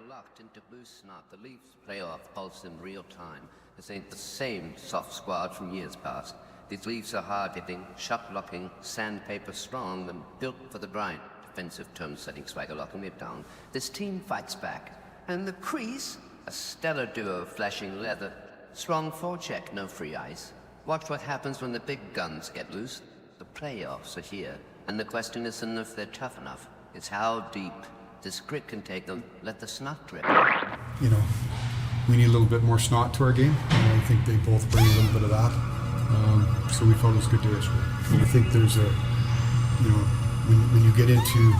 locked into blue SNOT. The Leafs playoff pulse in real time. This ain't the same soft squad from years past. These Leafs are hard-hitting, shot-blocking, sandpaper strong, and built for the grind. Defensive term-setting swagger-locking it down. This team fights back. And the crease, a stellar duo of flashing leather. Strong forecheck, no free ice. Watch what happens when the big guns get loose. The playoffs are here, and the question isn't if they're tough enough. It's how deep this grit can take them. Let the snot drip. You know, we need a little bit more snot to our game, and I think they both bring a little bit of that. So we felt it was good to illustrate. And I think there's a, you know, when you get into,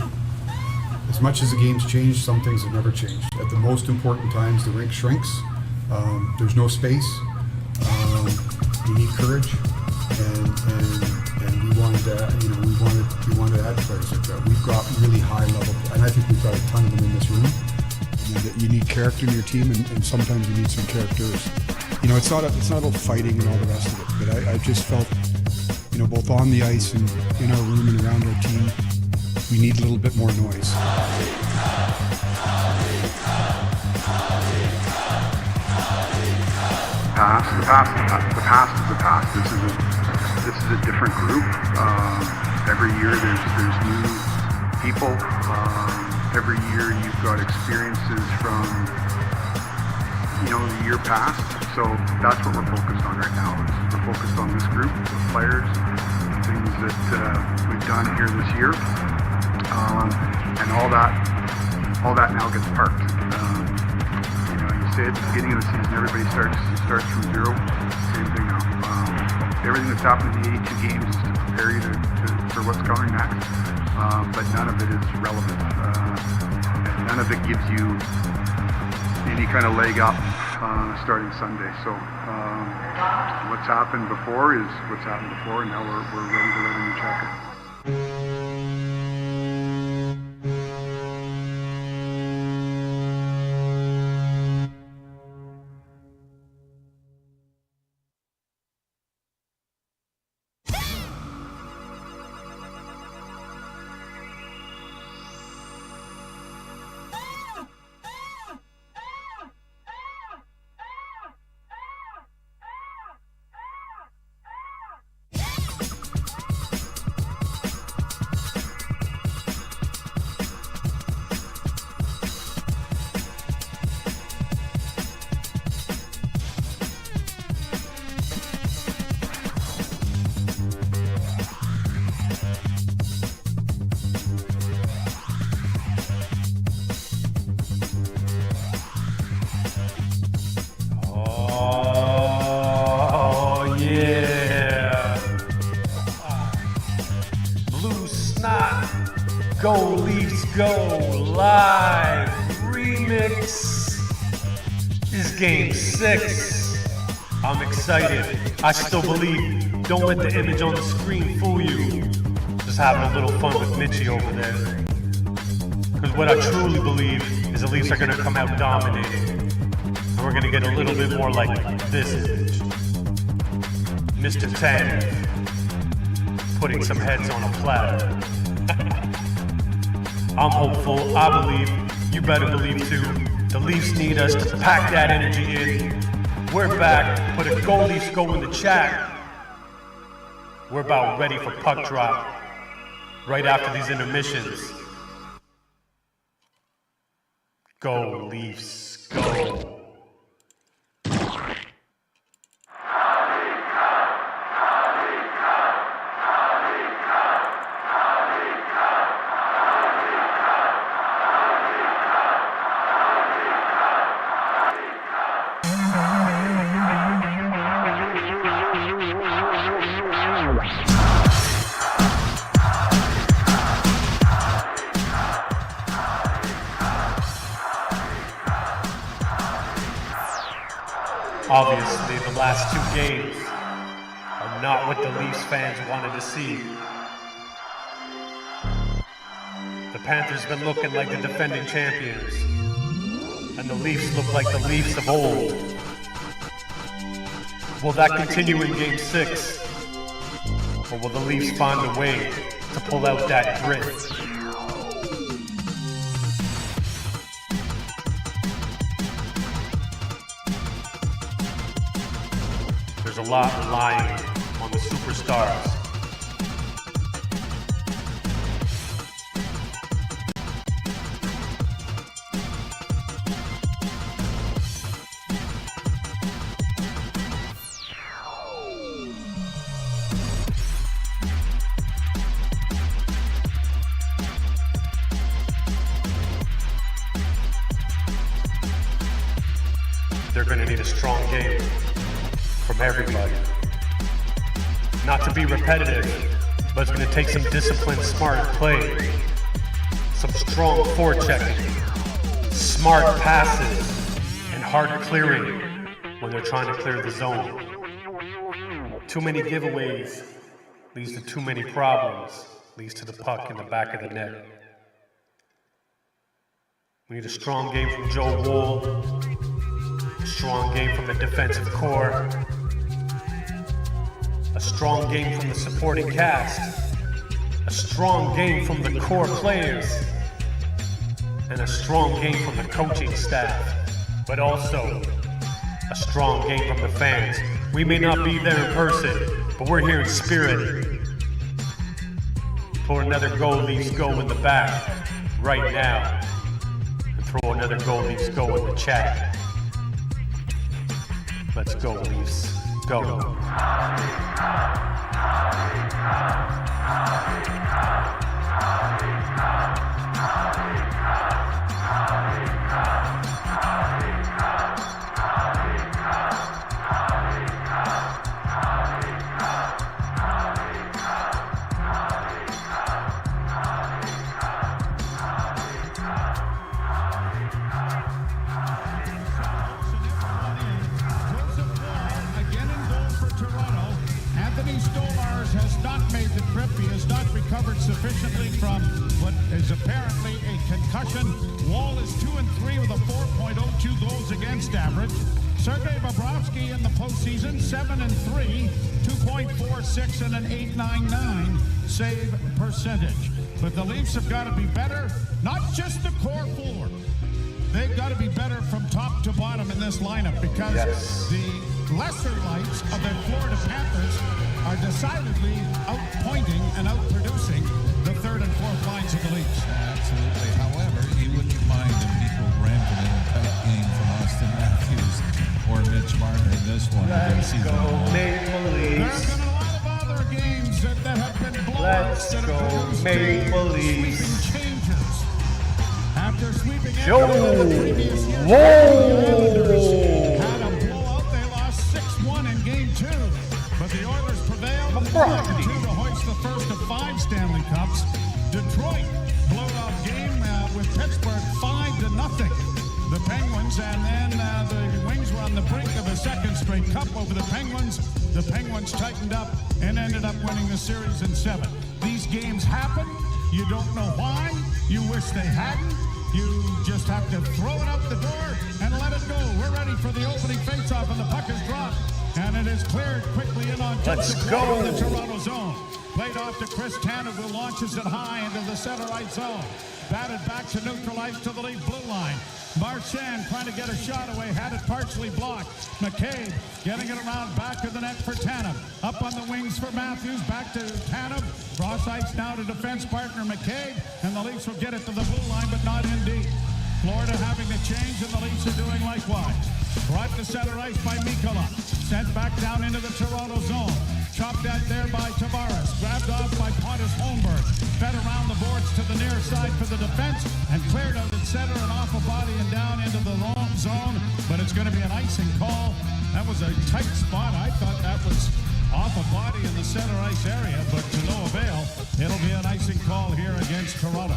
as much as the game's changed, some things have never changed. At the most important times, the rink shrinks. There's no space. You need courage, and we wanted to, you know, we wanted to add players like that. We've got really high level, and I think we've got a ton of them in this room. You need character in your team, and sometimes you need some characters. You know, it's not about fighting and all the rest of it, but I just felt, you know, both on the ice and in our room and around our team, we need a little bit more noise. The past is the past. This is a different group. Every year there's new people. Every year you've got experiences from, you know, the year past. So that's what we're focused on right now. We're focused on this group of players, things that we've done here this year, and all that now gets parked. You know, you say at the beginning of the season, everybody starts from zero. Same thing now. Everything that's happened in the 82 games is to prepare you for what's coming next. But none of it is relevant. And none of it gives you any kind of leg up starting Sunday. So what's happened before is what's happened before, and now we're ready to let a new chapter. Go Leafs Go Live Remix is Game 6. I'm excited. I still believe. Don't let the image on the screen fool you. Just having a little fun with Mitchie over there. Because what I truly believe is the Leafs are going to come out dominating. And we're going to get a little bit more like this image. Mr. 10 putting some heads on a platter. I'm hopeful, I believe, you better believe too. The Leafs need us to pack that energy in. We're back, put a Go Leafs Go in the chat. We're about ready for puck drop, right after these intermissions. Go Leafs, go. Obviously, the last two games are not what the Leafs fans wanted to see. The Panthers been looking like the defending champions, and the Leafs look like the Leafs of old. Will that continue in Game 6? Or will the Leafs find a way to pull out that grit? lot relying on the superstars. They're going to need a strong game from everybody. Not to be repetitive, but it's going to take some disciplined, smart play, some strong forechecking, smart passes, and hard clearing when they're trying to clear the zone. Too many giveaways leads to too many problems, leads to the puck in the back of the net. We need a strong game from Joe Wool. Strong game from the defensive core, a strong game from the supporting cast, a strong game from the core players, and a strong game from the coaching staff, but also a strong game from the fans. We may not be there in person, but we're here in spirit. Pour another Go Leafs Go in the back right now, and throw another Go Leafs Go in the chat. Let's go, Leafs. Go. He has not recovered sufficiently from what is apparently a concussion. Wall is 2-3 with a 4.02 goals against average. Sergei Bobrovsky in the postseason, 7-3, 2.46 and an 8.99 save percentage. But the Leafs have got to be better, not just the core four. They've got to be better from top to bottom in this lineup because the lesser lights of the Florida Panthers are decidedly outpointing and outproducing the third and fourth lines of the Leafs. Absolutely. However, you wouldn't mind a Mikko Rantanen in a tight game from Austin Matthews or Mitch Marner in this one. Let's go, Maple There Leafs. have been a lot of other games that have been blowouts Let's that have go, produced Maple Leafs. sweeping changes. After sweeping Yo. in the previous year, Whoa. the Islanders had a blowout. They lost 6-1 in Game 2. But the Oilers prevailed in 2 to hoist the first of 5 Stanley Cups. Detroit blowout game with Pittsburgh 5-0. The Penguins, and then the Wings were on the brink of a second straight cup over the Penguins. The Penguins tightened up and ended up winning the series in 7. These games happen. You don't know why. You wish they hadn't. You just have to throw it out the door and let it go. We're ready for the opening faceoff, and the puck is dropped. And it is cleared quickly in on Let's Joseph go. in the Toronto zone. Played off to Chris Tanev, who launches it high into the center right zone. Batted back to neutralize to the lead blue line. Marchand trying to get a shot away, had it partially blocked. McCabe getting it around back of the net for Tanev. Up on the wings for Matthews, back to Tanev. Cross ice now to defense partner McCabe, and the Leafs will get it to the blue line, but not in deep. Florida having to change, and the Leafs are doing likewise. Brought to center ice by Mikkola. Sent back down into the Toronto zone. Chopped at there by Tavares. Grabbed off by Pontus Holmberg. Fed around the boards to the near side for the defense and cleared out at center and off a body and down into the wrong zone. But it's going to be an icing call. That was a tight spot. I thought that was off a body in the center ice area, but to no avail. It'll be an icing call here against Toronto.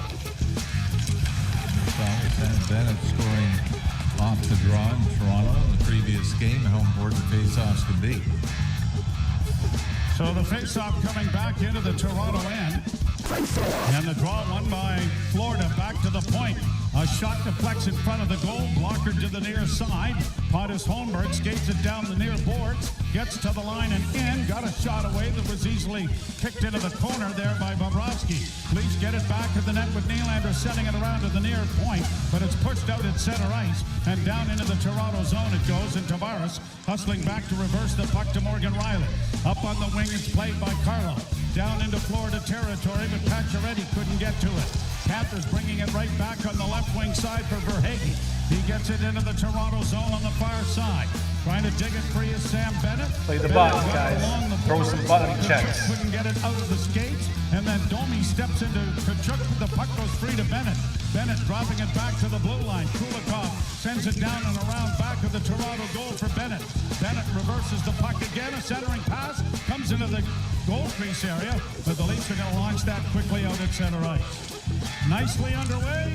Well, Lieutenant Bennett scoring off the draw in Toronto in the previous game. How important face-offs can be. So the face-off coming back into the Toronto end. And the draw won by Florida back to the point. A shot deflects in front of the goal. Blocker to the near side. Pontus Holmberg skates it down the near boards. Gets to the line and in. Got a shot away that was easily kicked into the corner there by Bobrovsky. Leafs get it back to the net with Nylander sending it around to the near point. But it's pushed out at center ice. And down into the Toronto zone it goes. And Tavares hustling back to reverse the puck to Morgan Riley. Up on the wing, it's played by Carlo. Down into Florida territory, but Pacioretty couldn't get to it. Panthers bringing it right back on the left wing side for Verhaeghe. He gets it into the Toronto zone on the far side. Trying to dig it free is Sam Bennett. Play the Bennett button, got guys. along the Throw boards. some button Tkachuk checks. couldn't get it out of the skates. And then Domi steps into Tkachuk. The puck goes free to Bennett. Bennett dropping it back to the blue line. Kulikov sends it down and around back of the Toronto goal for Bennett. Bennett reverses the puck again. A centering pass comes into the goal crease area. But the Leafs are going to launch that quickly out at center ice. Nicely underway.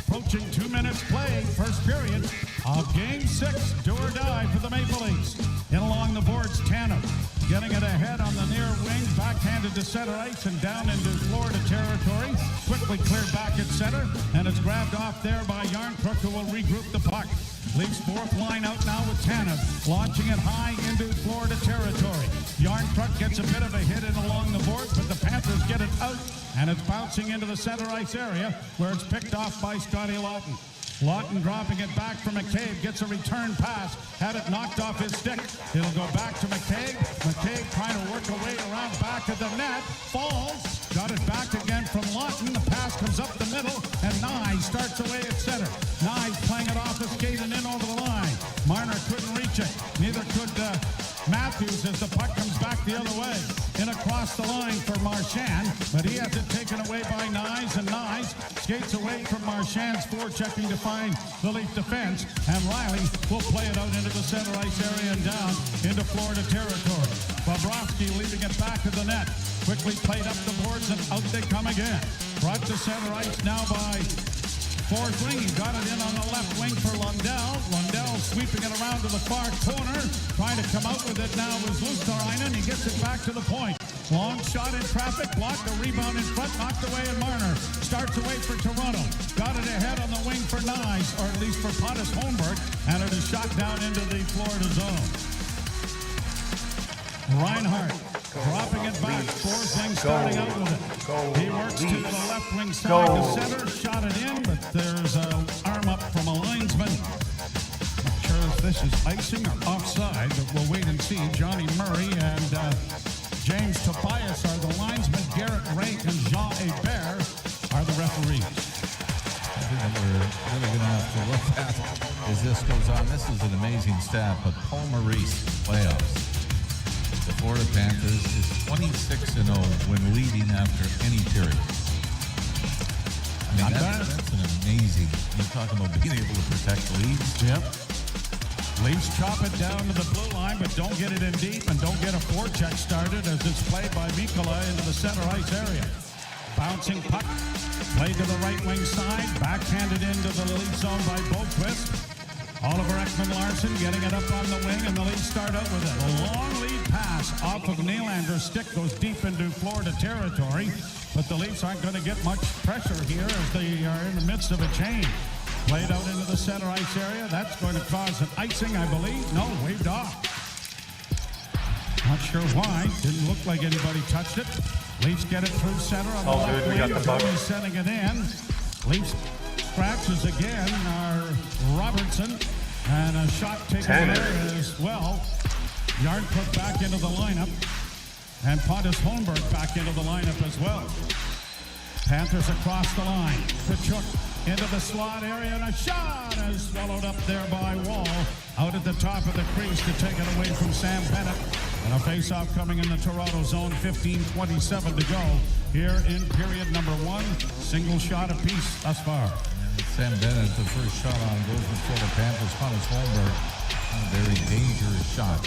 Approaching 2 minutes play, first period of Game 6. Do or die for the Maple Leafs. In along the boards, Tanev getting it ahead on the near wing, backhanded to center ice and down into Florida territory. Quickly cleared back at center, and it's grabbed off there by Yarncrook, who will regroup the puck. Leafs fourth line out now with Tanev, launching it high into Florida territory. Yarncrook gets a bit of a hit in along the boards, but the Panthers get it out, and it's bouncing into the center ice area, where it's picked off by Scotty Lawton. Lawton dropping it back for McCabe, gets a return pass, had it knocked off his stick. It'll go back to McCabe. McCabe trying to work a way around back of the net, falls, got it back again from Lawton. The pass comes up the middle, and Nye starts away at center. Nye playing it off the skate and in over the line. Marner couldn't reach it. Neither could Matthews as the puck comes back the other way. In across the line for Marchand, but he has it taken away by Nyes, and Nyes skates away from Marchand's forechecking to find the Leaf defense, and Riley will play it out into the center ice area and down into Florida territory. Bobrovsky leaving it back of the net. Quickly played up the boards, and out they come again. Brought to center ice now by Forsling. He got it in on the left wing for Lundell. Lundell sweeping it around to the far corner. Trying to come out with it now is Luosterainen. He gets it back to the point. Long shot in traffic. Blocked. A rebound in front. Knocked away, and Marner starts away for Toronto. Got it ahead on the wing for Nyes, or at least for Pontus Holmberg. And it is shot down into the Florida zone. Reinhart dropping it back. Forsling starting out with it. He works to the left wing side to center. Shot it in, but there's an arm up from a linesman. Not sure if this is icing or offside, but we'll wait and see. Johnny Murray and James Tobias are the linesmen. Garrett Rake and Jean Hebert are the referees. I think that we're really going to have to look at as this goes on. This is an amazing stat, but Paul Maurice playoffs. The Florida Panthers is 26-0 when leading after any period. I mean, that's an amazing. You're talking about being able to protect leads. Yep. Leafs chop it down to the blue line, but don't get it in deep and don't get a forecheck started as it's played by Mikkola into the center ice area. Bouncing puck, played to the right wing side, backhanded into the Leaf zone by Boquist. Oliver Ekman-Larsson getting it up on the wing, and the Leafs start out with it. A long lead pass off of Nylander's stick goes deep into Florida territory, but the Leafs aren't going to get much pressure here as they are in the midst of a change. Played out into the center ice area. That's going to cause an icing, I believe. No, waved off. Not sure why. Didn't look like anybody touched it. Leafs get it through center on the left good. We got wing. the puck. He's sending it in. Leafs scratches again are Robertson, and a shot taken there as well. Yarncrook back into the lineup, and Pontus Holmberg back into the lineup as well. Panthers across the line. Tkachuk into the slot area, and a shot is swallowed up there by Wall. Out at the top of the crease to take it away from Sam Bennett. And a face-off coming in the Toronto zone, 15:27 to go here in period number 1. Single shot apiece thus far. Sam Bennett, the first shot on goes for the Panthers. Pontus Holmberg, a very dangerous shot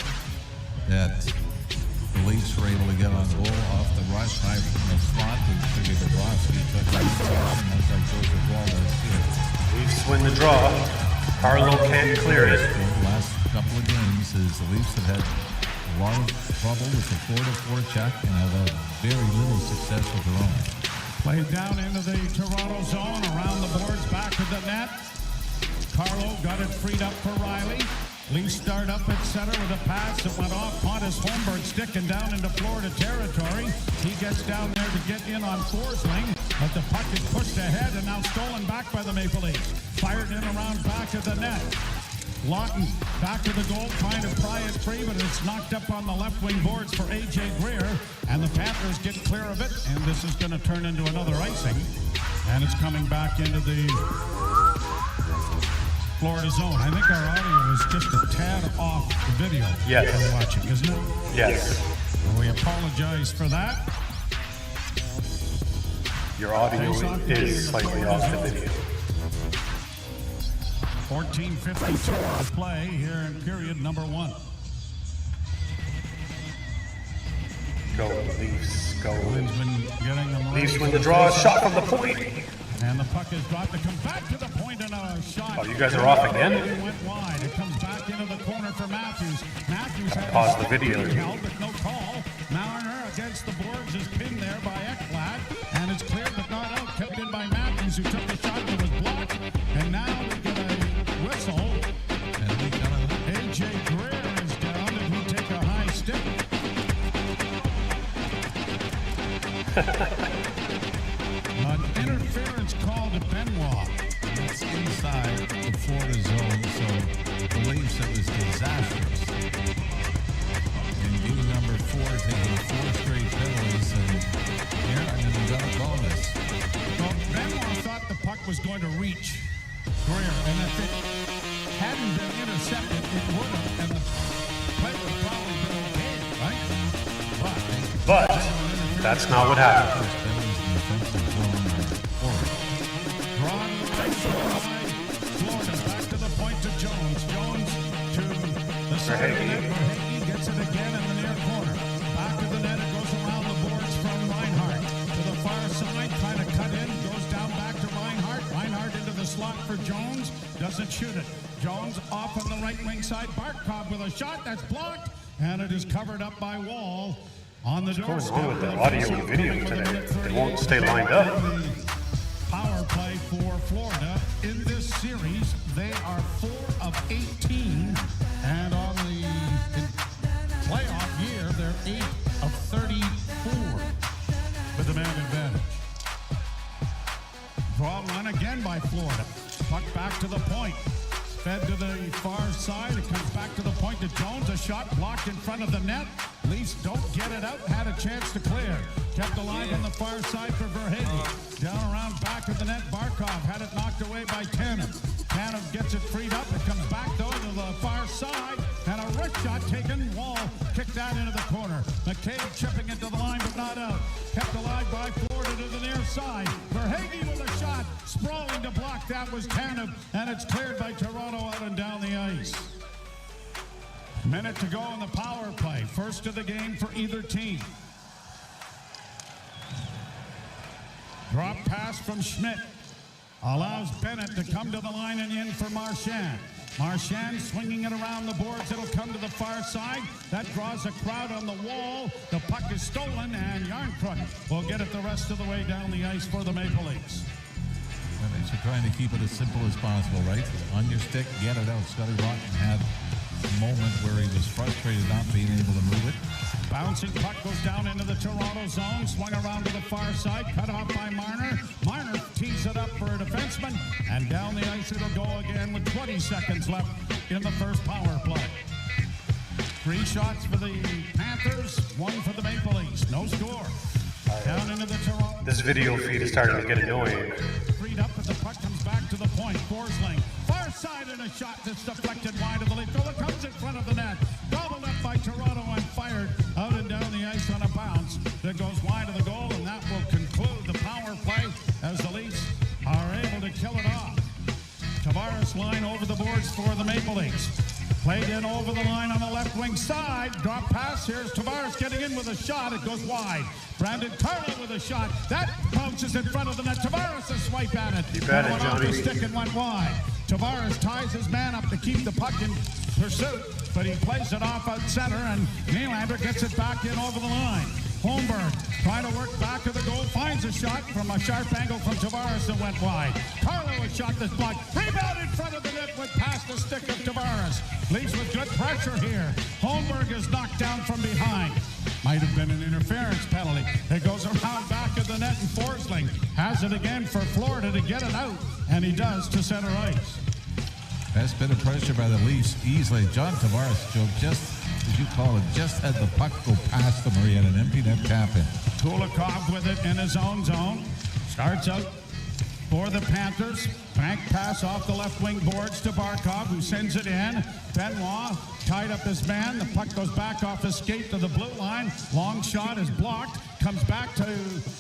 that the Leafs were able to get on goal off the rush high from the slot. Figured Bobrovsky took that position. That's like Joseph Wallace here. Leafs win the draw. Carlo can't clear it. The last couple of games is the Leafs have had a lot of trouble with the 4-4 check and have had very little success with their own. Played down into the Toronto zone, around the boards, back to the net. Carlo got it freed up for Riley. Leafs start up at center with a pass that went off Pontus Holmberg, sticking down into Florida territory. He gets down there to get in on Forsling, but the puck is pushed ahead and now stolen back by the Maple Leafs. Fired in around back of the net. Lawton back to the goal, trying to pry it free, but it's knocked up on the left wing boards for A.J. Greer, and the Panthers get clear of it, and this is going to turn into another icing, and it's coming back into the Florida zone. I think our audio is just a tad off the video we're watching, isn't it? Yes. And we apologize for that. Your audio is slightly off the video. 14:52 to play here in period number 1. Go Leafs, go. Linsman getting them ready. Leafs win the draw, shot from the point. And the puck is dropped to come back to the point, and a shot. Oh, you guys are off again? It went wide. It comes back into the corner for Matthews. Matthews had pause the video. held, but no call. Mariner against the boards is pinned there by Ekblad, and it's cleared but not out. Kept in by Matthews, who took the shot that was blocked. And now we get a whistle. A.J. Greer is down, and we take a high stick. An interference call to Benoit. It's inside the Florida zone, so the Leafs, it was disastrous. And game number 4, taking 4 straight penalties, and here, I mean, we got a bonus. Well, Benoit thought the puck was going to reach Greer, and if it hadn't been intercepted, it would have, and the play would have probably been okay, right? But that's not what happened. Drawn to the right side, Florida back to the point to Jones. Jones to the side of the net. Verhage gets it again in the near corner. Back to the net, it goes around the boards from Reinhart. To the far side, trying to cut in, goes down back to Reinhart. Reinhart into the slot for Jones, doesn't shoot it. Jones off on the right wing side. Barkov with a shot that's blocked, and it is covered up by Wall on the doorstep. What's going on with the audio and video today? They won't stay lined up. Power play for Florida. In this series, they are 4 of 18, and on the playoff year, they're 8 of 34 with the man advantage. Draw one again by Florida. Puck back to the point. Fed to the far side. It comes back to the point to Jones. A shot blocked in front of the net. Leafs don't get it out. Had a chance to clear. Kept alive on the far side for Verhage. Down around back of the net. Barkov had it knocked away by Tanev. Tanev gets it freed up. It comes back though to the far side. And a wrist shot taken. Wall kicked that into the corner. McCabe chipping into the line but not out. Kept alive by Florida to the near side. Verhage with a shot. Sprawling to block. That was Tanev. And it's cleared by Toronto out and down the ice. Minute to go on the power play. First of the game for either team. Drop pass from Schmidt. Allows Bennett to come to the line and in for Marchand. Marchand swinging it around the boards. It'll come to the far side. That draws a crowd on the wall. The puck is stolen, and Yarncrook will get it the rest of the way down the ice for the Maple Leafs. Well, they're trying to keep it as simple as possible, right? On your stick, get it out. Scotty Rotten had a moment where he was frustrated not being able to move it. Bouncing puck goes down into the Toronto zone, swung around to the far side, cut off by Marner. Marner tees it up for a defenseman, and down the ice it'll go again with 20 seconds left in the first power play. 3 shots for the Panthers, 1 for the Maple Leafs. No score. Down into the Toronto. This video feed is starting to get annoying. Freed up, but the puck comes back to the point. Forsling, far side, and a shot that's deflected wide of the Leafs. Oh, it comes in front of the net. Gobbled up by Toronto and fired out and down the ice on a bounce that goes wide of the goal, and that will conclude the power play as the Leafs are able to kill it off. Tavares line over the boards for the Maple Leafs. Played in over the line on the left wing side. Drop pass. Here's Tavares getting in with a shot. It goes wide. Brandon Carlo with a shot. That bounces in front of the net. Tavares a swipe at it. Keep at it, went off Johnny. the stick and went wide. Tavares ties his man up to keep the puck in pursuit, but he plays it off out center, and Nylander gets it back in over the line. Holmberg trying to work back to the goal, finds a shot from a sharp angle from Tavares that went wide. Carlo a shot that's blocked. Rebound in front of the net went past the stick of Tavares. Leafs with good pressure here. Holmberg is knocked down from behind. Might have been an interference penalty. It goes around back of the net, and Forsling has it again for Florida to get it out, and he does to center ice. Best bit of pressure by the Leafs easily. John Tavares, Joe, just as you call it, just had the puck go past him where he had an empty net tap in. Kulikov with it in his own zone. Starts out for the Panthers. Bank pass off the left wing boards to Barkov, who sends it in. Benoit tied up his man. The puck goes back off his skate to the blue line. Long shot is blocked. Comes back to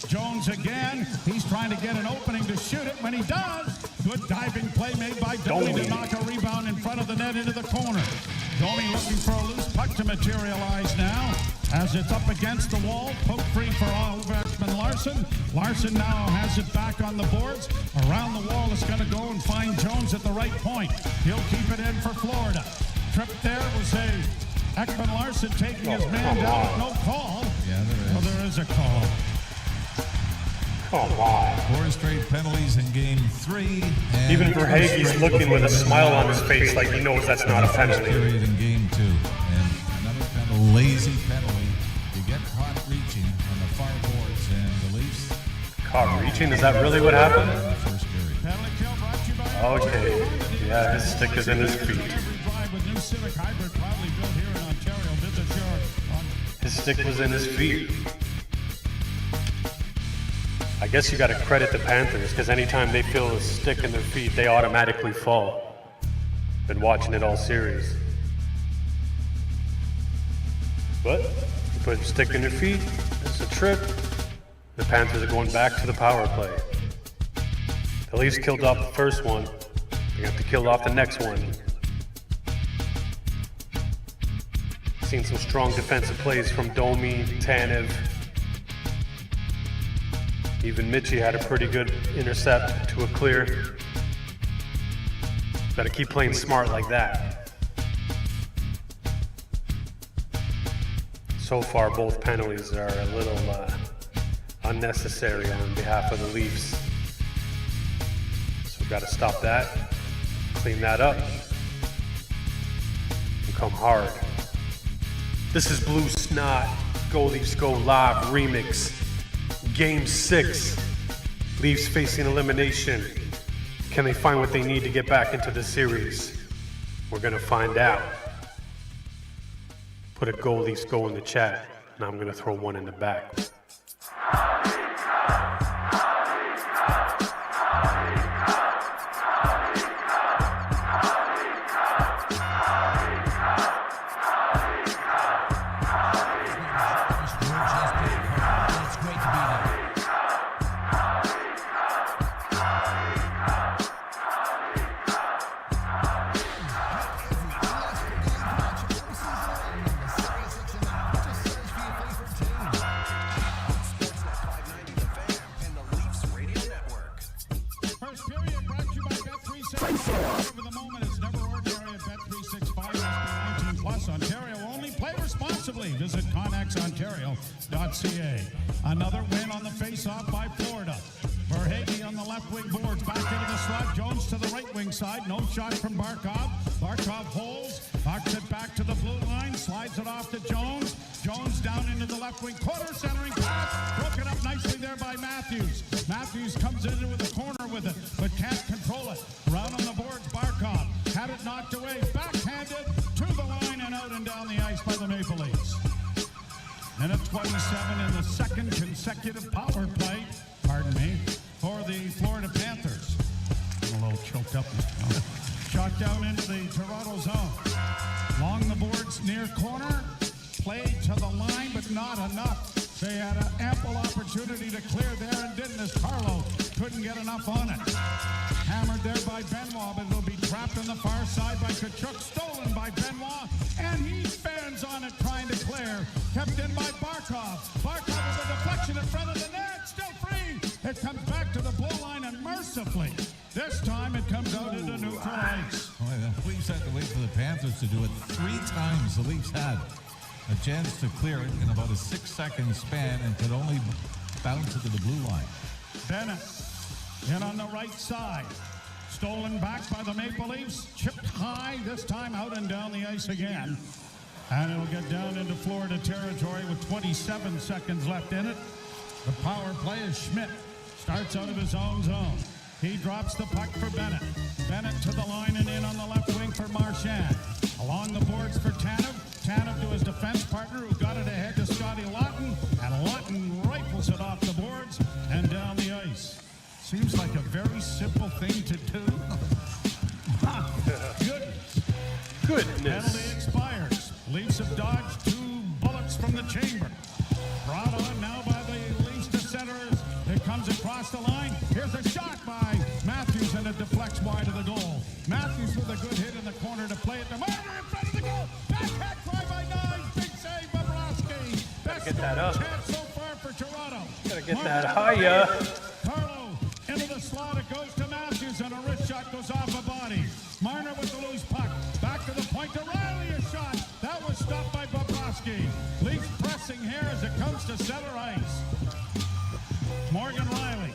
Jones again. He's trying to get an opening to shoot it. When he does, good diving play made by Domi to knock a rebound in front of the net into the corner. Domi looking for a loose puck to materialize now. As it's up against the wall, poke free for Oliver Ekman-Larsson. Larsson now has it back on the boards. Around the wall, it's going to go and find Jones at the right point. He'll keep it in for Florida. Trip there was a Ekman-Larsson taking his man down with no call. Yeah, there is. Well, there is a call. Come on. 4 straight penalties in game 3. And Even Verhaeghe's looking with a smile on his face like he knows that's not a penalty. Period in game 2. And another penalty, lazy penalty. You get caught reaching on the far boards, and the Leafs... Caught reaching? Is that really what happened? In the first period. Penalty kill brought to you by Okay. Yeah, his stick is in his feet. with new Civic Hybrid, proudly built here in Ontario. Visit your His stick was in his feet. I guess you got to credit the Panthers, because anytime they feel a stick in their feet, they automatically fall. Been watching it all series. But you put a stick in your feet, it's a trip. The Panthers are going back to the power play. The Leafs killed off the first one. They have to kill off the next one. Seen some strong defensive plays from Domi, Tanev. Even Mitchie had a pretty good intercept to a clear. Gotta keep playing smart like that. So far, both penalties are a little unnecessary on behalf of the Leafs. So we've got to stop that, clean that up, and come hard. This is Blue Snot, Go Leafs Go Live Remix, Game 6. Leafs facing elimination. Can they find what they need to get back into the series? We're gonna find out. Put a Go Leafs Go in the chat, and I'm gonna throw one in the back. Visit ConnexOntario.ca. Another win on the face-off by Florida. Verhaeghe on the left wing boards, back into the slot. Jones to the right wing side. No shot from Barkov. Barkov holds, knocks it back to the blue line, slides it off to Jones. Jones down into the left wing corner, centering pass. Broken up nicely there by Matthews. Matthews comes into the corner with it, but can't control it. Round on the boards, Barkov had it knocked away, backhanded to the line and out and down the ice by the Maple Leafs. Minute 27 in the second consecutive power play, for the Florida Panthers. I'm a little choked up now. Shot down into the Toronto zone. Along the boards near corner, played to the line, but not enough. They had an ample opportunity to clear there and didn't, as Carlo couldn't get enough on it. Hammered there by Benoit, but it'll be trapped on the far side by Tkachuk, stolen by Benoit, and he spans on it trying to clear. Kept in by Barkov. Barkov with a deflection in front of the net, still free. It comes back to the blue line, and mercifully, this time it comes out into neutral ice. Oh, the Leafs had to wait for the Panthers to do it 3 times. The Leafs had. a chance to clear it in about a 6-second span and could only bounce it to the blue line. Bennett in on the right side. Stolen back by the Maple Leafs. Chipped high, this time out and down the ice again. And it'll get down into Florida territory with 27 seconds left in it. The power play is Schmidt. Starts out of his own zone. He drops the puck for Bennett. Bennett to the line and in on the left wing for Marchand. Along the boards for Tanev. Tanev to his defense partner who got it ahead to Scotty Lawton. And Lawton rifles it off the boards and down the ice. Seems like a very simple thing to do. Goodness. Penalty expires. Leafs have dodged 2 bullets from the chamber. Brought on now by the Leafs to centers. It comes across the line. Here's a shot by Matthews and it deflects wide of the goal. Matthews with a good hit in the corner to play it to Marner in front of the goal. Backhand try by Nye. Big save by Bobrovsky. Best get that up. chance so far for Toronto. Gotta get Marner that higher. Carlo into the slot. It goes to Matthews and a wrist shot goes off a body. Marner with the loose puck. Back to the point to Riley. A shot. That was stopped by Bobrovsky. Leafs pressing here as it comes to center ice. Morgan Riley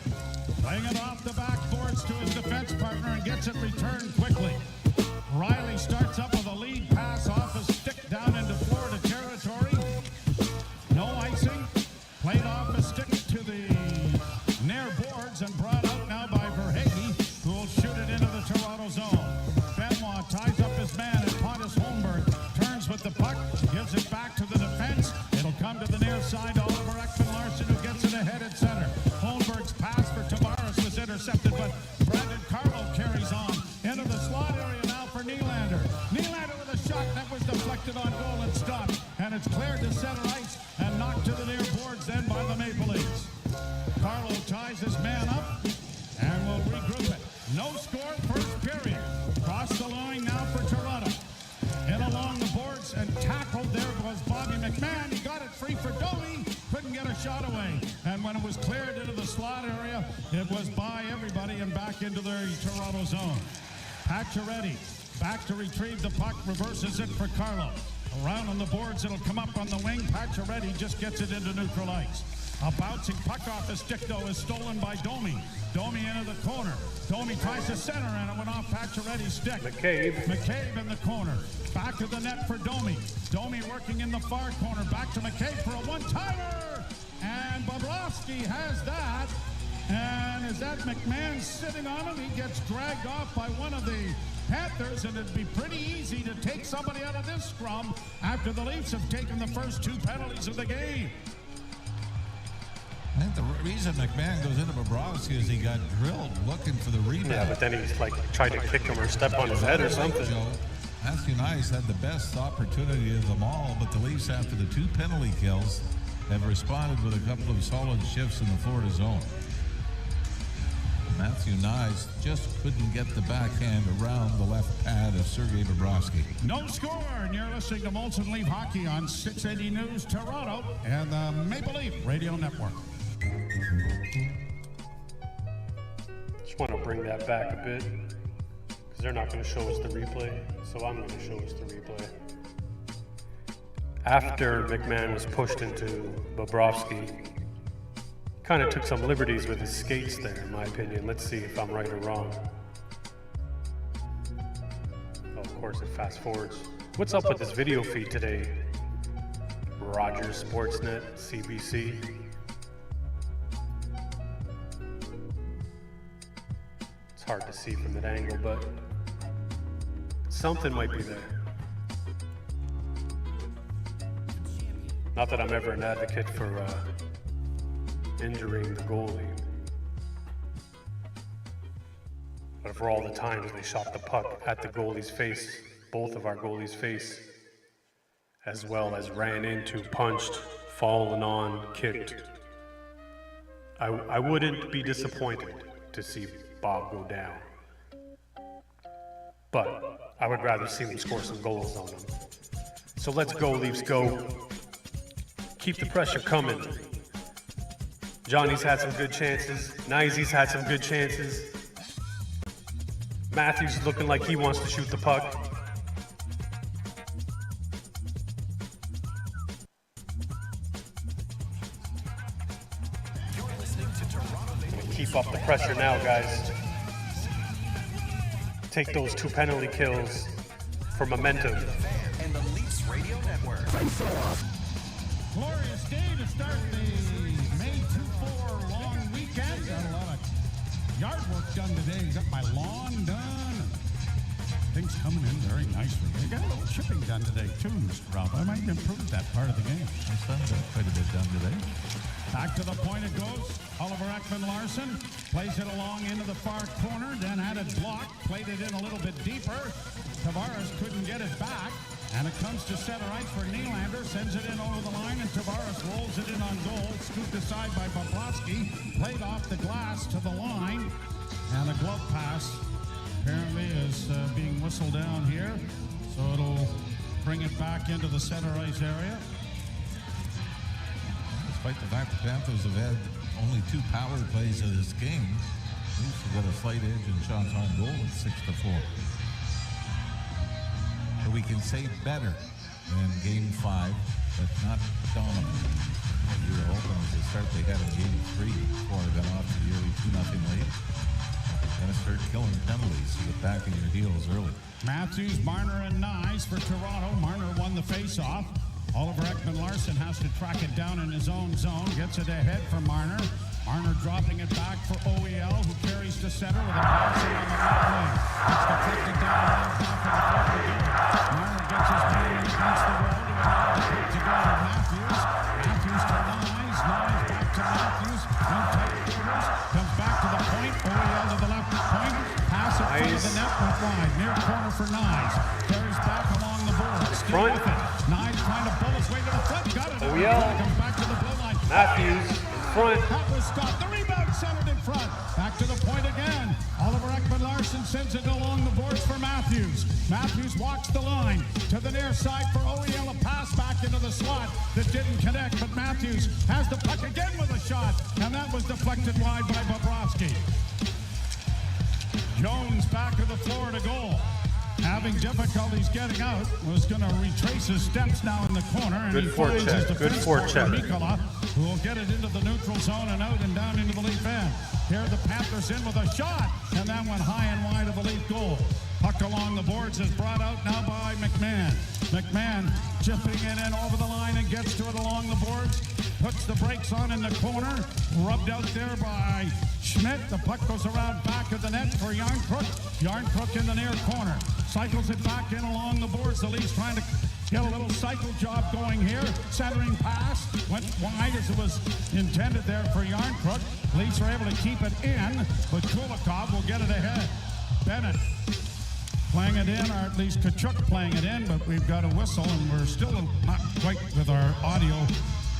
laying it off the backboards to his defense partner and gets it returned quickly. Riley starts up with a lead pass off a stick down into Florida territory. No icing. Played off a stick to the near boards and brought out now by Verhage, who will shoot it into the Toronto zone. Benoit ties up his man and Pontus Holmberg turns with the puck, gives it back to the defense. It'll come to the near side to Oliver Ekman-Larsson, who gets it ahead at center. Holmberg's pass for Tavares was intercepted, but Brandon Carlo carries on into the slot area now for Nylander. Nylander with a shot that was deflected on goal and stopped, and it's cleared to center ice and knocked to the near boards then by the Maple Leafs. Carlo ties his man up and will regroup it. No score, first period. Cross the line now for Toronto. In along the boards and tackled there was Bobby McMahon. He got it free for Domi. Couldn't get a shot away. And when it was cleared into the slot area, it was by everybody and back into the Toronto zone. Pacioretty back to retrieve the puck, reverses it for Carlo. Around on the boards, it'll come up on the wing. Pacioretty just gets it into neutral ice. A bouncing puck off the stick, though, is stolen by Domi. Domi into the corner. Domi tries to center, and it went off Pacioretty's stick. McCabe in the corner. Back to the net for Domi. Domi working in the far corner. Back to McCabe for a one-timer. And Bobrovsky has that. And is that McMahon sitting on him? He gets dragged off by one of the Panthers, and it'd be pretty easy to take somebody out of this scrum after the Leafs have taken the first 2 penalties of the game. I think the reason McMahon goes into Bobrovsky is he got drilled looking for the rebound. Yeah, but then he's like tried to kick him or step on his head or something. Joe, Matthew Nice had the best opportunity of them all, but the Leafs, after the 2 penalty kills, have responded with a couple of solid shifts in the Florida zone. Matthew Nice just couldn't get the backhand around the left pad of Sergei Bobrovsky. No score, and you're listening to Molson Leaf Hockey on 680 News Toronto and the Maple Leaf Radio Network. Just want to bring that back a bit because they're not going to show us the replay, so I'm going to show us the replay. After McMahon was pushed into Bobrovsky, kind of took some liberties with his skates there, in my opinion. Let's see if I'm right or wrong. Oh, of course, it fast forwards. What's up with this video feed today? Rogers, Sportsnet, CBC. It's hard to see from that angle, but something might be there. Not that I'm ever an advocate for injuring the goalie, but for all the times they shot the puck at the goalie's face, both of our goalies' face, as well as ran into, punched, fallen on, kicked, I wouldn't be disappointed to see Bob go down, but I would rather see them score some goals on him. So let's go, Leafs, go. Keep the pressure coming. Johnny's had some good chances. Nyezy's had some good chances. Matthews is looking like he wants to shoot the puck. keep up the pressure now, guys. Take those 2 penalty kills for momentum. And the Leafs Radio Network. Glorious day to start the May 2-4 long weekend. Got a lot of yard work done today. Got my lawn done. Things coming in very nicely. I got a little chipping done today too, Mr. Ralph. I might improve that part of the game. My son got quite a bit done today. Back to the point it goes. Oliver Ekman-Larsson plays it along into the far corner, then had it blocked, played it in a little bit deeper. Tavares couldn't get it back, and it comes to center ice for Nylander, sends it in over the line, and Tavares rolls it in on goal. Scooped aside by Bobrovsky, played off the glass to the line, and a glove pass apparently is being whistled down here, so it'll bring it back into the center ice area. Despite the fact the Panthers have had only 2 power plays of this game, Leafs have got a slight edge in shots on goal at 6-4. So we can say better than Game 5, but not dominant. What you were hoping was the start they had in Game 3 before they got off the early 2-0 lead. Gonna start killing penalties to get back in your heels early. Matthews, Marner, and Nyes for Toronto. Marner won the face-off. Oliver Ekman-Larsson has to track it down in his own zone. Gets it ahead for Marner. Marner dropping it back for OEL, who carries to center with a pass in on the right wing. It's deflected down around half of the fourth again. Marner gets his man against the road to allow the pick to go to Matthews. Matthews to Nyes. Nyes back to Matthews. In tight quarters. Comes back to the point. OEL to the left point. Pass in front of the net. Went wide. Near corner for Nyes. Carries back along the boards. Still Front. with it. Nyes trying to pull his way to the front. Got it. OEL. Comes back to the blue line. Matthews in front. That was stopped. The rebound centered in front. Back to the point again. Oliver Ekman-Larsson sends it along the boards for Matthews. Matthews walks the line to the near side for OEL. A pass back into the slot that didn't connect, but Matthews has the puck again with a shot, and that was deflected wide by Bobrovsky. Jones back to the floor to goal. Having difficulties getting out, was going to retrace his steps now in the corner, and Good he finds his forecheck. Good defense forecheck. for Mikkola, who will get it into the neutral zone and out and down into the Leaf end. Here the Panthers in with a shot, and that went high and wide of the Leaf goal. Puck along the boards is brought out now by McMahon. McMahon chipping it in over the line and gets to it along the boards. Puts the brakes on in the corner. Rubbed out there by Schmidt. The puck goes around back of the net for Yarncrook. Yarncrook in the near corner. Cycles it back in along the boards. The Leafs trying to get a little cycle job going here. Centering pass. Went wide as it was intended there for Yarncrook. Leafs are able to keep it in, but Kulikov will get it ahead. Bennett playing it in, or at least Kachuk playing it in, but we've got a whistle, and we're still not quite with our audio,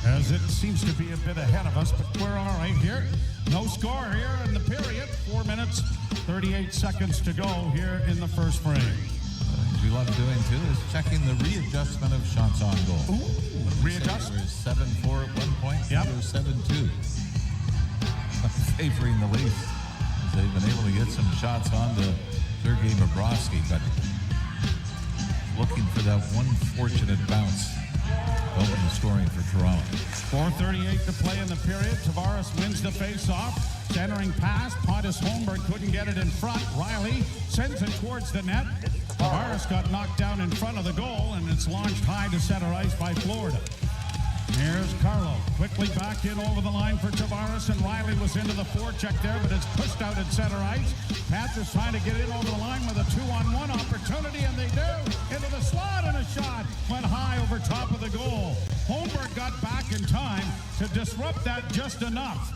as it seems to be a bit ahead of us, but we're all right here. No score here in the period. 4 minutes, 38 seconds to go here in the first frame. Things we love doing too is checking the readjustment of shots on goal. Ooh, readjust. They were 7-4 at one point. Yep. They were 7-2. Favoring the Leafs, as they've been able to get some shots onto Sergei Bobrovsky, but looking for that one fortunate bounce. Open the scoring for Toronto. 4:38 to play in the period. Tavares wins the face-off. Centering pass. Pontus Holmberg couldn't get it in front. Riley sends it towards the net. Tavares got knocked down in front of the goal, and it's launched high to center ice by Florida. Here's Carlo. Quickly back in over the line for Tavares, and Riley was into the forecheck there, but it's pushed out at center ice. Panthers trying to get in over the line with a 2-on-1 opportunity, and they do. Into the slot, and a shot went high over top of the goal. Holmberg got back in time to disrupt that just enough.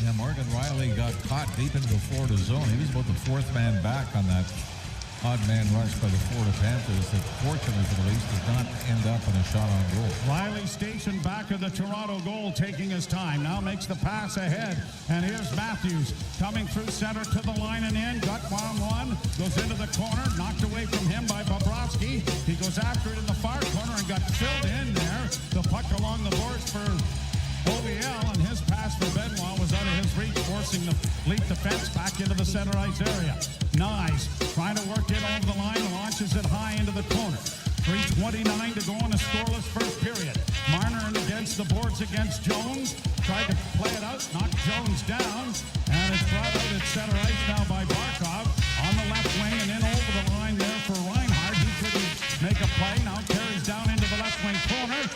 Yeah, Morgan Riley got caught deep into the Florida zone. He was about the fourth man back on that odd man rush by the Florida Panthers that fortunately for the Leafs did not end up in a shot on goal. Riley stationed back of the Toronto goal, taking his time. Now makes the pass ahead. And here's Matthews coming through center to the line and in. Got one, goes into the corner, knocked away from him by Bobrovsky. He goes after it in the far corner and got filled in there. The puck along the boards for OEL, and his pass for Benoit was out of his reach, forcing the Leaf defense back into the center ice area. Nyes trying to work in over the line, launches it high into the corner. 3:29 to go in a scoreless first period. Marner in against the boards against Jones. Tried to play it out, knocked Jones down, and And it's brought out at center ice now by Barkov on the left wing and in over the line there for Reinhardt. He couldn't make a play. Now carries down into the left wing corner.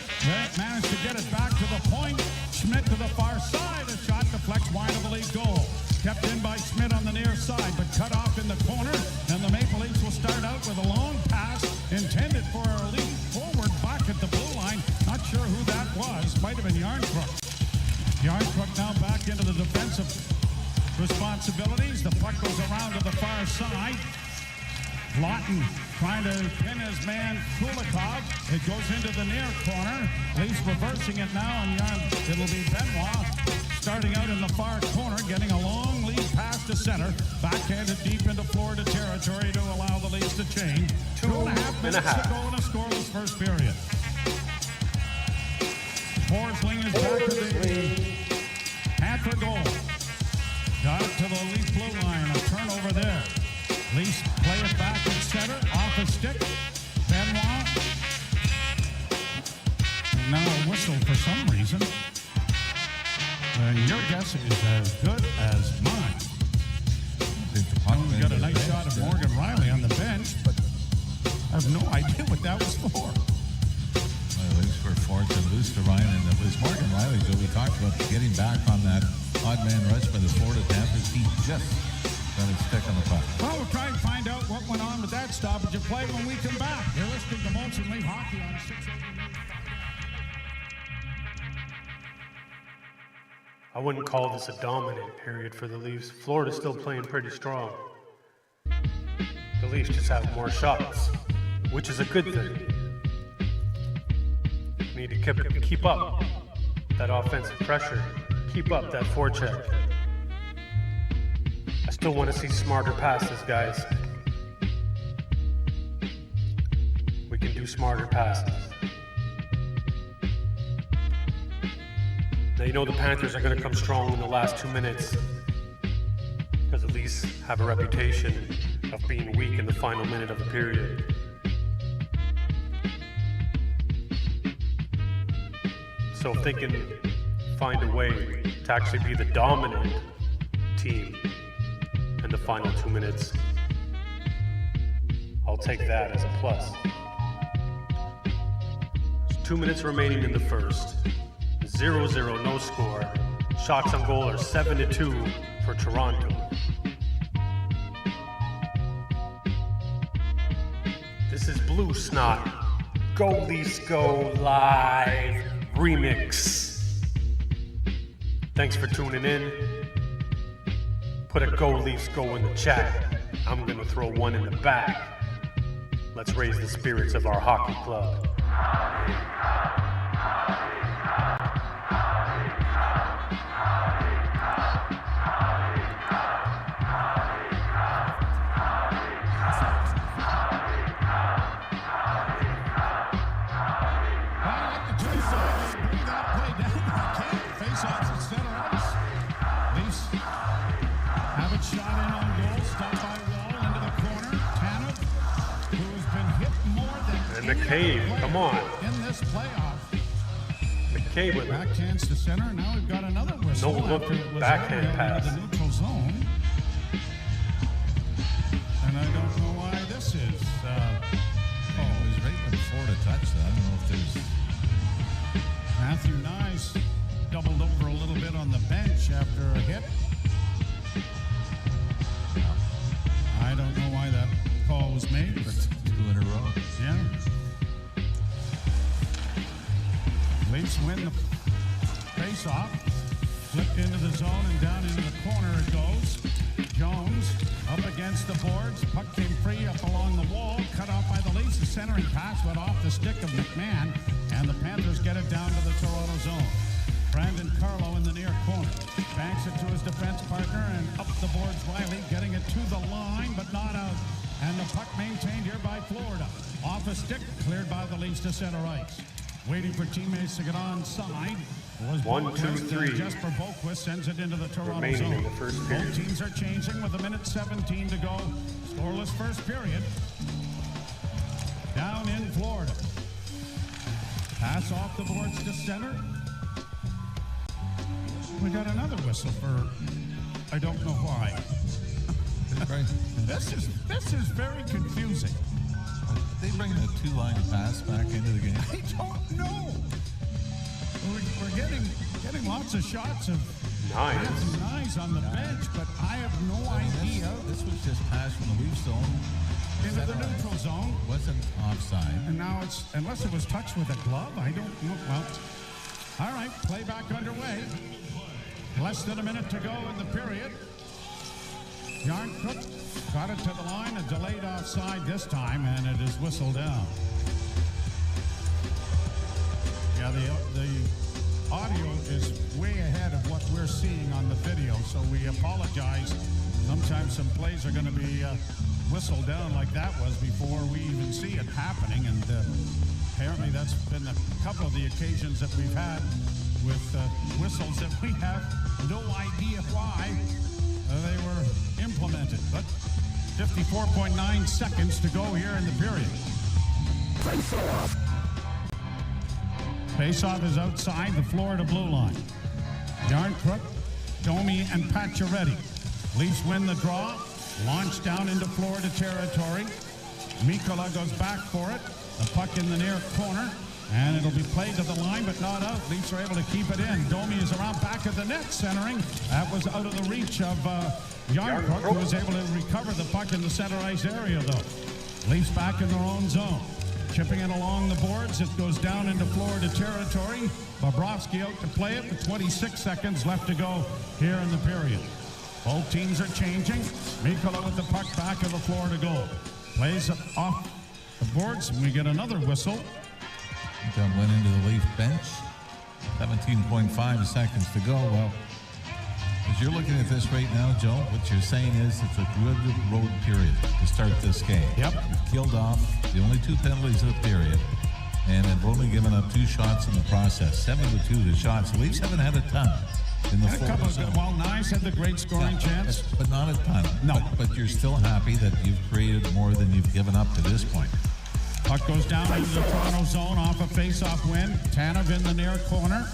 Managed to get it back to the point. Schmidt to the far side. A shot deflects wide of the league goal. Kept in by Schmidt on the near side, but cut off in the corner. And the Maple Leafs will start out with a long pass intended for a lead forward back at the blue line. Not sure who that was. Might have been Yarncrook. Yarncrook now back into the defensive responsibilities. The puck goes around to the far side. Lawton trying to pin his man Kulikov. It goes into the near corner. Leafs reversing it now, and it'll be Benoit starting out in the far corner, getting a long lead pass to center. Backhanded deep into Florida territory to allow the Leafs to change. 2.5 minutes to go in a scoreless first period. Forsling is back to the Panther goal. Got it to the Leaf blue line. A turnover there. Leafs play it back at center, off a stick. Benoit. Now a whistle for some reason. And your guess is as good as mine. We got a nice shot of Morgan Riley on the bench, but I have no idea what that was for. Well, at least we're fortunate to lose to Ryan, and it was Morgan Riley, so we talked about getting back on that odd man rush by the Florida Panthers. He just got his stick on the puck. Well, we'll try and find out what went on with that stoppage of play when we come back. You're listening to Molson Leaf Hockey on 680. I wouldn't call this a dominant period for the Leafs. Florida's still playing pretty strong. The Leafs just have more shots, which is a good thing. We need to keep up that offensive pressure, keep up that forecheck. I still want to see smarter passes, guys. We can do smarter passes. Now, you know the Panthers are going to come strong in the last 2 minutes because the Leafs have a reputation of being weak in the final minute of the period. So if they can find a way to actually be the dominant team in the final 2 minutes, I'll take that as a plus. There's 2 minutes remaining in the first. 0-0, no score. Shots on goal are 7-2 for Toronto. This is Blue SNOT. Go Leafs Go Live Remix. Thanks for tuning in. Put a Go Leafs Go in the chat. I'm gonna throw one in the back. Let's raise the spirits of our hockey club. McCabe, come on. In this playoff. McCabe with backhands to center. Now we've got another whistle. No look backhand pass. The neutral zone. And I don't know why this is. It was right when Florida touched that. I don't know if there's. Matthew Nice doubled over a little bit on the bench after a hit. I don't know why that call was made, but 2 in a row. yeah. Leafs win the face-off. Flipped into the zone and down into the corner it goes. Jones up against the boards. Puck came free up along the wall. Cut off by the Leafs. The centering pass went off the stick of McMahon. And the Panthers get it down to the Toronto zone. Brandon Carlo in the near corner. Banks it to his defense partner and up the boards Riley. Getting it to the line but not out. And the puck maintained here by Florida. Off a stick. Cleared by the Leafs to center ice. Waiting for teammates to get onside. Was 1, 2, 3. Jesper Boquist sends it into the Toronto Remaining zone. in the first period. Both teams are changing with 1:17 to go. Scoreless first period. Down in Florida. Pass off the boards to center. We got another whistle for I don't know why. Right. This is very confusing. They bring the two-line pass back into the game. I don't know. We're getting lots of shots of Knies on the bench, but I have no idea. This was just passed from the Leaf zone Into the neutral zone. Wasn't offside. And now it's, unless it was touched with a glove, I don't know. Well, all right, play back underway. Less than a minute to go in the period. Yarncrook got it to the line, a delayed offside this time, and it is whistled down. Yeah, the audio is way ahead of what we're seeing on the video, so we apologize. Sometimes some plays are going to be whistled down like that was before we even see it happening, and apparently that's been a couple of the occasions that we've had with whistles that we have no idea why they were implemented. But 54.9 seconds to go here in the period. Face-off is outside the Florida blue line. Yarncrook, Domi, and Pacioretty. Leafs win the draw. Launch down into Florida territory. Mikkola goes back for it. The puck in the near corner. And it'll be played to the line, but not out. Leafs are able to keep it in. Domi is around back of the net, centering. That was out of the reach of Yarncrook, who was able to recover the puck in the center ice area, though. Leafs back in their own zone. Chipping it along the boards. It goes down into Florida territory. Bobrovsky out to play it with 26 seconds left to go here in the period. Both teams are changing. Mikkola with the puck back of the Florida goal. Plays it off the boards, and we get another whistle. That went into the Leaf bench. 17.5 seconds to go. Well, as you're looking at this right now, Joe, what you're saying is it's a good road period to start this game. Yep. You've killed off the only two penalties of the period, and have only given up 2 shots in the process. 7-2 the shots. The Leafs haven't had a ton in the A couple of good, well, Knies had the great scoring chance. But not a ton. No. But you're still happy that you've created more than you've given up to this point. Puck goes down into the Toronto zone off a face-off win. Tanev in the near corner.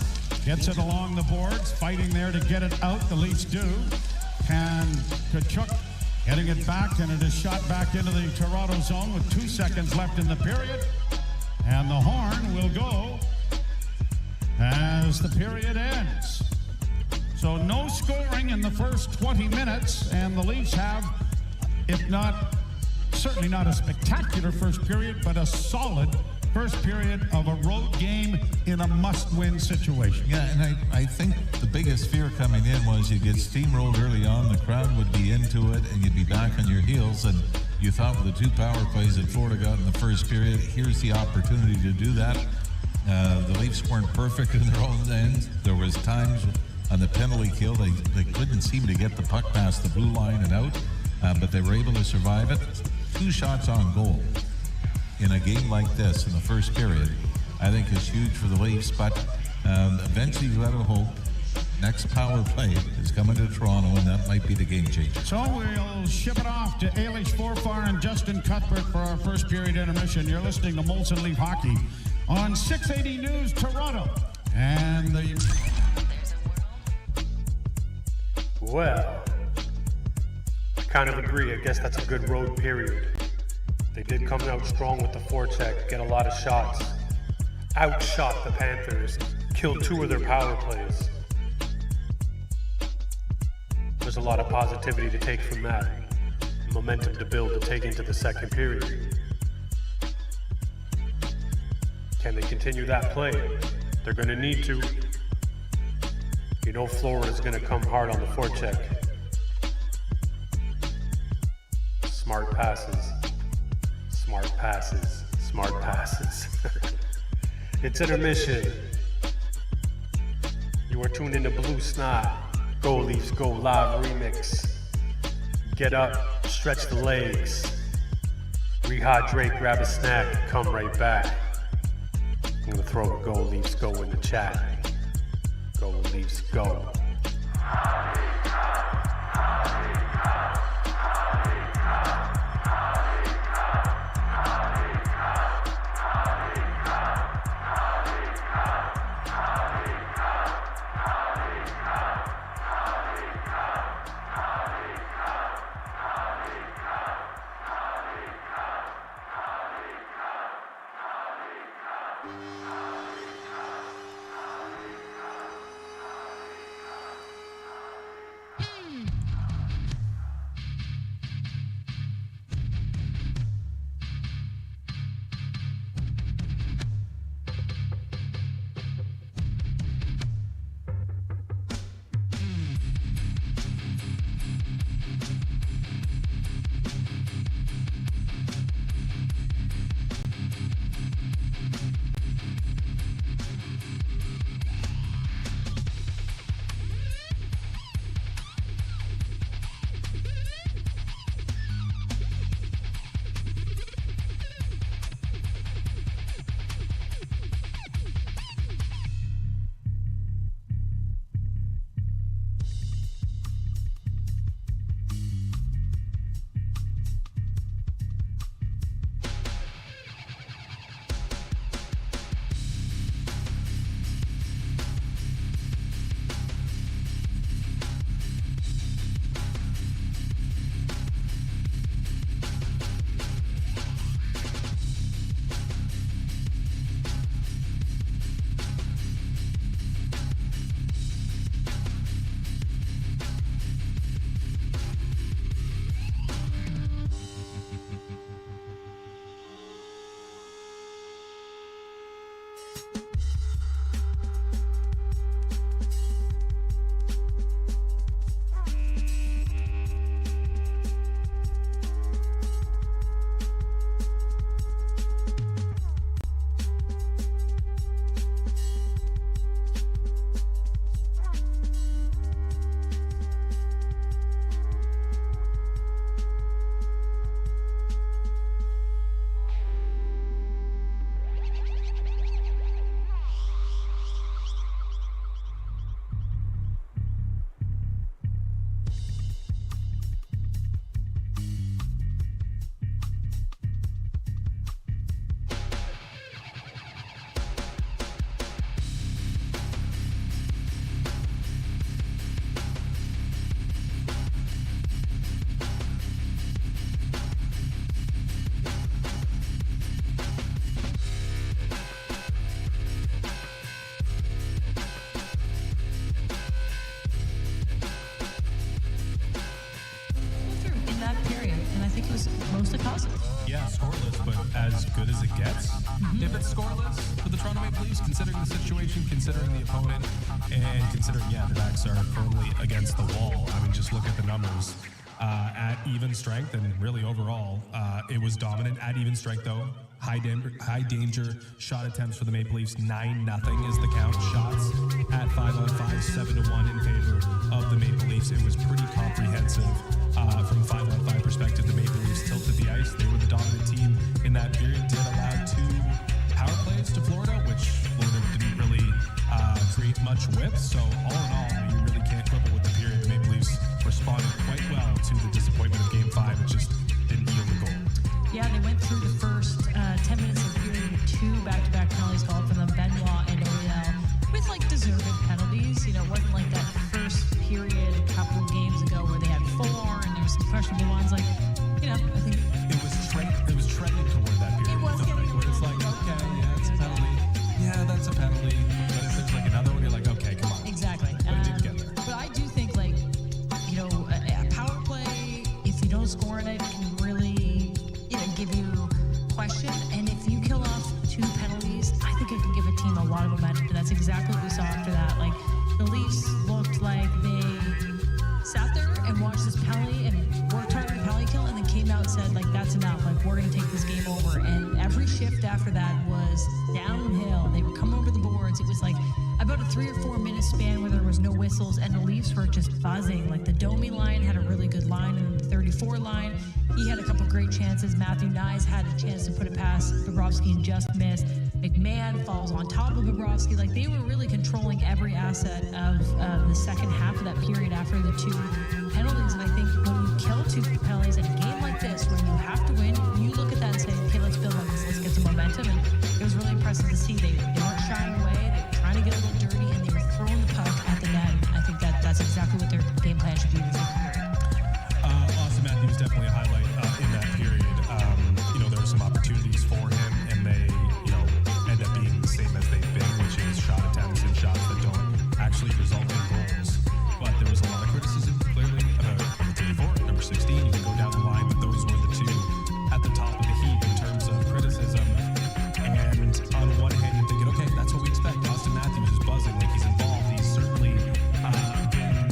Gets it along the boards. Fighting there to get it out. The Leafs do. And Tkachuk getting it back, and it is shot back into the Toronto zone with 2 seconds left in the period. And the horn will go as the period ends. So no scoring in the first 20 minutes, and the Leafs have, if not, certainly not a spectacular first period, but a solid first period of a road game in a must-win situation. Yeah, and I think the biggest fear coming in was you'd get steamrolled early on, the crowd would be into it, and you'd be back on your heels, and you thought with the 2 power plays that Florida got in the first period, here's the opportunity to do that. The Leafs weren't perfect in their own end. There was times on the penalty kill, they couldn't seem to get the puck past the blue line and out, but they were able to survive it. 2 shots on goal in a game like this in the first period, I think is huge for the Leafs, but eventually you gotta hope next power play is coming to Toronto, and that might be the game changer. So we'll ship it off to Ailish Forfar and Justin Cuthbert for our first period intermission. You're listening to Molson Leaf Hockey on 680 News Toronto. And Well, I kind of agree. I guess that's a good road period. They did come out strong with the forecheck, get a lot of shots, outshot the Panthers, killed 2 of their power plays. There's a lot of positivity to take from that, momentum to build to take into the second period. Can they continue that play? They're going to need to. You know Florida's going to come hard on the forecheck. Smart passes. Smart passes. Smart passes. It's intermission. You are tuned into Blue Snot. Go Leafs, go live remix. Get up, stretch the legs. Rehydrate, grab a snack, come right back. I'm gonna throw a Go Leafs, go in the chat. Go Leafs, go. positive. Yeah, scoreless, but as good as it gets. If it's scoreless for the Toronto Maple Leafs, considering the situation, considering the opponent, and considering, the backs are firmly against the wall. I mean, just look at the numbers. At even strength and really overall, it was dominant. At even strength, though, high danger shot attempts for the Maple Leafs, 9-0 is the count. Shots at 5-on-5, 7-1 in favor of the Maple Leafs. It was pretty comprehensive from a 5-on-5 perspective. The Maple Leafs tilted the ice. They were the dominant team in that period. Did allow 2 power plays to Florida, which Florida didn't really create much with. So all in all, you really can't quibble with the period. The Maple Leafs responded quite well to the disappointment of Game 5. It just didn't yield a goal. Yeah, they went through the first 10 minutes of the period with 2 back-to-back penalties called for them, Benoit and Oriel, with deserved penalties. It wasn't like that first period a couple of games ago where they had 4 and there was some questionable ones. I think it was trending toward that period. It was getting where it's like, okay, yeah, it's a penalty. Yeah, that's a penalty. But if there's another one, you're like, okay, come on. Exactly. But it didn't get there. But I do think a power play, if you don't score in it, can really give you question. And if you kill off 2 penalties, I think it can give a team a lot of momentum. And that's exactly what we saw after that. The Leafs looked like they sat there and watched this penalty and worked hard on the penalty kill, and then came out and said, that's enough. We're going to take this game over. And every shift after that was downhill. They would come over the boards. It was about a 3 or 4 minute span where there was no whistles, and the Leafs were just buzzing. The Domi line had a really good line, and the 34 line, he had a couple great chances. Matthew Nyes had a chance to put it past Bobrovsky and just missed. McMahon falls on top of Bobrovsky. They were really controlling every asset of the second half of that period after the 2 penalties. And I think when you kill 2 penalties in a game like this, when you have to win, you look at that and say, okay, let's build on this, let's get some momentum. And it was really impressive to see they weren't shying away, they were trying to get a little dirty, and they were throwing the puck at the net. And I think that's exactly what their game plan should be moving forward. Austin Matthews definitely a highlight in that period. There were some opportunities for him, and they, end up being the same as they've been, which is shot attempts and shots that don't actually result in goals. But there was a lot of criticism, clearly, about number 34, number 16. You can go down the line, but those were the 2 at the top of the heap in terms of criticism. And on one hand, you're thinking, okay, that's what we expect. Austin Matthews is buzzing, he's involved. He's certainly been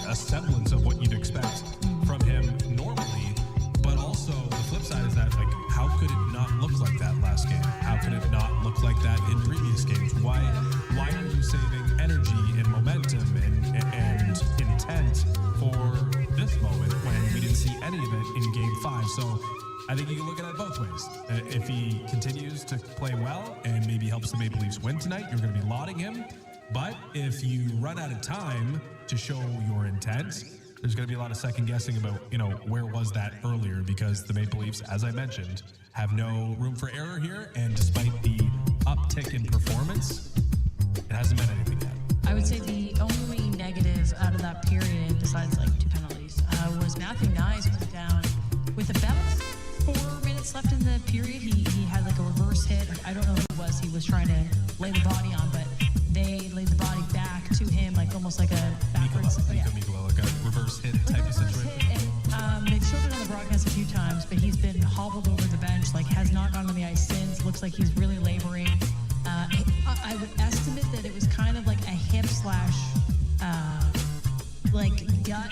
a semblance of what you'd expect from him normally. But also, the flip side is that, how could it not look like that last game? How could it not look like that in previous games? Why are you saving energy and momentum and intent for this moment when we didn't see any of it in Game 5? So I think you can look at it both ways. If he continues to play well and maybe helps the Maple Leafs win tonight, you're going to be lauding him. But if you run out of time to show your intent, there's going to be a lot of second guessing about, where was that earlier, because the Maple Leafs, as I mentioned, have no room for error here. And despite the uptick in performance, it hasn't meant anything yet. I would say the only negative out of that period, besides 2 penalties, was Matthew Nyes went down with about 4 minutes left in the period. He had a reverse hit. I don't know who it was he was trying to lay the body on, but they laid the body back to him, almost like a backwards. Mikola, like a reverse hit type of situation. And they've showed it on the broadcast a few times, but he's been hobbled over the bench, has not gone on the ice since. Looks like he's really laboring. I would estimate that it was kind of like a hip slash, gut,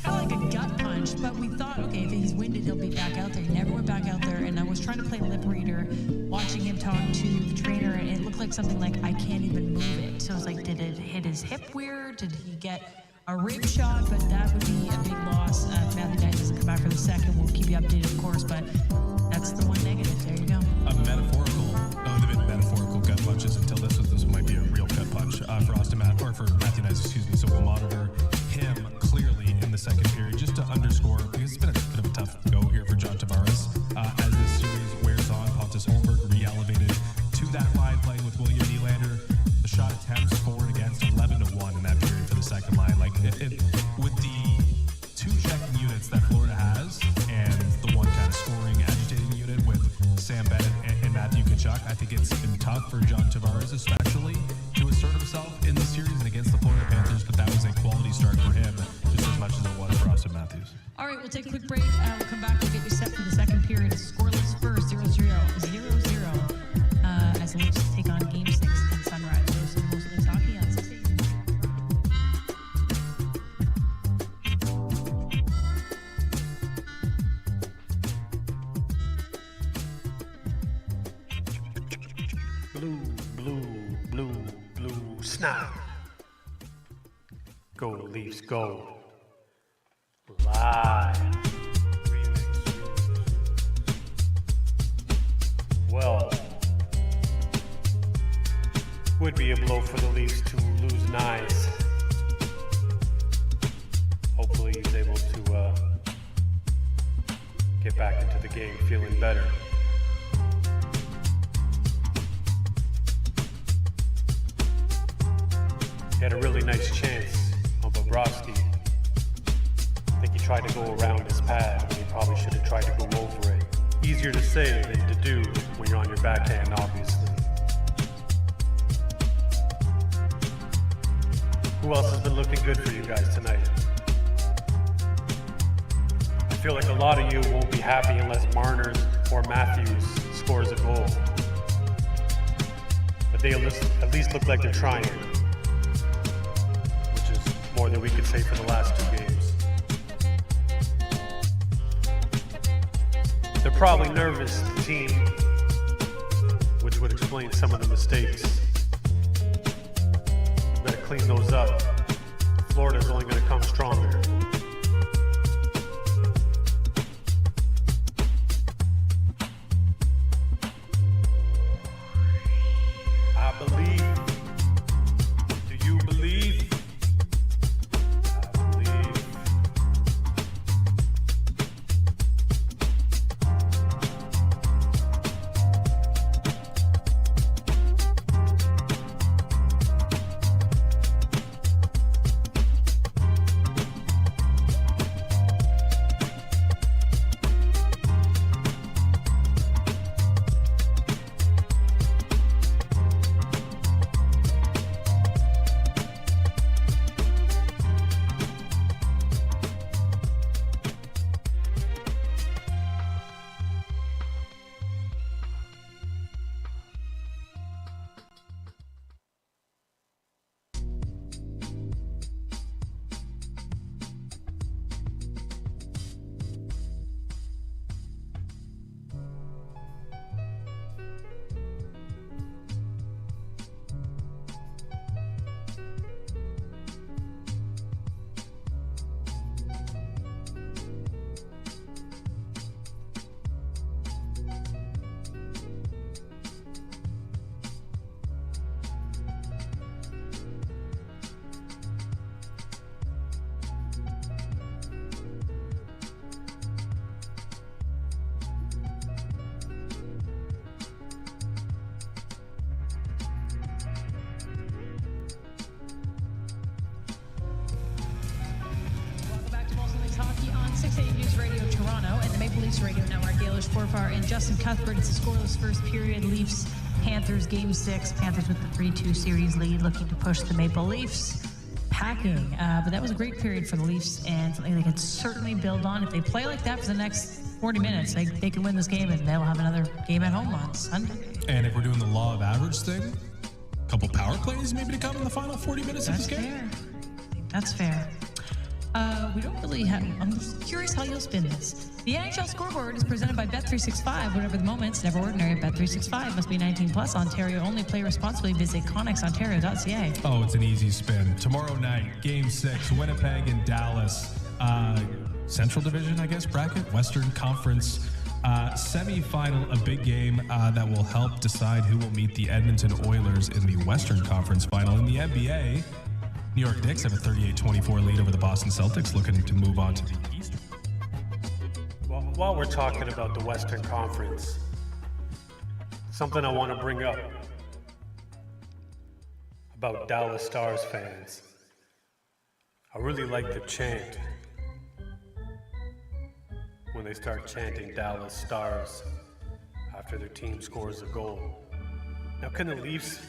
kind of like a gut punch. But we thought, okay, if he's winded, he'll be back out there. He never went back out there, and I was trying to play lip reader, watching him talk to the trainer, and it looked like something I can't even move it. So I was like, did it hit his hip weird? Did he get a rib shot? But that would be a big loss. If Matthew Knight doesn't come back for the second, we'll keep you updated, of course. But that's the one negative. There you go. They've been metaphorical gut punches until this might be a real gut punch for Matthew Knight, So we'll monitor him clearly in the second period, just to underscore, because it's been a bit of a tough go here for John Tavares. As this series wears on, Pontus Holmberg re-elevated to that line, playing with William Nylander. The shot attempts for and against 11-1 in that period for the second line. With the 2 checking units that Florida has, and the one kind of scoring, agitating unit with Sam Bennett and Matthew Tkachuk, I think it's been tough for John Tavares, especially, to assert himself in the series and against the Florida Panthers. But that was a quality start for him, just as much as it was for us and Matt. Matthews. All right, we'll take a quick break. We'll come back and get you set for the second period. Scoreless first, 0-0 as the Leafs take on Game 6 in Sunrise. There's some most of the hockey on 6 Blue, snap. Go Leafs, go. Live. Well, would be a blow for the Leafs to lose Nice. Hopefully he's able to get back into the game feeling better. He had a really nice chance on Bobrovsky. I think he tried to go around his pad when he probably should have tried to go over it. Easier to say than to do when you're on your backhand, obviously. Who else has been looking good for you guys tonight? I feel like a lot of you won't be happy unless Marner or Matthews scores a goal. But they at least look like they're trying, which is more than we could say for the last 2 games. They're probably nervous, the team, which would explain some of the mistakes. Better clean those up. Florida's only going to come stronger. I believe. Do you believe? I believe. Radio Network, Gaelish Forfar and Justin Cuthbert. It's a scoreless first period. Leafs, Panthers, Game 6. Panthers with the 3-2 series lead, looking to push the Maple Leafs packing. But that was a great period for the Leafs and something they could certainly build on. If they play like that for the next 40 minutes, they can win this game and they'll have another game at home on Sunday. And if we're doing the law of average thing, a couple power plays maybe to come in the final 40 minutes of this game? Fair. That's fair. We don't really have... I'm just curious how you'll spin this. The NHL scoreboard is presented by Bet365. Whatever the moment, it's never ordinary. Bet365 must be 19 plus. Ontario only. Play responsibly. Visit ConnexOntario.ca. Oh, it's an easy spin. Tomorrow night, Game 6, Winnipeg and Dallas. Central Division, I guess, bracket, Western Conference semi-final, a big game that will help decide who will meet the Edmonton Oilers in the Western Conference final. In the NBA, New York Knicks have a 38-24 lead over the Boston Celtics, looking to move on to the Eastern. Well, while we're talking about the Western Conference, something I want to bring up about Dallas Stars fans. I really like the chant when they start chanting Dallas Stars after their team scores a goal. Now, can the Leafs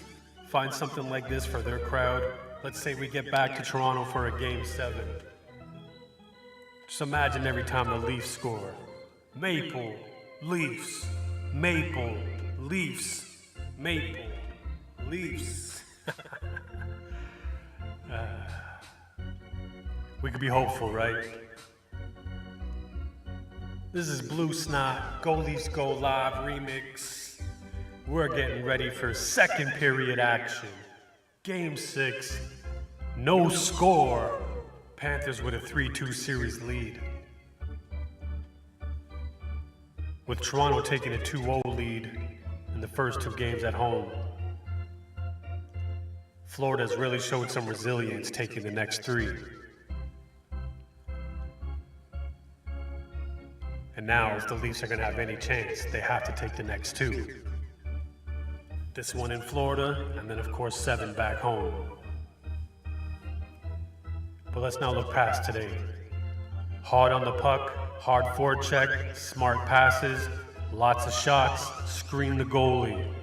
find something like this for their crowd? Let's say we get back to Toronto for a Game 7. Just imagine every time the Leafs score. Maple, Leafs, Maple, Leafs, Maple, Leafs. We could be hopeful, right? This is Blue Snot, Go Leafs Go Live remix. We're getting ready for second period action. Game 6, no score. Panthers with a 3-2 series lead. With Toronto taking a 2-0 lead in the first 2 games at home. Florida's really showed some resilience taking the next 3. And now, if the Leafs are going to have any chance, they have to take the next 2. This one in Florida, and then of course 7 back home. But let's now look past today. Hard on the puck, hard forecheck, smart passes, lots of shots, screen the goalie.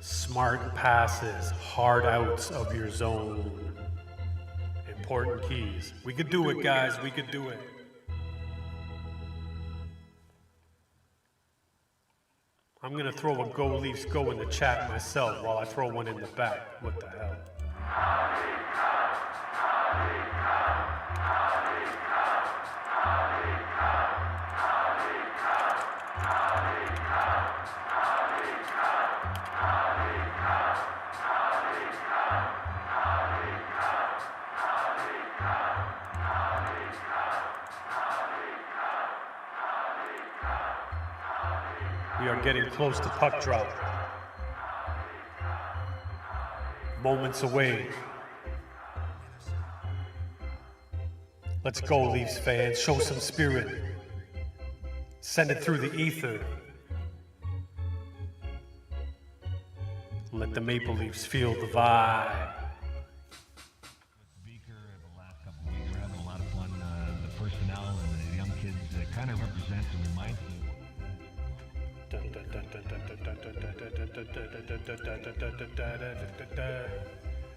Smart passes, hard outs of your zone. Important keys. We could do it, guys, we could do it. I'm gonna throw a Go Leafs Go in the chat myself while I throw one in the back. What the hell? We are getting close to puck drop. Moments away. Let's go, Leafs fans. Show some spirit. Send it through the ether. Let the Maple Leafs feel the vibe. Beaker, the last couple of weeks, we're having a lot of fun. The personnel and the young kids kind of represent and remind me.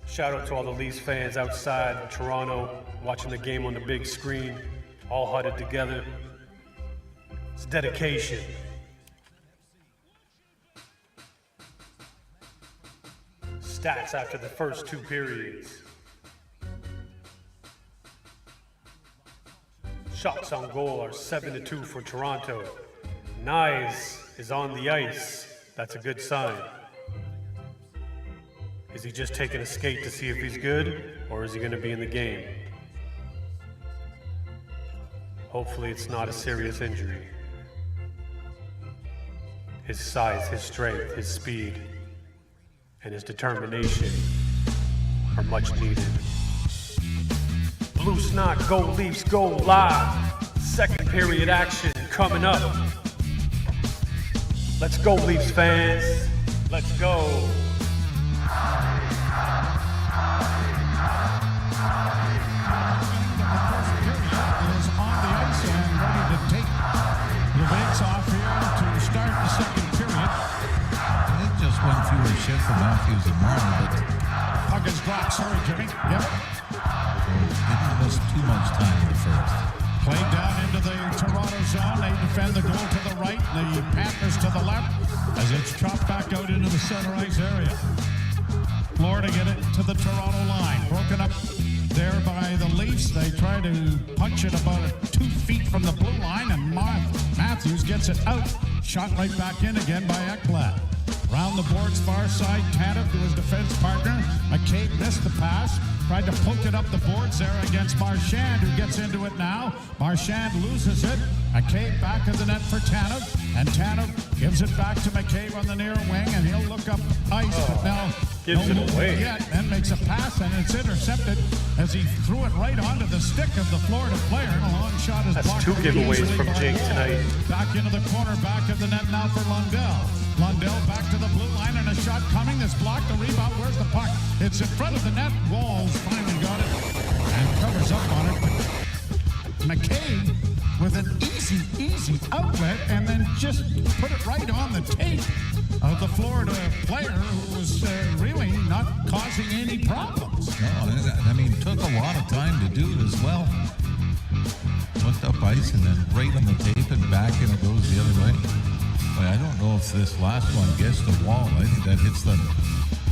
Shout out to all the Leafs fans outside in Toronto watching the game on the big screen, all huddled together. It's dedication. Stats after the first 2 periods. Shots on goal are 7-2 for Toronto. Nyes is on the ice. That's a good sign. Is he just taking a skate to see if he's good, or is he going to be in the game? Hopefully it's not a serious injury. His size, his strength, his speed, and his determination are much needed. Blue Snot, Go Leafs, Go Live. Second period action coming up. Let's go, Leafs fans. Let's go. Is on the ice and ready to take the legs off here to start the second period. It just went through a shift for Matthews and Martin, but Puck is blocked. Sorry, Jimmy. Yep. didn't miss too much time in the first. Played down into the Toronto zone. They defend the goal to the right, the Panthers to the left, as it's chopped back out into the center ice area. Florida get it to the Toronto line. Broken up there by the Leafs. They try to punch it about 2 feet from the blue line, and Matthews gets it out. Shot right back in again by Ekblad. Round the boards, far side, Tanev to his defense partner. McCabe missed the pass. Tried to poke it up the boards there against Marchand, who gets into it now. Marchand loses it. McCabe back of the net for Tanev, and Tanev gives it back to McCabe on the near wing, and he'll look up ice, but now gives no it away. Yet, then makes a pass, and it's intercepted as he threw it right onto the stick of the Florida player. And a long shot is That's blocked 2 giveaways easily from by Jake Wall. tonight. Back into the corner, back of the net now for Lundell. Lundell back to the blue line, and a shot coming. This blocked, the rebound. Where's the puck? It's in front of the net. Walls finally got it and covers up on it. McCabe with an easy outlet, and then just put it right on the tape of the Florida player, who was really not causing any problems. No, I mean, took a lot of time to do it as well. twice and then right on the tape and back and it goes the other way. But I don't know if this last one gets the wall. I think that hits the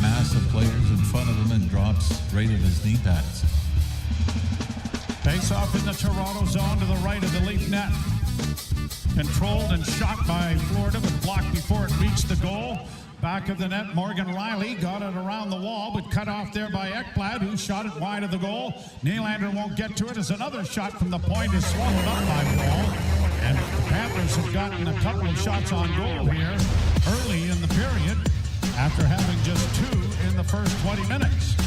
mass of players in front of him and drops right at his knee pads. Face off in the Toronto zone to the right of the Leaf net. Controlled and shot by Florida, but blocked before it reached the goal. Back of the net, Morgan Riley got it around the wall, but cut off there by Ekblad, who shot it wide of the goal. Nylander won't get to it as another shot from the point is swallowed up by Wall. And the Panthers have gotten a couple of shots on goal here early in the period after having just 2 in the first 20 minutes.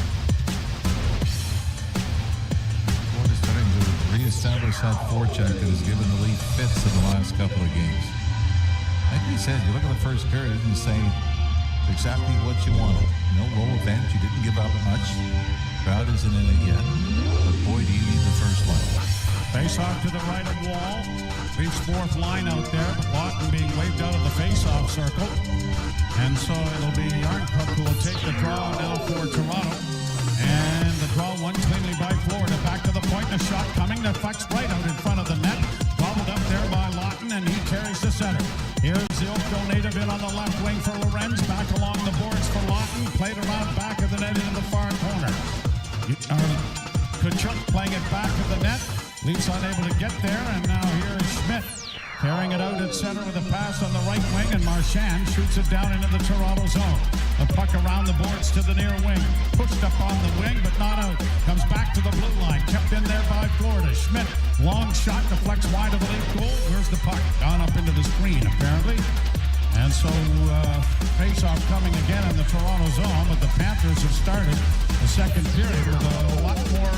Florida's starting to reestablish that forecheck that has given the Leaf fits in the last couple of games. Like we said, you look at the first period and say exactly what you wanted. No low event, you didn't give up much. Crowd isn't in it yet, but boy, do you need the first line. Face-off to the right of Wall. Leafs fourth line out there, but Lawton being waved out of the face-off circle. And so it'll be Yarncrook who will take the draw now for Toronto. And the draw won cleanly by Florida. Back to the point, a shot coming. The puck's right out in front of the net. Bobbled up there by Lawton, and he carries the center. Here's the Oakville native in on the left wing for Lorenz. Back along the boards for Lawton. Played around back of the net into the far corner. Kachuk playing it back of the net. Leafs unable to get there, and now here is Schmidt. Carrying it out at center with a pass on the right wing, and Marchand shoots it down into the Toronto zone. The puck around the boards to the near wing. Pushed up on the wing, but not out. Comes back to the blue line. Kept in there by Florida. Schmidt, long shot, deflects wide of the Leaf goal. Where's the puck? Gone up into the screen, apparently. And so, face-off coming again in the Toronto zone, but the Panthers have started the second period with a lot more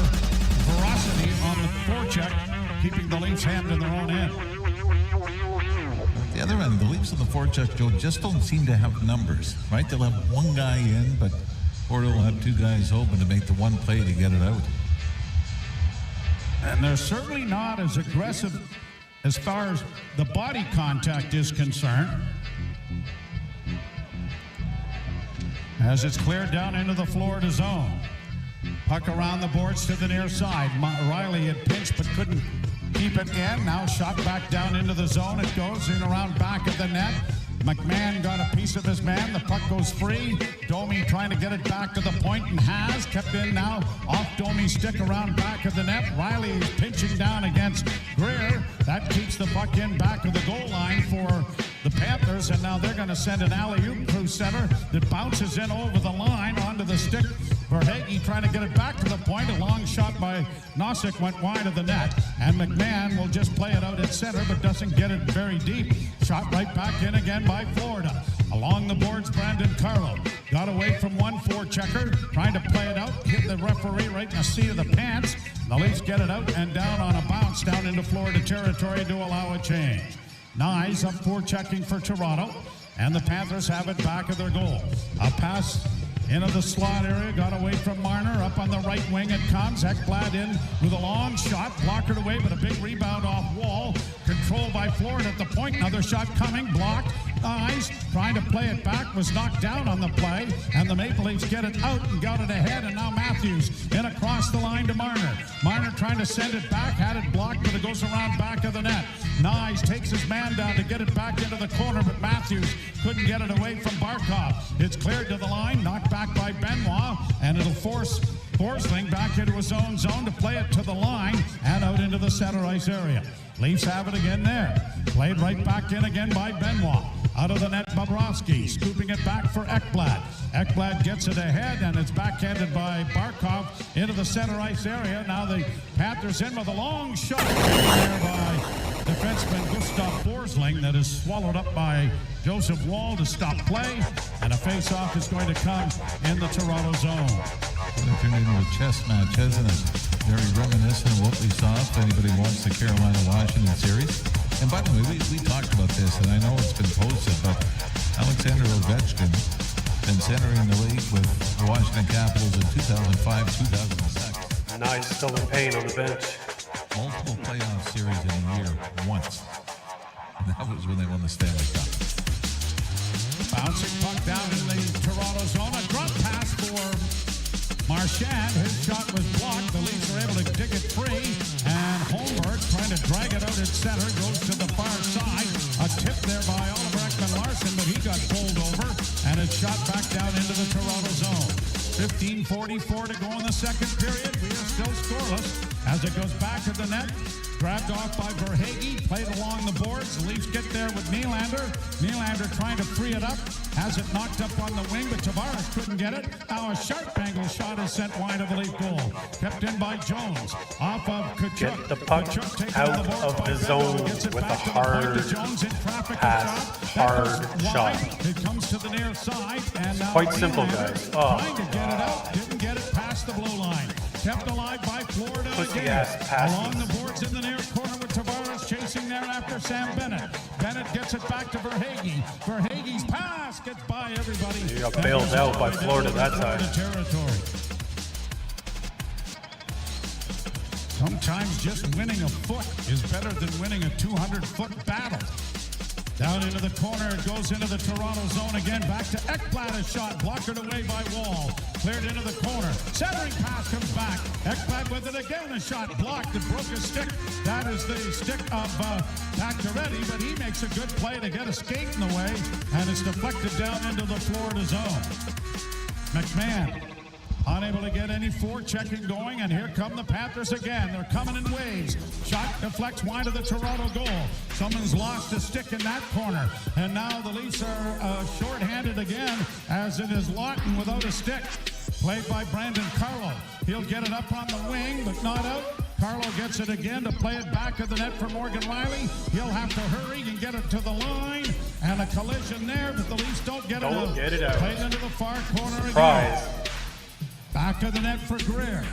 ferocity on the forecheck, keeping the Leafs hand in their own end. The other end, the Leafs on the forecheck, Joe, just don't seem to have numbers, right? They'll have one guy in, but Florida will have 2 guys open to make the one play to get it out. And they're certainly not as aggressive as far as the body contact is concerned. As it's cleared down into the Florida zone. Puck around the boards to the near side. Riley had pinched but couldn't keep it in. Now shot back down into the zone. It goes in around back of the net. McMahon got a piece of his man. The puck goes free. Domi trying to get it back to the point and has. Kept in now off Domi's stick around back of the net. Riley is pinching down against Greer. That keeps the puck in back of the goal line for the Panthers. And now they're going to send an alley-oop through center that bounces in over the line onto the stick. Verhage trying to get it back to the point. A long shot by Nosek went wide of the net. And McMahon will just play it out at center, but doesn't get it very deep. Shot right back in again by Florida. Along the boards, Brandon Carlo. Got away from one forechecker. Trying to play it out. Hit the referee right in the seat of the pants. The Leafs get it out and down on a bounce down into Florida territory to allow a change. Nyes up forechecking for Toronto. And the Panthers have it back of their goal. A pass into the slot area, got away from Marner. Up on the right wing it comes. Ekblad in with a long shot, blockered away, but a big rebound off Wall. Controlled by Florida at the point. Another shot coming, blocked. Eyes trying to play it back, was knocked down on the play, and the Maple Leafs get it out and got it ahead, and now Matthews in across the line to Marner. Marner trying to send it back, had it blocked, but it goes around back of the net. Nyes takes his man down to get it back into the corner, but Matthews couldn't get it away from Barkov. It's cleared to the line, knocked back by Benoit, and it'll force Forsling back into his own zone to play it to the line and out into the center ice area. Leafs have it again there. Played right back in again by Benoit. Out of the net, Bobrovsky scooping it back for Ekblad. Ekblad gets it ahead, and it's backhanded by Barkov into the center ice area. Now the Panthers in with a long shot there by defenseman Gustav Forsling that is swallowed up by Joseph Wall to stop play, and a face-off is going to come in the Toronto zone. It turned into a chess match, hasn't it? Very reminiscent of what we saw if anybody wants the Carolina-Washington series. And by the way, we talked about this, and I know it's been posted, but Alexander Ovechkin been centering the league with the Washington Capitals in 2005-2006. And now he's still in pain on the bench. Multiple playoff series in a year, once. And that was when they won the Stanley Cup. Bouncing puck down in the Toronto zone. A drop pass for Marchand. His shot was blocked. The Leafs are able to dig it free. And Holmberg trying to to drag it out at center. Goes to the far side. A tip there by Oliver Ekman-Larsson, but he got pulled over. And it's shot back down into the Toronto zone. 15:44 to go in the second period. We are still scoreless as it goes back to the net. Grabbed off by Verhaeghe, played along the boards. The Leafs get there with Nylander. Nylander trying to free it up. Has it knocked up on the wing, but Tavares couldn't get it. Now a sharp angle shot is sent wide of the Leaf goal. Kept in by Jones. Off of Kachuk. Get the puck out of the zone with a hard pass, hard shot. It comes to the near side. And now Quite simple, guys. Trying to get it out. Didn't get it past the blue line. Kept alive by Florida again. Along the boards in the near corner with Tavares chasing there after Sam Bennett. Bennett gets it back to Verhaeghe. Verhaeghe's pass gets by everybody. He got bailed out by Florida that time. Territory. Sometimes just winning a foot is better than winning a 200-foot battle. Down into the corner, it goes into the Toronto zone again. Back to Ekblad, a shot, blockered away by Wall. Cleared into the corner. Centering pass comes back. Ekblad with it again, a shot blocked. It broke his stick. That is the stick of Pacioretty, but he makes a good play to get a skate in the way, and it's deflected down into the Florida zone. McMahon unable to get any forechecking going, and here come the Panthers again. They're coming in waves. Shot deflects wide of the Toronto goal. Someone's lost a stick in that corner, and now the Leafs are shorthanded again, as it is Lawton without a stick. Played by Brandon Carlo. He'll get it up on the wing, but not out. Carlo gets it again to play it back of the net for Morgan Rielly. He'll have to hurry and get it to the line, and a collision there, but the Leafs don't get it out. Played into the far corner again. Back to the net for Greer.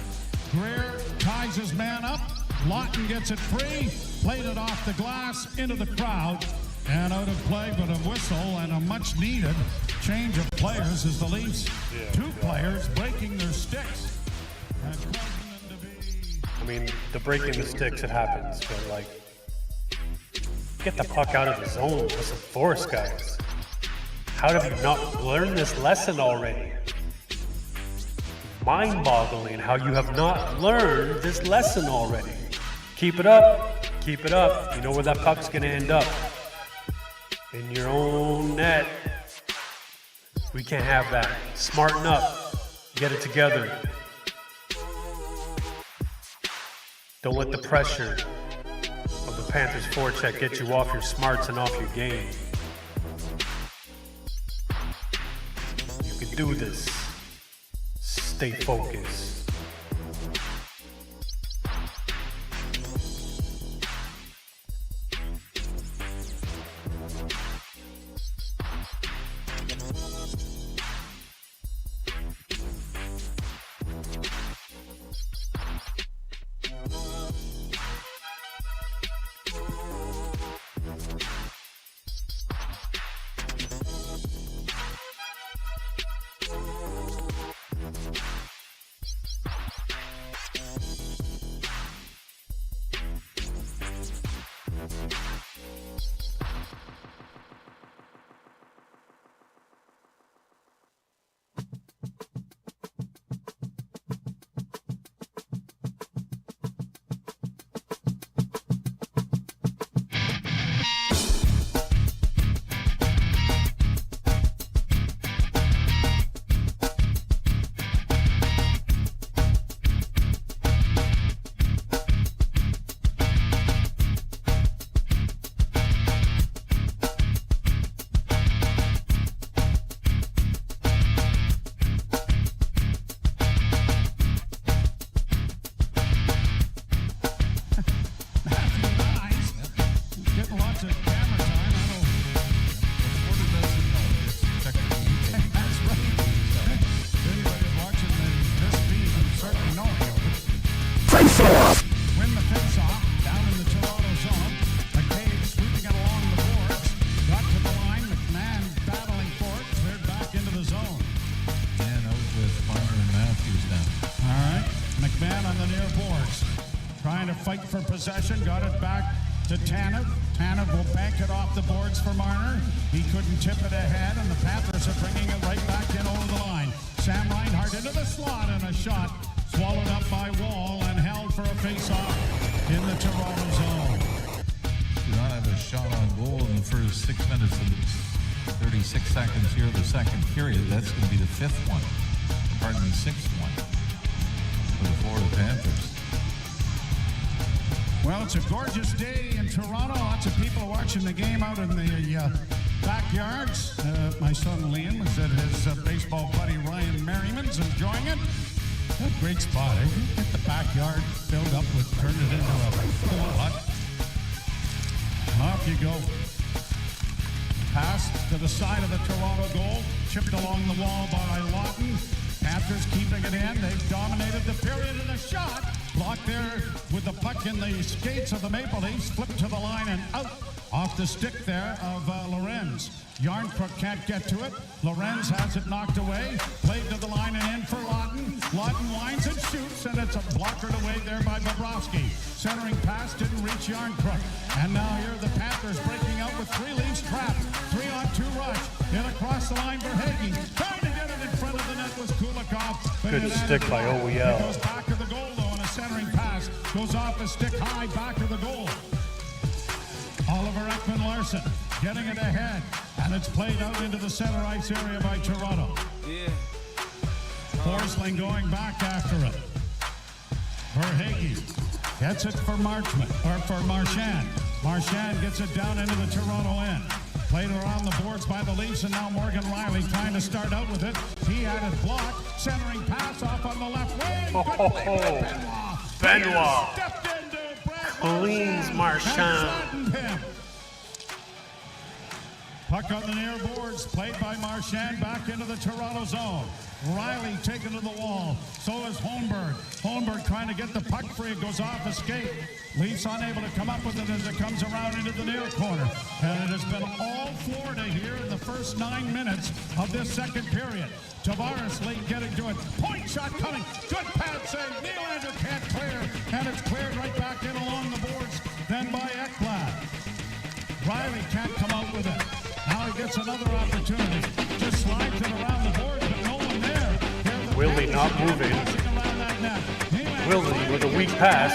Greer ties his man up. Lawton gets it free. Played it off the glass into the crowd. And out of play, but a whistle and a much needed change of players as the Leafs, two players breaking their sticks. I mean, the breaking the sticks, it happens, but like, get the puck out of the zone with some force, guys. How have you not learned this lesson already? Mind-boggling how you have not learned this lesson already. Keep it up. Keep it up. You know where that puck's going to end up. In your own net. We can't have that. Smarten up. Get it together. Don't let the pressure of the Panthers forecheck get you off your smarts and off your game. You can do this. Stay focused. Win the face-off down in the Toronto zone. McCabe sweeping it along the boards. Got to the line. McMahon battling for it. Cleared back into the zone. And out with Marner and Matthews now. All right. McMahon on the near boards. Trying to fight for possession. Got it back to Tanev. Tanev will bank it off the boards for Marner. He couldn't tip it ahead, and the Panthers are bringing it right back in over the line. Sam Reinhart into the slot, and a shot swallowed up by Wall and held for a face-off in the Toronto zone. shot on goal in the first 6 minutes and 36 seconds here of the second period. That's going to be the sixth one for the Florida Panthers. Well, it's a gorgeous day in Toronto. Lots of people watching the game out in the backyards. My son Liam is at his baseball buddy Ryan Merriman's enjoying it. A great spot, eh? Get the backyard filled up with, turn it into a pool hut. Off you go. Pass to the side of the Toronto goal. Chipped along the wall by Lawton. Panthers keeping it in. They've dominated the period in a shot. Blocked there with the puck in the skates of the Maple Leafs. Flipped to the line and out. Off the stick there of Lorenz. Yarncrook can't get to it. Lorenz has it knocked away. Played to the line and in for Lawton. Lawton winds and shoots, and it's a blockered away there by Bobrovsky. Centering pass didn't reach Yarncrook. And now here the Panthers breaking out with 3 Leafs trapped. 3-on-2 rush. In across the line for Hagee. Trying to get it in front of the net was Kulikov. Good stick by OEL. It goes back to the goal, though, and a centering pass goes off the stick high back to the goal. Oliver Ekman-Larsson getting it ahead, and it's played out into the center ice area by Toronto. Forsling going back after it. Verhage gets it for Marchment, or for Marchand. Marchand gets it down into the Toronto end. Played around the boards by the Leafs, and now Morgan Riley trying to start out with it. He had it blocked. Centering pass off on the left wing. Benoit. Stepped into Brad Cleans Marchand. Puck on the near boards, played by Marchand back into the Toronto zone. Riley taken to the wall. So is Holmberg. Holmberg trying to get the puck free. It goes off escape. Leafs unable to come up with it as it comes around into the near corner. And it has been all Florida here in the first 9 minutes of this second period. Tavares late getting to it. Point shot coming. Good pad save. Nylander can't clear. And it's cleared right back in along the boards. Then by Ekblad. Riley can't come out with it. Now he gets another opportunity. Just slides it around the board, but no one there. Willie not moving. Willie with a weak pass.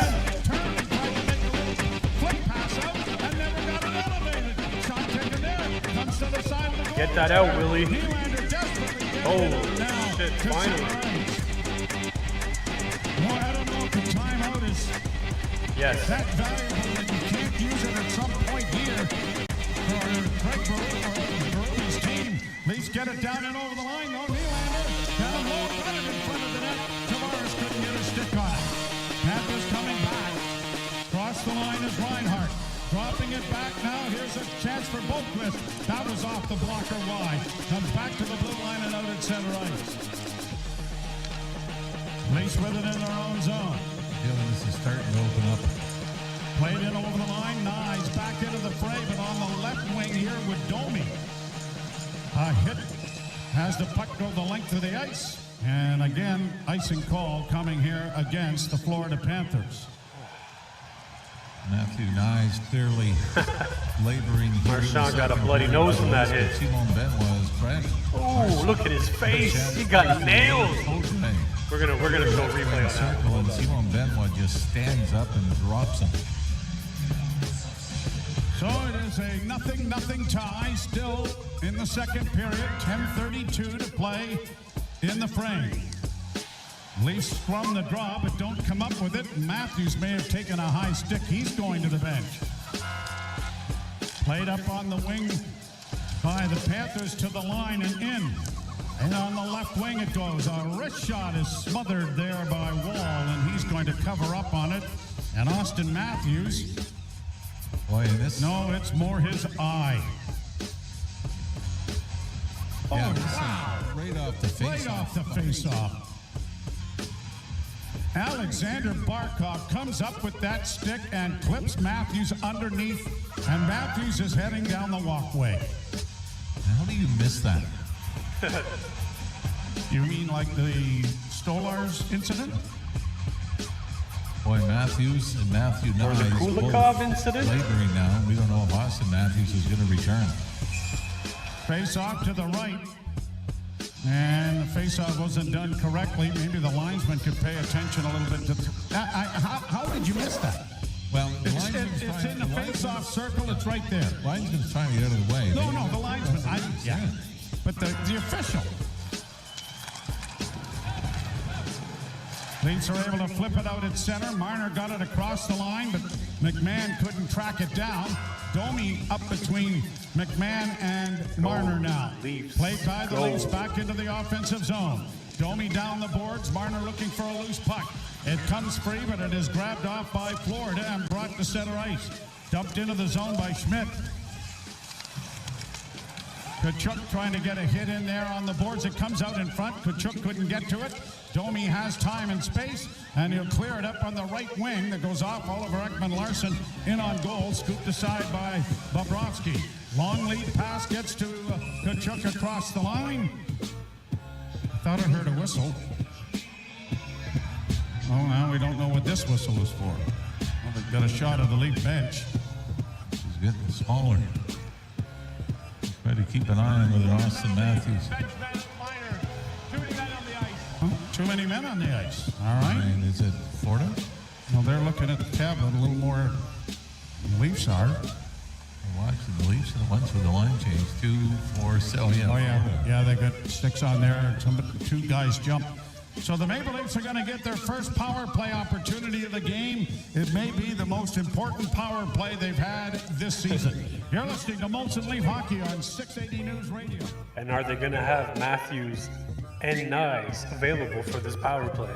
Flip pass out and never got it elevated. Shot taken there. Comes to the side of the goal. Get that out, Willie. Nylander desperately Oh, now shit, to finally. center ice. Well, I don't know if the timeout is Yes. that valuable that you can't use it at some point here. For Craig Berube team. Leafs get it down and over the line. No, Nylander down low, got it in front of the net. Tavares couldn't get a stick on it. Panthers coming back. Cross the line is Reinhart. Dropping it back now. Here's a chance for Boquist. That was off the blocker wide. Comes back to the blue line and out at center ice. Leafs with it in their own zone. Feeling this is starting to open up. Played in over the line. Nyes back into the fray, but on the left wing here with Domi. A hit has the puck go the length of the ice. And again, icing call coming here against the Florida Panthers. Matthew Nyes clearly laboring here. Marchand got a bloody nose from that hit. Simon Benoit is crashed. Oh, look at his face. He got nailed. We're gonna show a replay on that. Circle, and Simon Benoit just stands up and drops him. So it is a 0-0 tie still in the second period. 10:32 to play in the frame. Leafs from the draw, but don't come up with it. Matthews may have taken a high stick. He's going to the bench. Played up on the wing by the Panthers to the line and in. And on the left wing it goes. A wrist shot is smothered there by Wall, and he's going to cover up on it. And Austin Matthews. Boy, this. No, it's more his eye. Yeah, Oh, this is wow. right off the face. Right off the face-off. Alexander Barkov comes up with that stick and clips Matthews underneath, and Matthews is heading down the walkway. How do you miss that? You mean like the Stolars incident? Boy, Matthews and Matthew Or the Nyes Kulikov both incident? laboring now. We don't know if Austin Matthews is going to return. Face-off to the right. And the face-off wasn't done correctly. Maybe the linesman could pay attention a little bit. How did you miss that? Well, the It's It's in the face-off circle. It's right there. Linesman's trying to get out of the way. No, the linesman. Yeah. But the official. Leafs are able to flip it out at center. Marner got it across the line, but McMahon couldn't track it down. Domi up between McMahon and Marner now. Played by the Leafs back into the offensive zone. Domi down the boards. Marner looking for a loose puck. It comes free, but it is grabbed off by Florida and brought to center ice. Dumped into the zone by Schmidt. Kachuk trying to get a hit in there on the boards. It comes out in front. Kachuk couldn't get to it. Domi has time and space, and he'll clear it up on the right wing that goes off Oliver Ekman-Larsson in on goal, scooped aside by Bobrovsky. Long lead pass gets to Kachuk across the line. Thought I heard a whistle. Oh, now we don't know what this whistle is for. Well, they've got a shot of the Leaf bench. He's getting smaller. Try to keep an eye on whether Austin Matthews. Too many men on the ice. All right. And is it Florida? Well, they're looking at the tablet a little more than the Leafs are. We're watching the Leafs are the ones with the line change. 2, 4, 7. Yeah. Oh, yeah. Yeah, they got sticks on there. Two guys jump. So the Maple Leafs are going to get their first power play opportunity of the game. It may be the most important power play they've had this season. You're listening to Molson Leaf Hockey on 680 News Radio. And are they going to have Matthews and Nyes available for this power play?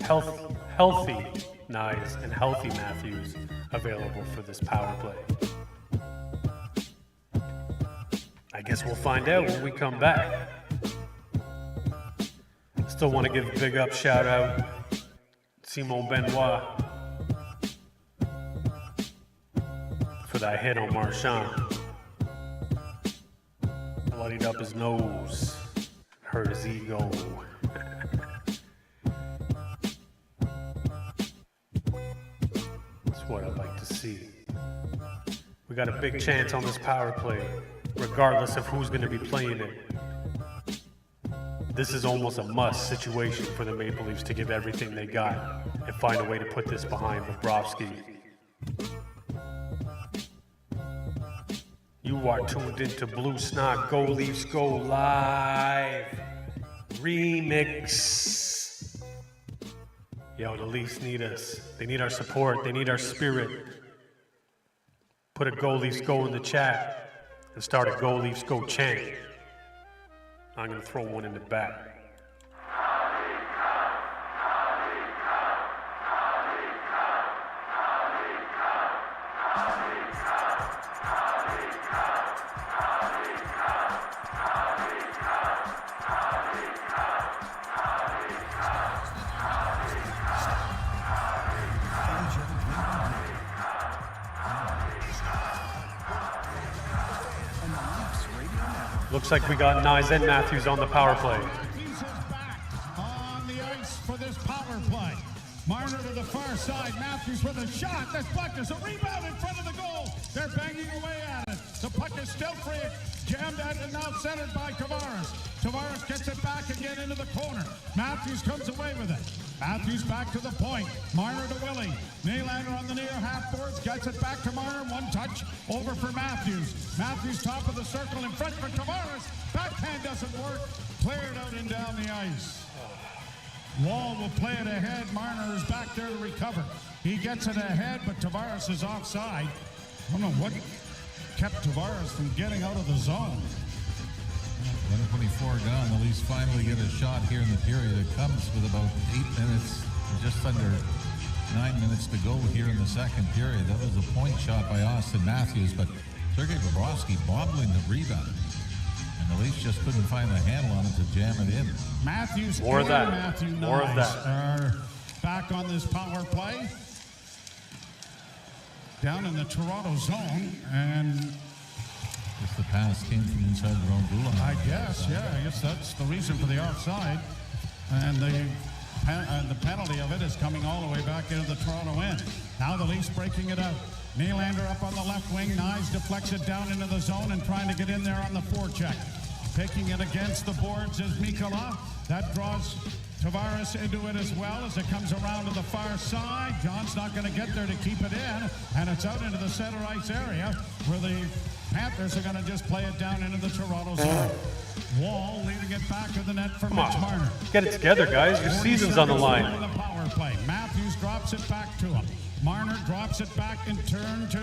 Healthy Nyes and healthy Matthews available for this power play. I guess we'll find out when we come back. Still want to give a big up shout out Simon Benoit for that hit on Marchand. Bloodied up his nose, hurt his ego. That's what I'd like to see. We got a big chance on this power play, regardless of who's going to be playing it. This is almost a must situation for the Maple Leafs to give everything they got and find a way to put this behind Bobrovsky. You are tuned into Blue Snot Go Leafs Go Live Remix. Yo, the Leafs need us. They need our support. They need our spirit. Put a Go Leafs Go in the chat and start a Go Leafs Go chant. I'm going to throw one in the back. Looks like we got Nyes and Matthews on the power play. Matthews is back on the ice for this power play. Marner to the far side. Matthews with a shot. That's blocked. There's a rebound in front of the goal. They're banging away at it. The puck is still free. Jammed at and now centered by Tavares. Tavares gets it back again into the corner. Matthews comes away with it. Matthews back to the point. Marner to Willie. Nylander on the near half boards. Gets it back to Marner. One touch over for Matthews. Matthews top of the circle in front for Tavares. Backhand doesn't work. Cleared out and down the ice. Wall will play it ahead. Marner is back there to recover. He gets it ahead, but Tavares is offside. I don't know what kept Tavares from getting out of the zone. 1:24 gone. The Leafs finally get a shot here in the period. It comes with about 8 minutes, just under 9 minutes to go here in the second period. That was a point shot by Austin Matthews, but Sergei Bobrovsky bobbling the rebound. And the Leafs just couldn't find the handle on it to jam it in. Matthews More of that. Matthew More of that. are back on this power play. Down in the Toronto zone, and Just the pass came from inside their own blue line. I guess that's the reason for the offside. And the penalty of it is coming all the way back into the Toronto end. Now the Leafs breaking it out. Nylander up on the left wing. Nyes deflects it down into the zone and trying to get in there on the forecheck. Taking it against the boards is Mikkola. That draws Tavares into it as well as it comes around to the far side. John's not going to get there to keep it in, and it's out into the center ice area where the Panthers are going to just play it down into the Toronto zone. Wall leading it back to the net for Mitch Marner. Get it together, guys. Your season's on the line. On the power play. Matthews drops it back to him. Marner drops it back in turn to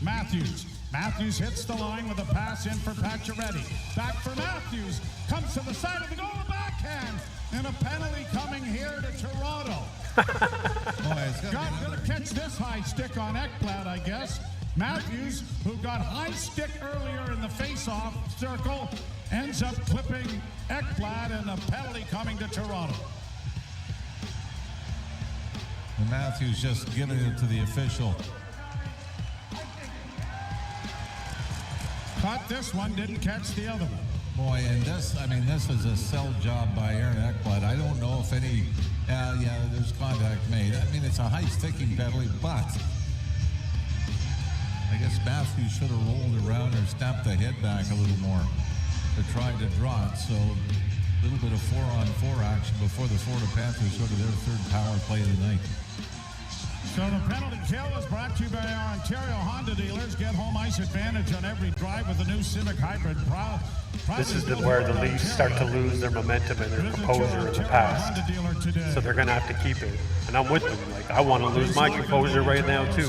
Matthews. Matthews hits the line with a pass in for Pacioretty. Back for Matthews. Comes to the side of the goal, backhand. And a penalty coming here to Toronto. Got to catch this high stick on Ekblad, I guess. Matthews, who got high stick earlier in the face-off circle, ends up clipping Ekblad, and a penalty coming to Toronto. And Matthews just giving it to the official. Caught this one, didn't catch the other one. Boy, and this is a sell job by Aaron Ekblad. I don't know if any, there's contact made. I mean, it's a high sticking penalty, but I guess Matthews should have rolled around or snapped the head back a little more to try to draw it. So a little bit of 4-on-4 action before the Florida Panthers go to their third power play of the night. So the penalty kill is brought to you by our Ontario Honda dealers. Get home ice advantage on every drive with the new Civic Hybrid. This is where the Leafs start to lose their momentum and their composure in the past. So they're going to have to keep it. And I'm with them. Like, I want to lose my composure right now, too.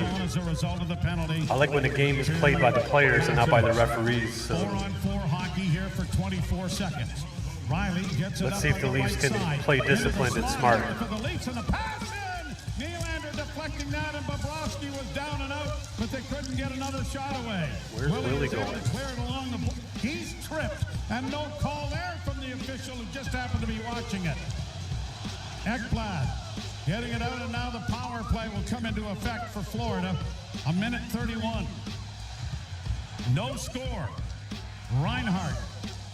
I like when the game is played by the players and not by the referees. So 4-on-4 hockey here for 24 seconds. Riley gets it. Let's see if the Leafs can play disciplined and smart. Deflecting that, and Bobrovsky was down and out, but they couldn't get another shot away. Where's Willie going? Cleared along the board. He's tripped, and no call there from the official who just happened to be watching it. Ekblad getting it out, and now the power play will come into effect for Florida. 1:31. No score. Reinhart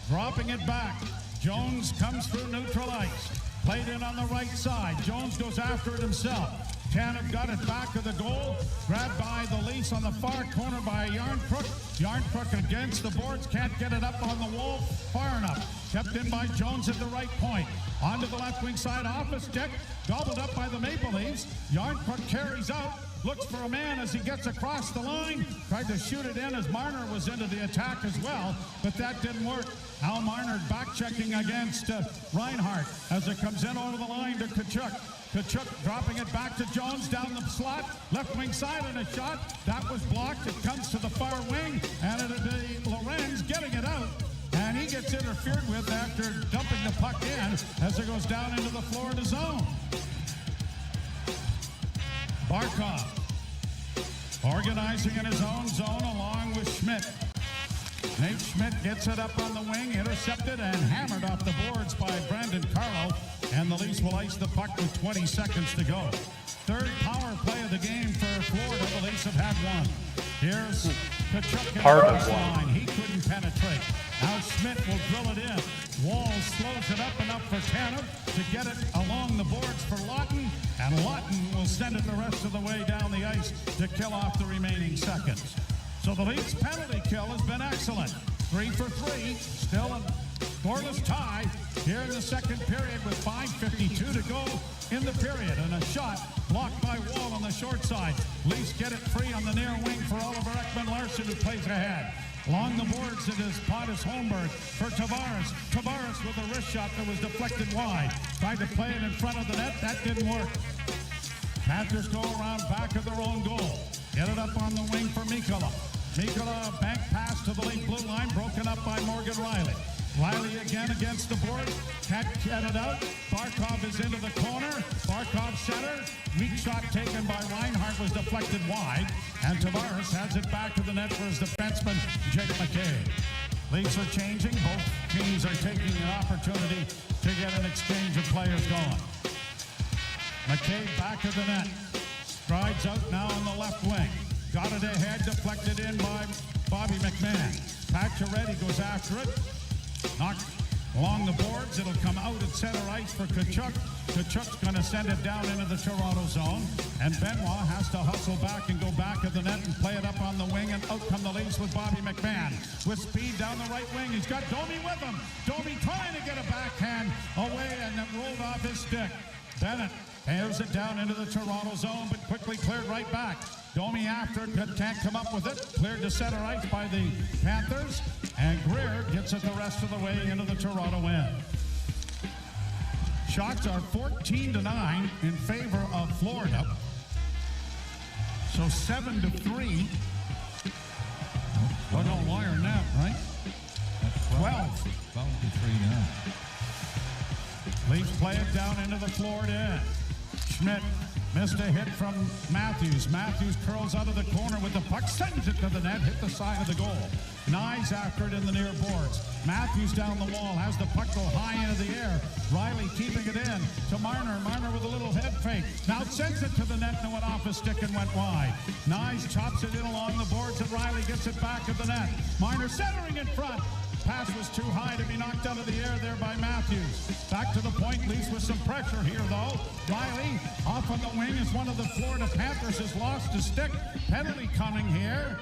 dropping it back. Jones comes through neutral ice. Played in on the right side. Jones goes after it himself. Tanev got it back to the goal. Grabbed by the Leafs on the far corner by Yarncrook. Yarncrook against the boards. Can't get it up on the wall far enough. Kept in by Jones at the right point. Onto the left wing side off a stick. Gobbled up by the Maple Leafs. Yarncrook carries out. Looks for a man as he gets across the line. Tried to shoot it in as Marner was into the attack as well, but that didn't work. Al Marner back checking against Reinhart as it comes in over the line to Tkachuk. Tkachuk dropping it back to Jones down the slot. Left wing side and a shot. That was blocked. It comes to the far wing, and it'll be Lorenz getting it out. And he gets interfered with after dumping the puck in as it goes down into the Florida zone. Barkov organizing in his own zone along with Schmidt. Nate Schmidt gets it up on the wing, intercepted and hammered off the boards by Brandon Carlo, and the Leafs will ice the puck with 20 seconds to go. Third power play of the game for Florida. The Leafs have had one. Here's Tkachuk at the line. He couldn't penetrate. Now Schmidt will drill it in. Wall slows it up enough for Tanev to get it along the boards for Lawton, and Lawton will send it the rest of the way down the ice to kill off the remaining seconds. So the Leafs penalty kill has been excellent. 3 for 3, still a scoreless tie here in the second period with 5:52 to go in the period, and a shot blocked by Wall on the short side. Leafs get it free on the near wing for Oliver Ekman-Larsson, who plays ahead. Along the boards, it is Pontus Holmberg for Tavares. Tavares with a wrist shot that was deflected wide. Tried to play it in front of the net. That didn't work. Panthers go around back of their own goal. Get it up on the wing for Mikkola. Mikkola, bank pass to the late blue line, broken up by Morgan Riley. Riley again against the board. Can't get it out. Barkov is into the corner. Barkov center. Weak shot taken by Reinhart was deflected wide. And Tavares has it back to the net for his defenseman, Jake McKay. Leafs are changing. Both teams are taking an opportunity to get an exchange of players going. McKay back of the net. Strides out now on the left wing. Got it ahead, deflected in by Bobby McMahon. Pacioretty goes after it. Knocked along the boards. It'll come out at center ice for Tkachuk. Kachuk's going to send it down into the Toronto zone, and Benoit has to hustle back and go back at the net and play it up on the wing, and out come the Leafs with Bobby McMahon. With speed down the right wing, he's got Domi with him. Domi trying to get a backhand away, and it rolled off his stick. Bennett airs it down into the Toronto zone, but quickly cleared right back. Domi after it, can't come up with it. Cleared to center ice by the Panthers, and Greer gets it the rest of the way into the Toronto end. Shots are 14-9 in favor of Florida. So 7-3. Oh no, longer than that, right? 12. 12-3 now. Leafs play it down into the Florida end. Schmidt missed a hit from Matthews. Matthews curls out of the corner with the puck, sends it to the net, hit the side of the goal. Knies after it in the near boards. Matthews down the wall, has the puck go high into the air. Riley keeping it in to Marner. Marner with a little head fake. Now sends it to the net and it went off his stick and went wide. Knies chops it in along the boards and Riley gets it back at the net. Marner centering in front. Pass was too high to be knocked out of the air there by Matthews. Back to the point, Leafs with some pressure here though. Riley off on the wing as one of the Florida Panthers has lost his stick. Penalty coming here.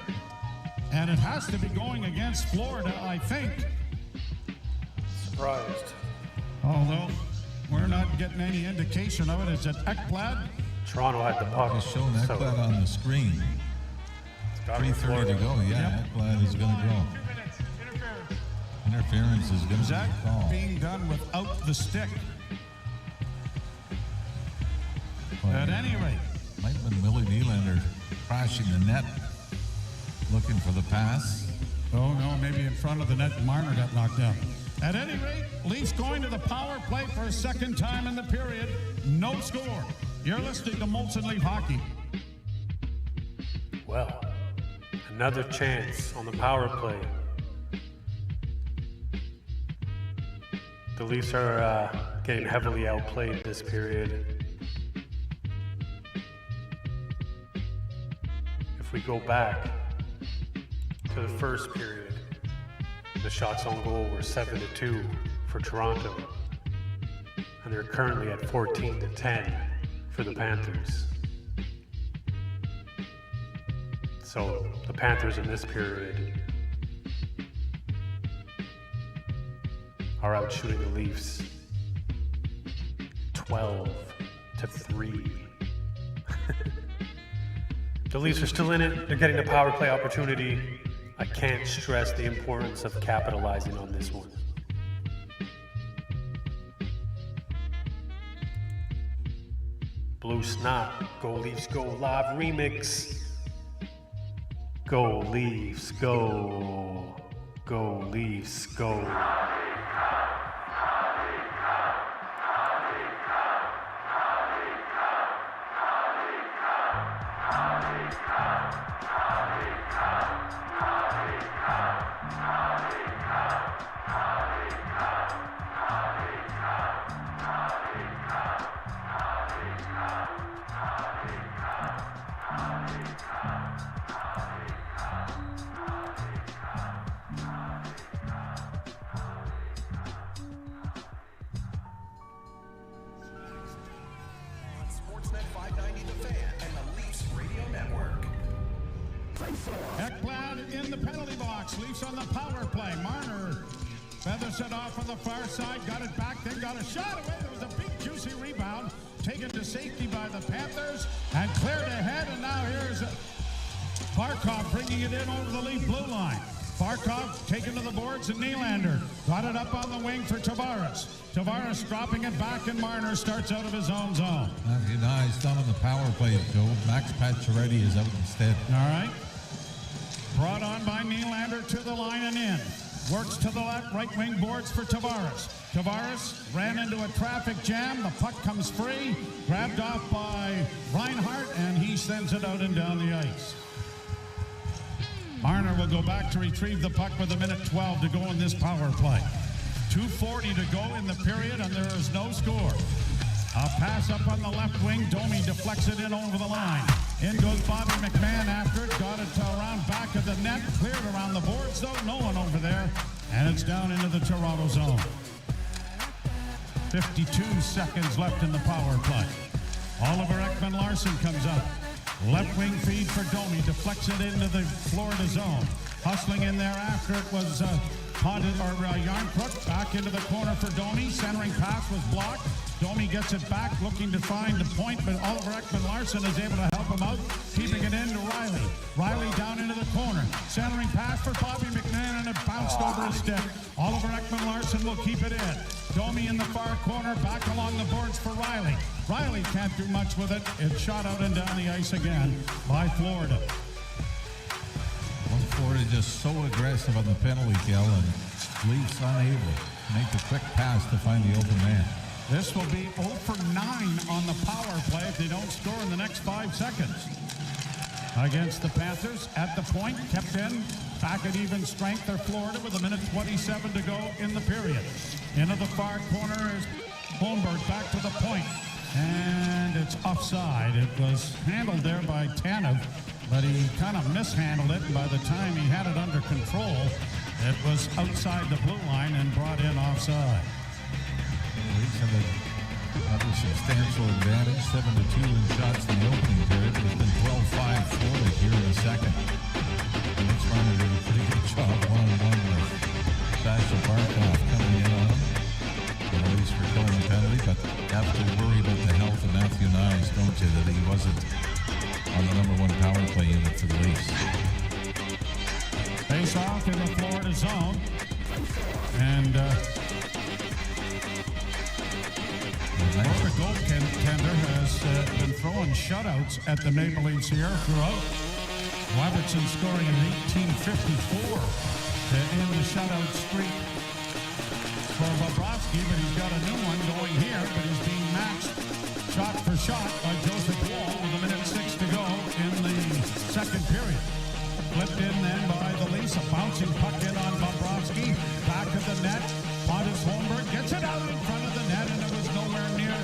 And it has to be going against Florida, I think. Surprised. Although we're not getting any indication of it. Is it Ekblad? Toronto had the puck. It's showing Ekblad on the screen. 3:30 to go. Yeah, Ekblad is going to go. Interference is going to be That called. being done without the stick. Well, At any rate. Might have been Willie Nylander crashing the net, looking for the pass. Oh no, maybe in front of the net, Marner got knocked down. At any rate, Leafs going to the power play for a second time in the period. No score. You're listening to Molson Leaf Hockey. Well, another chance on the power play. The Leafs are getting heavily outplayed this period. If we go back to the first period, the shots on goal were 7-2 for Toronto, and they're currently at 14-10 for the Panthers. So the Panthers in this period are out shooting the Leafs 12-3. The Leafs are still in it. They're getting a power play opportunity. I can't stress the importance of capitalizing on this one. Blue Snot, Go Leafs Go Live remix. Go Leafs Go. Go Leafs Go. Sportsnet 590 The Fan and the Leafs Radio Network. Ekblad in the penalty box. Leafs on the power play. Marner feathers it off on the far side. Got it back, then got a shot away. There was a big juicy rebound. Taken to safety by the Panthers and cleared ahead. And now here's Barkov bringing it in over the Leaf blue line. Barkov taken to the boards and Nylander got it up on the wing for Tavares. Tavares dropping it back and Marner starts out of his own zone. Matthew Knies done on the power play, Joe. Max Pacioretty is out instead. All right. Brought on by Nylander to the line and in. Works to the left, right wing boards for Tavares. Tavares ran into a traffic jam. The puck comes free. Grabbed off by Reinhart, and he sends it out and down the ice. Marner will go back to retrieve the puck with 1:12 to go in this power play. 2:40 to go in the period, and there is no score. A pass up on the left wing. Domi deflects it in over the line. In goes Bobby McMahon after it. Got it to around back of the net. Cleared around the boards, though. No one over there. And it's down into the Toronto zone. 52 seconds left in the power play. Oliver Ekman-Larsson comes up. Left wing feed for Domi, deflects it into the Florida zone. Hustling in there after it was Yarncrook back into the corner for Domi. Centering pass was blocked. Domi gets it back, looking to find the point, but Oliver Ekman-Larsson is able to help him out, keeping it in to Riley. Riley down into the corner. Centering pass for Bobby McMahon, and it bounced over his stick. Oliver Ekman-Larsson will keep it in. Domi in the far corner, back along the boards for Riley. Riley can't do much with it. It's shot out and down the ice again by Florida. Well, Florida just so aggressive on the penalty kill, and Leafs unable to make the quick pass to find the open man. This will be 0 for 9 on the power play if they don't score in the next 5 seconds. Against the Panthers, at the point, kept in, back at even strength. They're Florida with 1:27 to go in the period. Into the far corner is Holmberg back to the point. And it's offside. It was handled there by Tanev, but he kind of mishandled it. And by the time he had it under control, it was outside the blue line and brought in offside. The Leafs have a substantial advantage, 7-2 in shots in the opening period. It's been 12-5 Florida here in the second. The Leafs trying to do a pretty good job one-on-one with Sasha Barkov coming in on him. The Leafs for killing the penalty, but you have to worry about the health of Matthew Nyes, don't you, that he wasn't on the #1 power play unit for the Leafs. Face off in the Florida zone. And Florida goaltender has been throwing shutouts at the Maple Leafs here throughout. Robertson scoring in 1854 to end the shutout streak for Bobrovsky, but he's got a new one going here, but he's being matched shot for shot by Joseph Wall with 1:06 to go in the second period. Flipped in then by the Leafs, a bouncing puck in on Bobrovsky, back of the net. Pontus Holmberg gets it out in front of the net, and it was nowhere near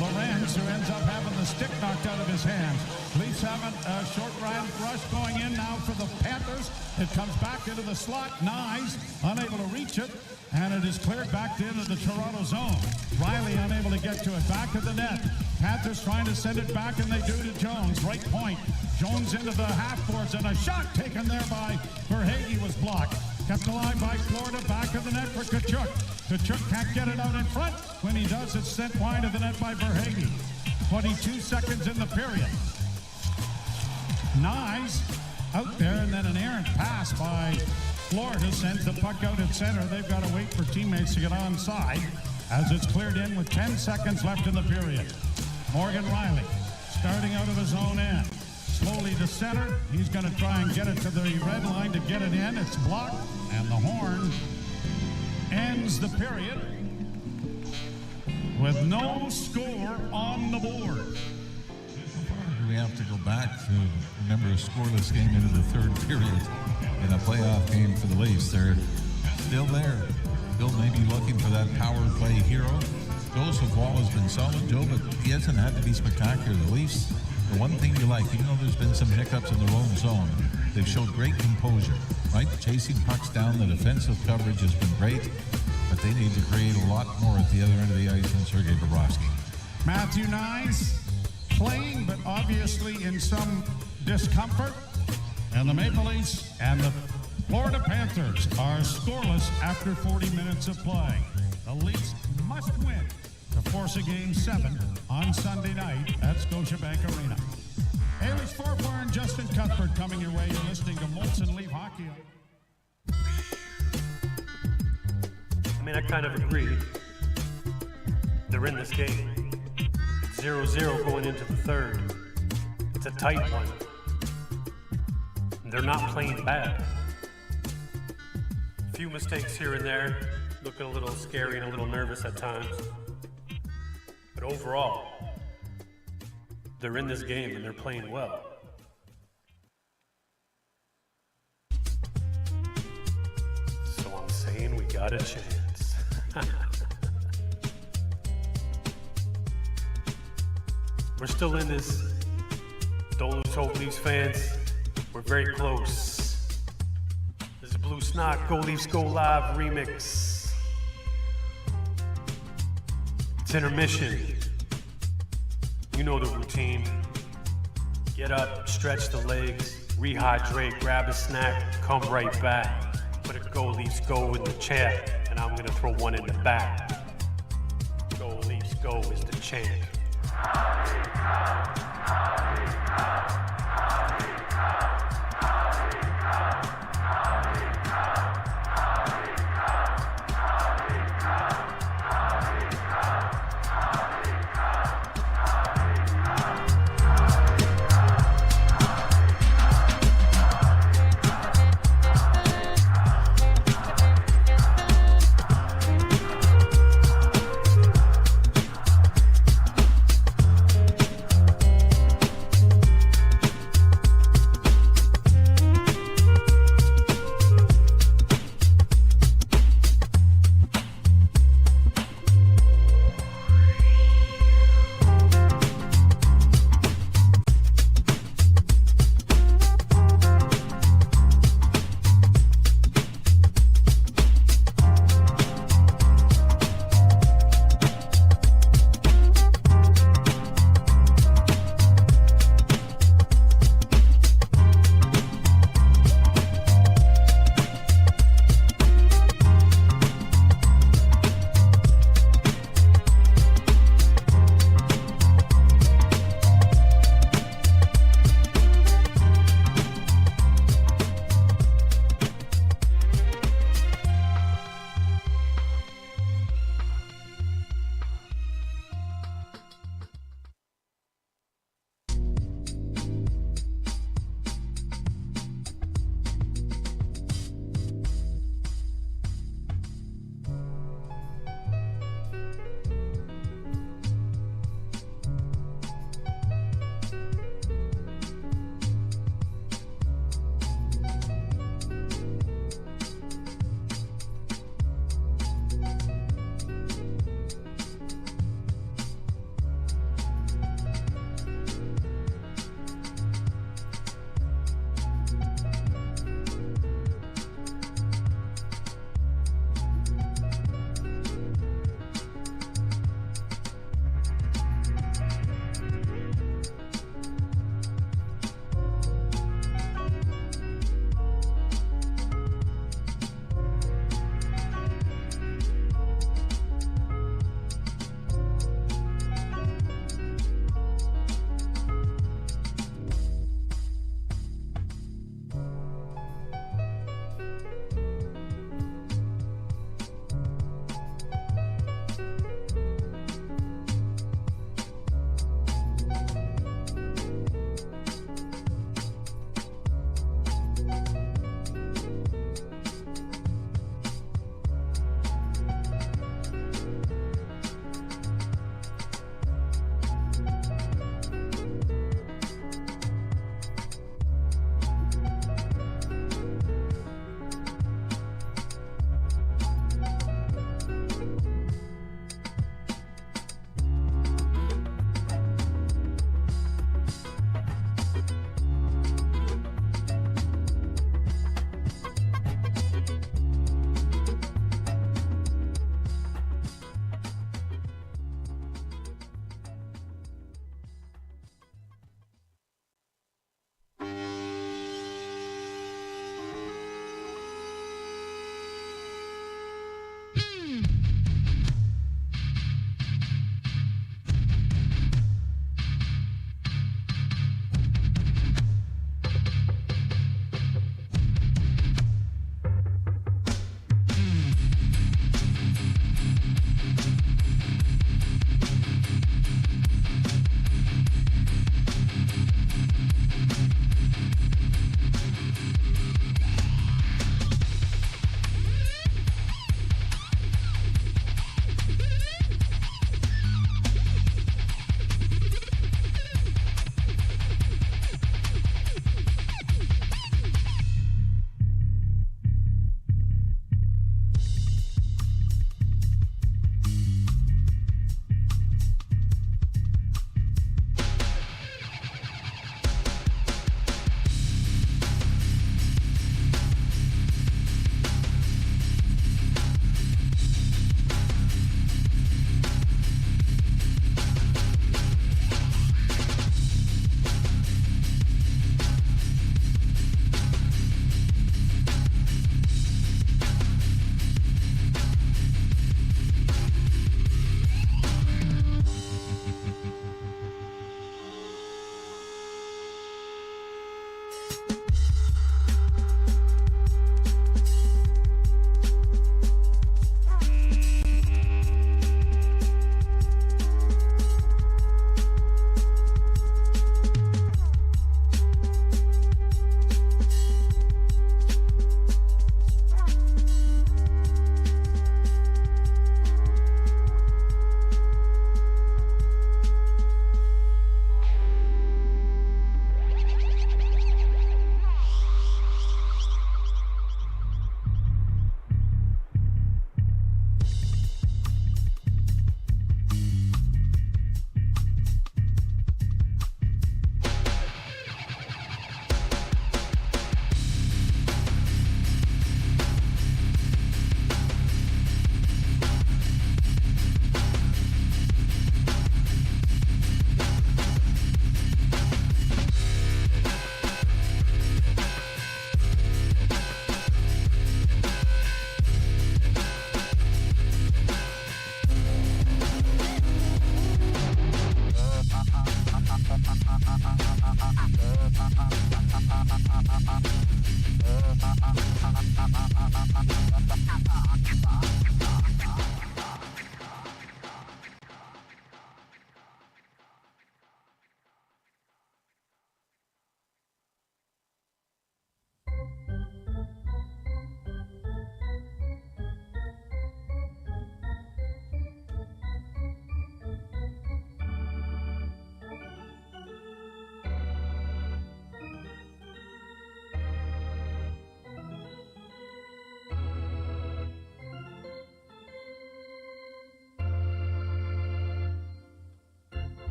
Lorenz, who ends up having the stick knocked out of his hands. Leafs having a short rush going in now for the Panthers. It comes back into the slot. Nyes unable to reach it, and it is cleared back into the Toronto zone. Riley unable to get to it. Back of the net. Panthers trying to send it back, and they do to Jones. Right point. Jones into the half boards, and a shot taken there by Verhaeghe was blocked. Kept alive by Florida. Back of the net for Tkachuk. Tkachuk can't get it out in front. When he does, it's sent wide of the net by Verhaeghe. 22 seconds in the period. Nyes out there, and then an errant pass by Florida sends the puck out at center. They've got to wait for teammates to get onside as it's cleared in with 10 seconds left in the period. Morgan Riley starting out of his own end. Slowly to center. He's going to try and get it to the red line to get it in. It's blocked, and the horn ends the period with no score on the board. We have to go back to remember a scoreless game into the third period in a playoff game for the Leafs. They're still there. Still maybe looking for that power play hero. Joseph Wall has been solid, Joe, but he hasn't had to be spectacular. The Leafs, the one thing you like, even though there's been some hiccups in their own zone, they've showed great composure, right? Chasing pucks down, the defensive coverage has been great, but they need to create a lot more at the other end of the ice than Sergei Bobrovsky. Matthew Nyes playing, but obviously in some discomfort. And the Maple Leafs and the Florida Panthers are scoreless after 40 minutes of play. The Leafs must win to force a Game 7 on Sunday night at Scotiabank Arena. Ailish Forfar and Justin Cuthbert coming your way. You're listening to Molson Leaf Hockey. I mean, I kind of agree. They're in this game. It's 0-0 going into the third. It's a tight one. They're not playing bad. A few mistakes here and there, looking a little scary and a little nervous at times. But overall, they're in this game and they're playing well. So I'm saying we got a chance. We're still in this. Don't lose hope, Leafs fans. We're very close. This is Blue SNOT Go Leafs Go Live remix. It's intermission. You know the routine. Get up, stretch the legs, rehydrate, grab a snack, come right back. Put a Go Leafs Go in the chair, and I'm gonna throw one in the back. Go Leafs Go is the chant.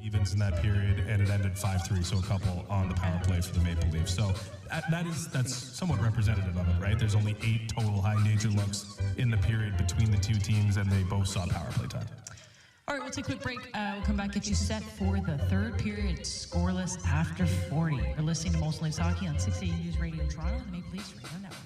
Evens in that period, and it ended 5-3, so a couple on the power play for the Maple Leafs. So that's somewhat representative of it, right? There's only 8 total high danger looks in the period between the two teams, and they both saw power play time. All right, we'll take a quick break. We'll come back, get you set for the third period, scoreless after 40. You're listening to Most Leafs Hockey on 680 News Radio Toronto, the Maple Leafs Radio Network.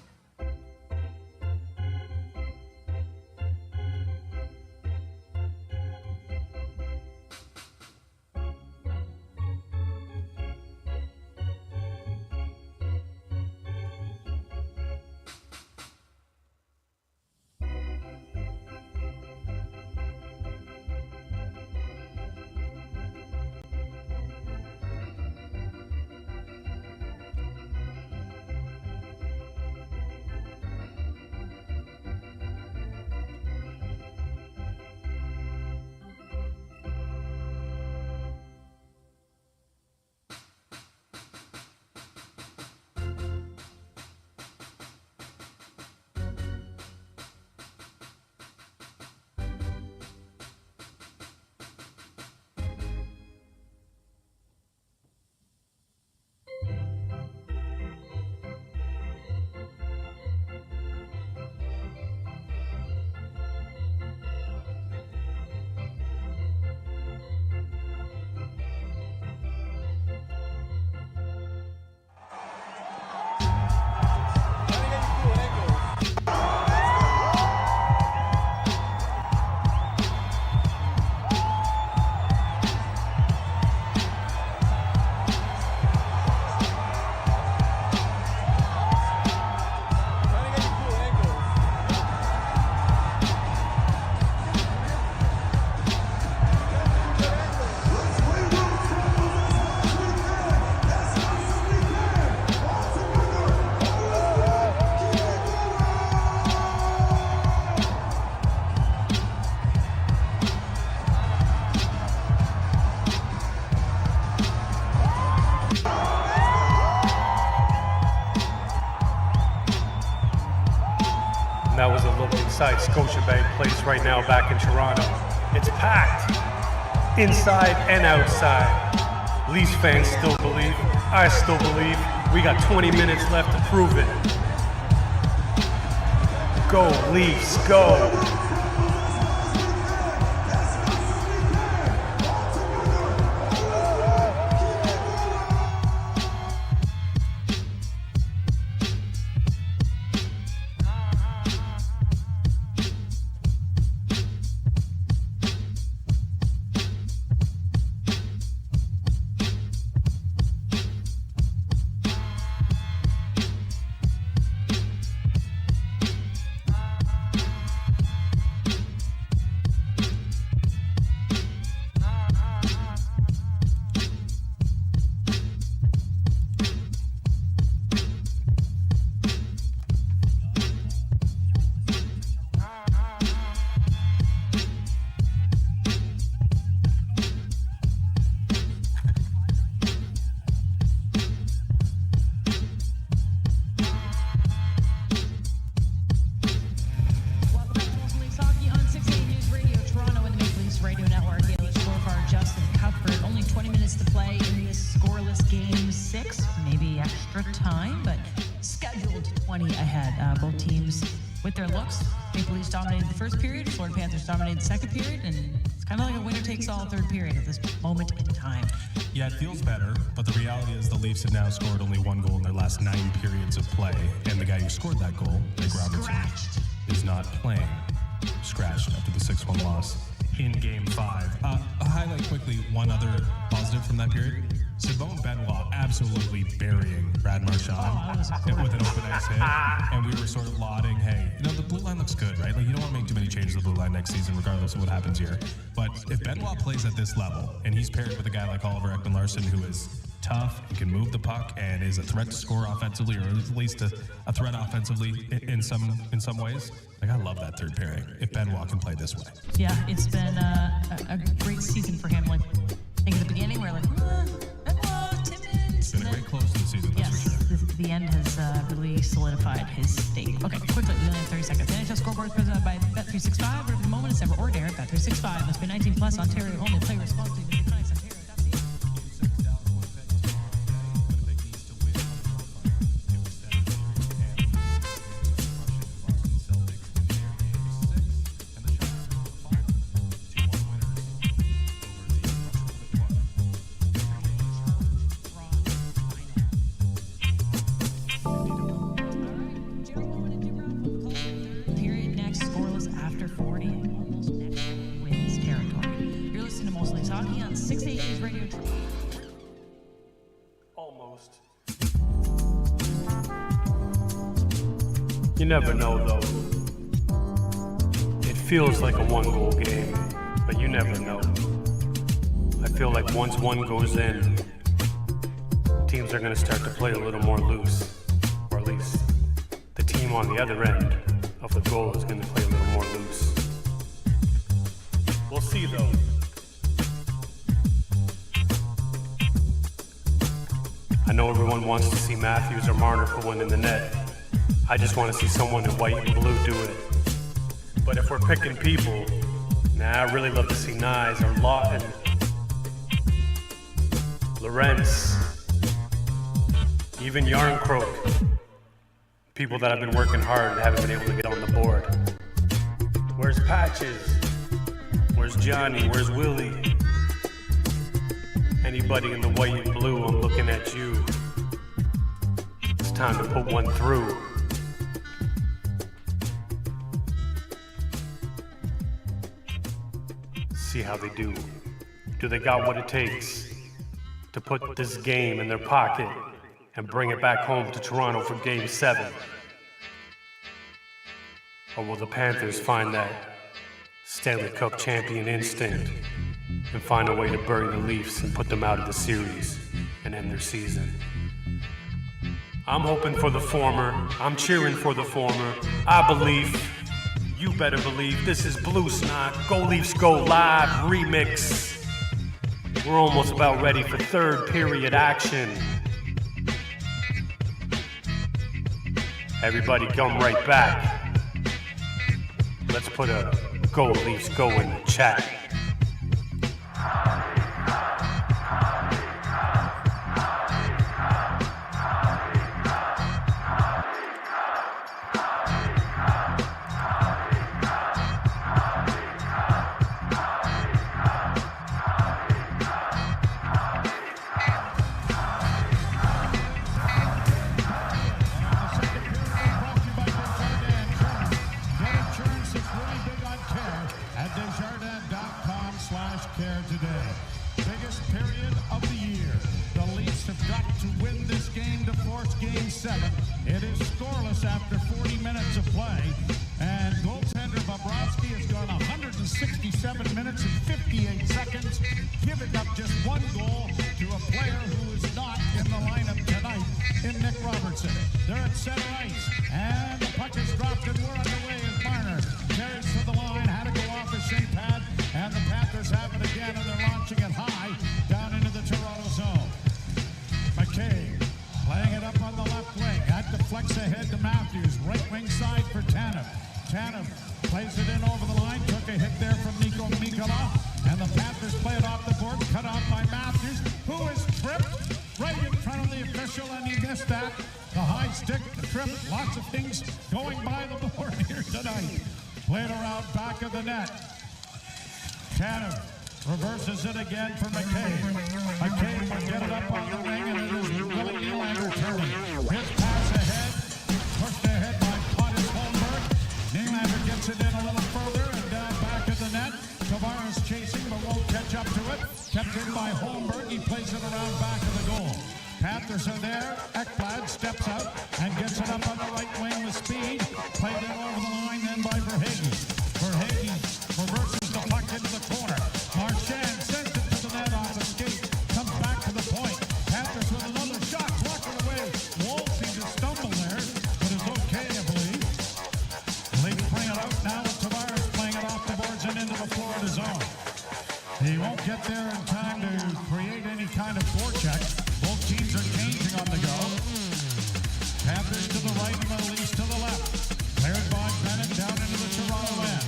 That was a look inside Scotiabank Place right now back in Toronto. It's packed, inside and outside. Leafs fans still believe, I still believe, we got 20 minutes left to prove it. Go Leafs, go! with their looks. Maple Leafs dominated the first period, Florida Panthers dominated the second period, and it's kind of like a winner-takes-all third period at this moment in time. Yeah, it feels better, but the reality is the Leafs have now scored only 1 goal in their last 9 periods of play, and the guy who scored that goal, Nick Robertson, is not playing. Scratched after the 6-1 loss in Game 5. I'll highlight quickly one other positive from that period. Simone Benoit absolutely burying Brad Marchand with an open ice hit. And we were sort of lauding, hey, the blue line looks good, right? Like, you don't want to make too many changes to the blue line next season, regardless of what happens here. But if Benoit plays at this level, and he's paired with a guy like Oliver Ekman-Larsson, who is tough and can move the puck and is a threat to score offensively, or at least a threat offensively in some ways. Like, I love that third pairing if Benoit can play this way. Yeah, it's been a great season for him. Like, I think at the beginning we were like, Benoit, Timmins. It's been a great close to the season, that's for sure. The end has really solidified his state. Okay, quickly, we only have 30 seconds. The NHL scoreboard is presented by Bet365. Where the moment is never ordinary. Bet365 must be 18 plus. Ontario only. Play responsibly. You never know, though. It feels like a 1-goal game, but you never know. I feel like once one goes in, teams are going to start to play a little more loose. Or at least the team on the other end of the goal is going to play a little more loose. We'll see, though. I know everyone wants to see Matthews or Marner put one in the net. I just want to see someone in white and blue do it. But if we're picking people, I really love to see Nyes or Lawton, Lorenz, even Yarncroke. People that have been working hard and haven't been able to get on the board. Where's Patches? Where's Johnny? Where's Willie? Anybody in the white and blue, I'm looking at you. It's time to put one through. See how they do. Do they got what it takes to put this game in their pocket and bring it back home to Toronto for Game 7? Or will the Panthers find that Stanley Cup champion instinct and find a way to bury the Leafs and put them out of the series and end their season? I'm hoping for the former. I'm cheering for the former. I believe. You better believe this is Blue Snot, Go Leafs Go Live remix. We're almost about ready for third period action. Everybody come right back. Let's put a Go Leafs Go in the chat. It is scoreless after 40 minutes of play, and goaltender Bobrovsky has gone 167 minutes and 58 seconds, giving up just one goal to a player who is not in the lineup tonight, in Nick Robertson. They're at center ice, and the puck is dropped, and we're underway as Marner carries to the line, had to go off his shin pad, and the Panthers have it again, and they're launching it high down into the Toronto zone. McCabe playing it up on the left wing, had to flex ahead to Matthews, right wing side for Tanev. Tanev plays it in over the line, took a hit there from Nico Mikkola, and the Panthers play it off the board, cut off by Matthews, who is tripped right in front of the official, and he missed that. The high stick, the trip, lots of things going by the board here tonight. Played around back of the net. Tanev reverses it again for McCabe. McCabe will get it up on the wing, and it is Willie Nylander turning. His pass ahead, pushed ahead by Pontus Holmberg. Nylander gets it in a little further and down back of the net. Tavares chasing but won't catch up to it. Kept in by Holmberg. He plays it around back of the goal. Panthers are there. Ekblad steps out and gets it up on the right wing with speed. Played in over the line then by Verhaeghe. Verhaeghe reverses the puck into the corner. Marchand sends it to the net off the skate. Comes back to the point. Panthers with another shot. Blocked it away. Wall seemed to stumble there, but it's okay, I believe. Leafs bring it out now with Tavares playing it off the boards and into the Florida zone. He won't get there in time to create any kind of forecheck. Both teams are changing on the go. Panthers to the right and the Leafs to the left. Cleared by Bennett down into the Toronto end.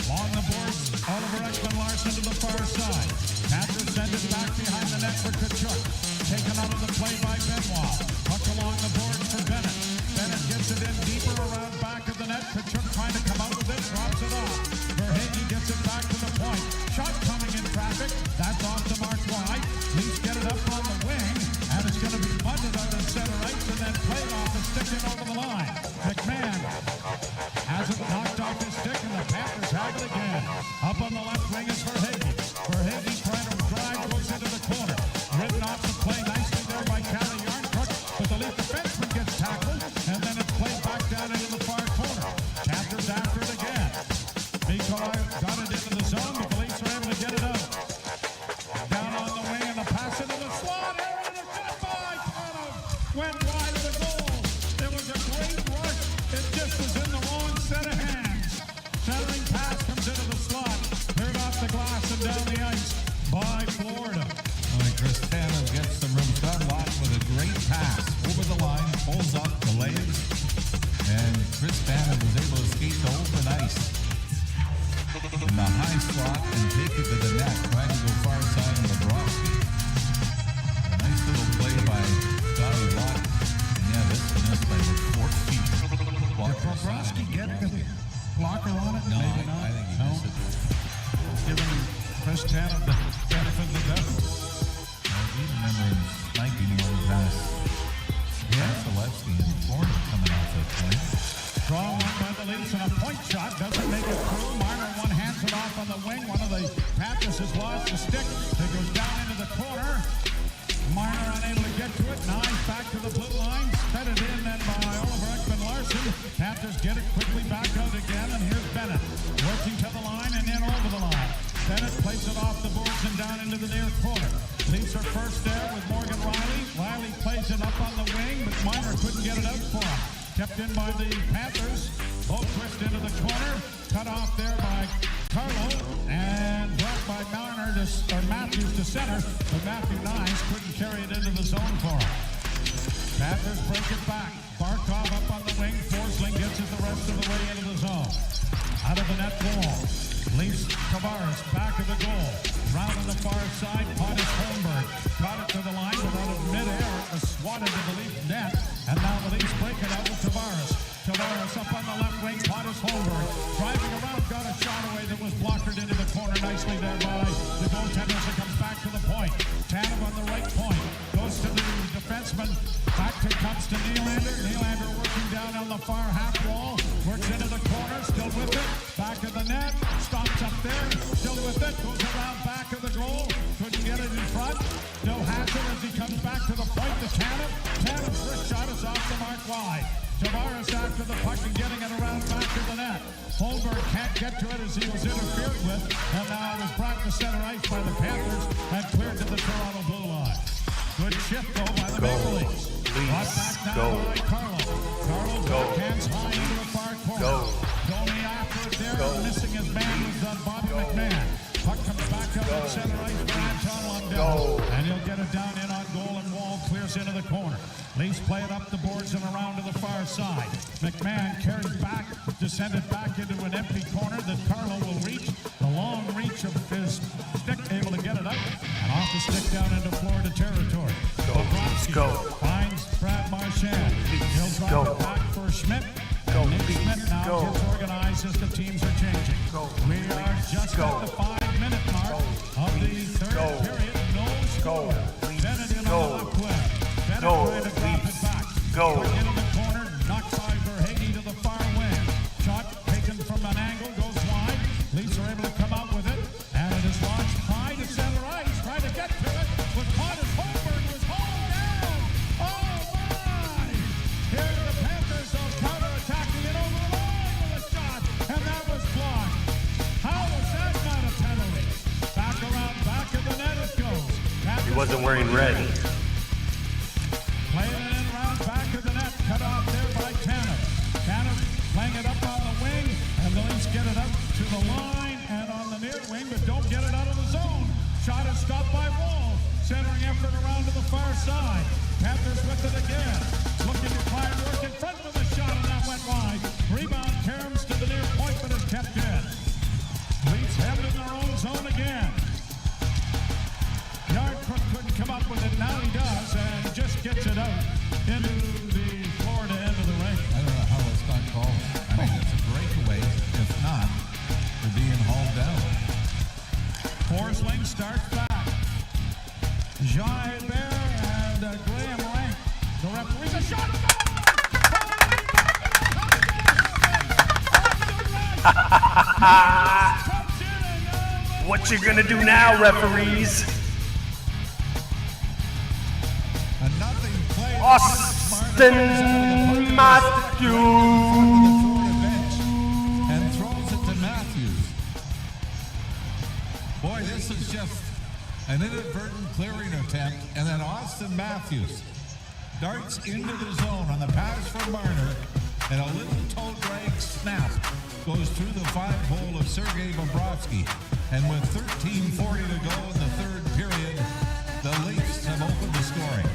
Along the boards, Oliver Ekman-Larsson to the far side. Panthers send it back behind the net for Tkachuk. Taken out of the play by Benoit. Puck along the boards for Bennett. Bennett gets it in deeper around back of the net. Tkachuk trying to come out with it, drops it off. Verhaeghe gets it back to the point. Shot coming in traffic. That's off the mark wide. Leafs get it up on the wing, and it's going to be bunted out in center ice and then played off and stick it over the line. McMahon has it knocked off his stick, and the Panthers have it again. Up on the left wing is Verhaeghe. Verhaeghe trying to drive, goes into the corner. Ridden off the play nicely there by Calle Yarncrook, but the Leaf defenseman gets tackled, and then it's played back down into the far corner. Panthers after it again. Nikolai got it into the zone, but the Leafs are able to get it out. Down on the wing, and the pass into the slot area, and it's shot by Tanev. Went wide of the goal. It was a great rush. It just was in the wrong set of hands. Centering pass comes into the slot. Cleared off the glass and down the ice by Florida. Chris Tanev gets the room cut lock with a great pass over the line, pulls up the legs, and Chris Tanev was able to skate to open ice in the high slot and take it to the net, trying to go far side of Bobrovsky. A nice little play by Scotty Lott. Yeah, this missed by 4 feet. Did Bobrovsky get the blocker on it? No, Maybe not. I think he missed it. Giving Chris Tanev the benefit of the doubt. I remember him sniping one pass. Vasilevsky and Florida coming off that point. Draw one by the Leafs and a point shot. Doesn't make it through. Marner one hands it off on the wing. One of the Panthers has lost the stick. It goes down into the corner. Marner unable to get to it. Nines back to the blue line. Fed it in then by Oliver Ekman-Larsson. Panthers get it quickly back out again. And here's Bennett working to the line and in over the line. Bennett plays it off the boards and down into the near corner. Leafs are first there with Morgan Riley. Riley plays it up on the wing, but Marner couldn't get it out for him. Kept in by the Panthers. Both twist into the corner. Cut off there by Carlo. And brought by Marner or Matthews to center. But Matthew Nyes couldn't carry it into the zone for him. Panthers break it back. Barkov up on the wing. Forsling gets it the rest of the way into the zone. Out of the net wall. Leafs Tavares back of the goal. Round on the far side, Pontus Holmberg got it to the line, but out of midair it was swatted to the Leaf net. And now the Leafs break it out with Tavares. Tavares up on the left wing, Pontus Holmberg driving around, got a shot away that was blockered into the corner nicely there by the goaltender as it comes back to the point. Tanev on the right point, goes to the defenseman, back to comes to Nylander. Nylander working down on the far half wall, works into the corner, still with it, back of the net, stops up there, still with it, goes around back of the goal, couldn't get it in front, still has it as he comes back to the point to Tanev. Tanev's first shot is off the mark wide. Tavares after the puck and getting it around back to the net. Holmberg can't get to it as he was interfered with, and now it was brought to center ice by the Panthers and cleared to the Toronto blue line. Good shift though by the Maple Leafs. Brought back now by Carlo. Carlo backhands high into the far corner. Domi after it there, missing his man was Bobby McMahon. Puck comes back out to center ice for Anton Lundell, and he'll get it down in on goal, and Wall clears into the corner. Leafs play it up the boards and around to the far side. McMahon carries back to send it back into an empty corner that Carlo will reach. The long reach of his stick, able to get it up, and off the stick down into Florida territory. Bobrovsky finds Brad Marchand. He'll drive it back for Schmidt. Nick Schmidt now gets organized system teams are changing. We are just at the 5-minute mark of the third period. No score. Bennett in on the left wing. Bennett trying to drop it back. Puck into the corner, knocked by Verhage to the far wing. Shot taken from an angle, goes wide. Leafs are able to come out with it, and it is launched high to center ice. Trying to get to it, but Connors Holmberg was hauled down. Oh my! Here are the Panthers are counterattacking it over the line with a shot, and that was blocked. How was that not a penalty? Back around, back of the net it goes. He wasn't wearing red. Playing it in round back of the net, cut off there by Tanner. Tanner playing it up on the wing, and the Leafs get it up to the line and on the near wing, but don't get it out of the zone. Shot is stopped by Wall. Centering effort around to the far side. Panthers with it again. Looking to try and work in front with a shot, and that went wide. Rebound Caroms to the near point, but is kept in. Leafs have it in their own zone again. Yardcrook couldn't come up with it. Now he does, and just gets it out into the Florida end of the ring. I don't know how it's not called. I think it's a breakaway. If not, they're being hauled down. Forsling starts back. Jean Bear and Graham Rank. The referee's a shot. What you gonna do now, referees? A nothing play. Austin Matthews. And throws it to Matthews. Boy, this is just an inadvertent clearing attempt, and then Austin Matthews darts into the zone on the pass from Marner, and a little toe drag snap goes through the 5-hole of Sergei Bobrovsky. And with 13:40 to go in the third period, the Leafs have opened the scoring.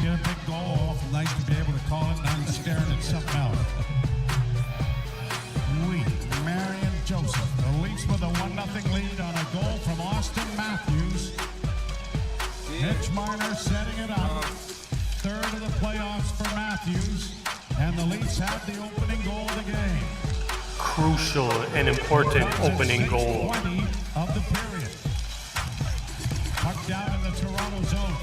Get a big goal. Nice to be able to call it, and I'm staring at something else. Marion Joseph. The Leafs with a 1-0 lead on a goal from Austin Matthews. Mitch Marner setting it up. Third of the playoffs for Matthews. And the Leafs have the opening goal of the game. Crucial and important opening goal. 20 of the period. Puck down in the Toronto zone.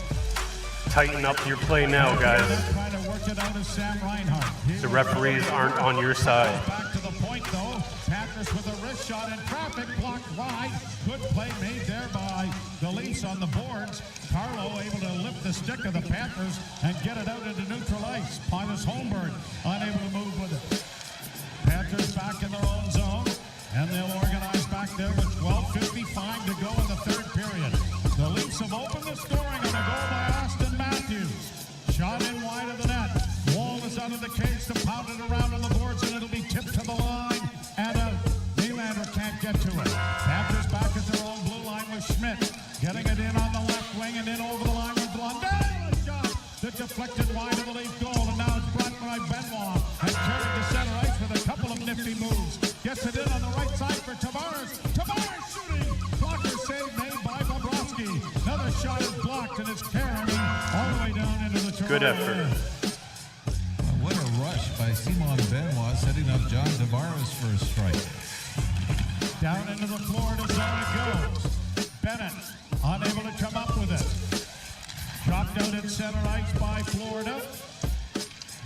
Tighten up your play now, guys. Trying to work it out is Sam Reinhart. The referees aren't on your side. Back to the point, though. Panthers with a wrist shot in traffic, blocked wide. Good play made there by the Leafs on the boards. Carlo able to lift the stick of the Panthers and get it out into neutral ice. Pontus Holmberg unable to move with it. Panthers back in their own zone, and they'll organize back there with 12:55 to go in the third period. The Leafs have opened the scoring on a goal by Austin Matthews. Shot in wide of the net. Wall is out of the cage to pound it around on the boards, and it'll be tipped to the line. And Nylander can't get to it. Panthers back at their own blue line with Schmidt. Getting it in on the left wing and in over the line with Blondell. A shot that deflected wide of the Leaf goal, and now it's brought by Benoit and carried to center ice with a couple of nifty moves. Gets it in on the right side for Tavares. Tavares shooting. Blocker save made by Bobrovsky. Another shot is blocked, and it's carrying all the way down into the Toronto. Good effort. What a rush by Simon Benoit, setting up John Tavares for a strike. Down into the Florida zone it goes. Bennett unable to come up with it. Dropped out in center ice by Florida.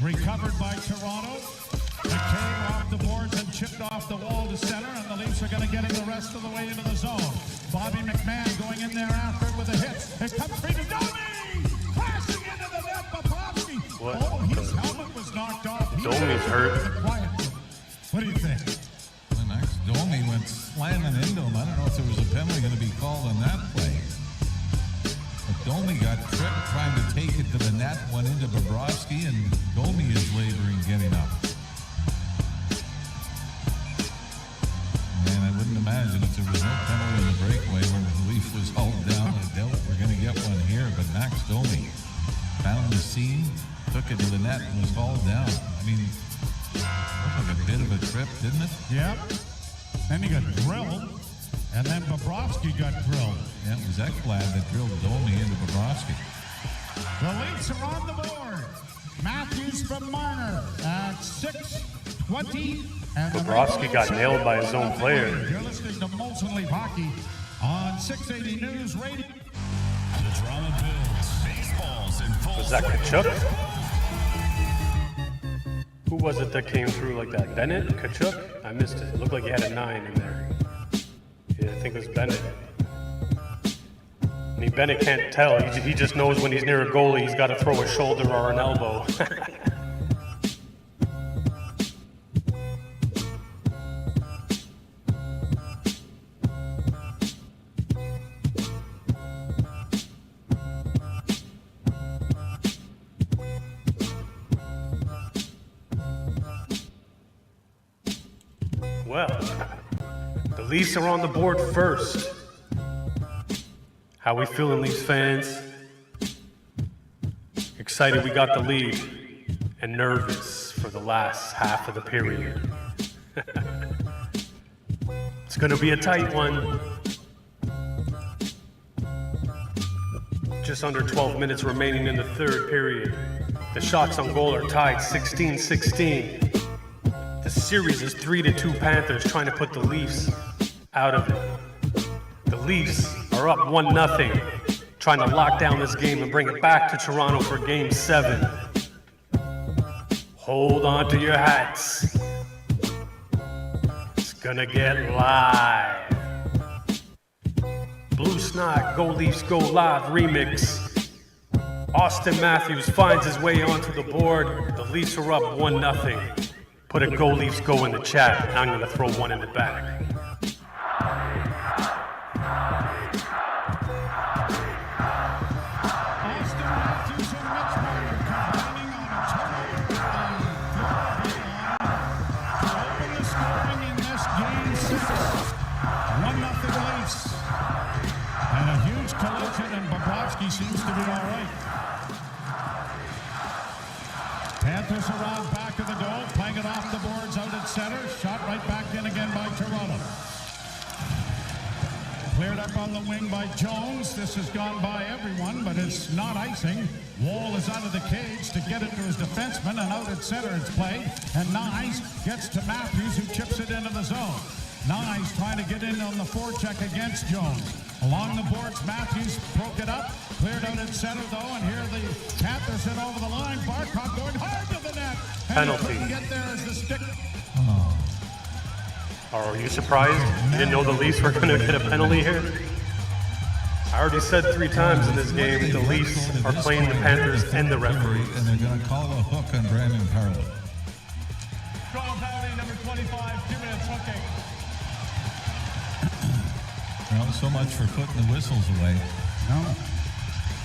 Recovered by Toronto. It came off the boards and chipped off the wall to center, and the Leafs are going to get him the rest of the way into the zone. Bobby McMahon going in there after it with a hit. It comes free to Domi! Crashing into the net, Bobrovsky. What? Oh, his helmet was knocked off. Domi's hurt. What do you think? The next Domi went slamming into him. I don't know if there was a penalty going to be called on that play. But Domi got tripped trying to take it to the net, went into Bobrovsky, and Domi is laboring getting up. Man, I wouldn't imagine if there was no penalty in the breakaway where the Leaf was hauled down and dealt. We're going to get one here, but Max Domi found the seam, took it to the net, and was hauled down. I mean, looked like a bit of a trip, didn't it? Yep. Then he got drilled, and then Bobrovsky got drilled. Yeah, it was Ekblad that drilled Domi into Bobrovsky. The Leafs are on the board. Matthews Matthews from Marner at 6:20. Bobrovsky got nailed by his own player. You're listening to Molson Leaf Hockey on 680 News Radio. The drama builds. Baseball's in full. Was that Kachuk? Who was it that came through like that? Bennett? Kachuk? I missed it. It looked like he had a 9 in there. Yeah, I think it was Bennett. I mean, Bennett can't tell. He just knows when he's near a goalie, he's got to throw a shoulder or an elbow. Well, the Leafs are on the board first. How we feeling, Leafs fans? Excited we got the lead, and nervous for the last half of the period. It's gonna be a tight one. Just under 12 minutes remaining in the third period. The shots on goal are tied 16-16. The series is 3-2 Panthers trying to put the Leafs out of it. The Leafs are up 1-0, trying to lock down this game and bring it back to Toronto for Game 7. Hold on to your hats. It's gonna get live. Blue Snot, Go Leafs Go Live remix. Austin Matthews finds his way onto the board. The Leafs are up 1-0. Put a Go Leafs Go in the chat. I'm gonna throw one in the back. Austin Matthews and Mitch Marner combining on a turnover to open the scoring in this Game 6. 1-0 Leafs. And a huge collision, and Bobrovsky seems to be all right. Panthers around back of the goal, playing it off the boards out at center. Shot right back in again by Toronto. Cleared up on the wing by Jones. This has gone by everyone, but it's not icing. Wall is out of the cage to get it to his defenseman, and out at center it's played. And Nyes gets to Matthews, who chips it into the zone. Nyes trying to get in on the forecheck against Jones. Along the boards, Matthews broke it up. Cleared out at center, though, and here the Panthers hit over the line. Barkov going hard to the net. And Penalty. he couldn't get there as the stick. Are you surprised? You didn't know the Leafs were gonna get a penalty here? I already said 3 times in this game, the Leafs are playing the Panthers and the referees. And they're going to call a hook on Brandon Carlo. Strong penalty, number 25, 2 minutes, okay. Well, so much for putting the whistles away. No.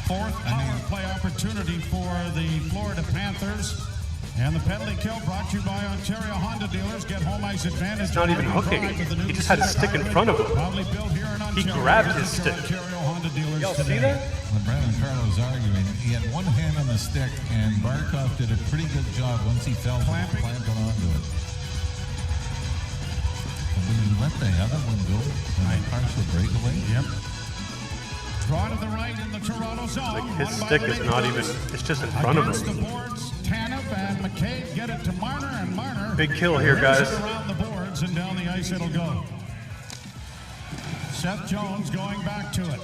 Fourth power play opportunity for the Florida Panthers. And the penalty kill brought to you by Ontario Honda dealers. Get home ice advantage. It's not even hooking. He just had his stick in front of him. He grabbed his stick. Y'all see that? When Brandon Carlo's arguing, he had one hand on the stick, and Barkov did a pretty good job once he fell clamping onto it. But when you let the other one go, and the partial breakaway. Yep. Draw to the right in the Toronto zone. Like his stick is not even, it's just in front of Against him. the boards, Tanev and McCabe get it to Marner, and Marner. Big kill here, guys. Around the boards, and down the ice it'll go. Seth Jones going back to it.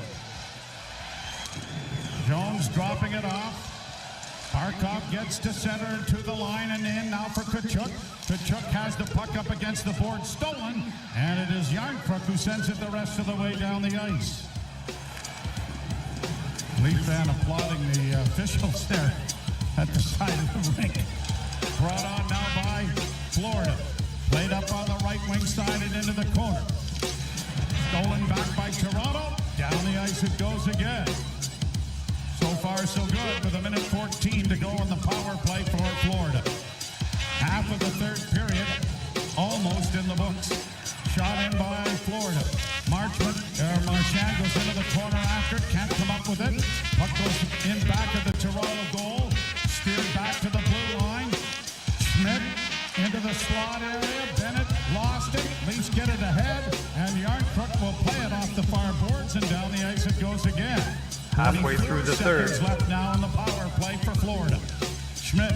Jones dropping it off. Barkov gets to center, to the line and in. Now for Kachuk. Kachuk has the puck up against the board, stolen. And it is Yarncrook who sends it the rest of the way down the ice. Leaf fan applauding the officials there at the side of the rink. Brought on now by Florida. Played up on the right wing side and into the corner. Stolen back by Toronto. Down the ice it goes again. So far, so good with 1:14 to go on the power play for Florida. Half of the third period almost in the books. Shot in by Florida. Marchand goes into the corner after it. Can't come up with it. Puck goes in back of the Toronto goal. Steered back to the blue line. Schmidt into the slot area. Bennett lost it. Leafs get it ahead. And Yarncrook will play it off the far boards. And down the ice it goes again. Halfway through the third. Left now in the power play for Florida. Schmidt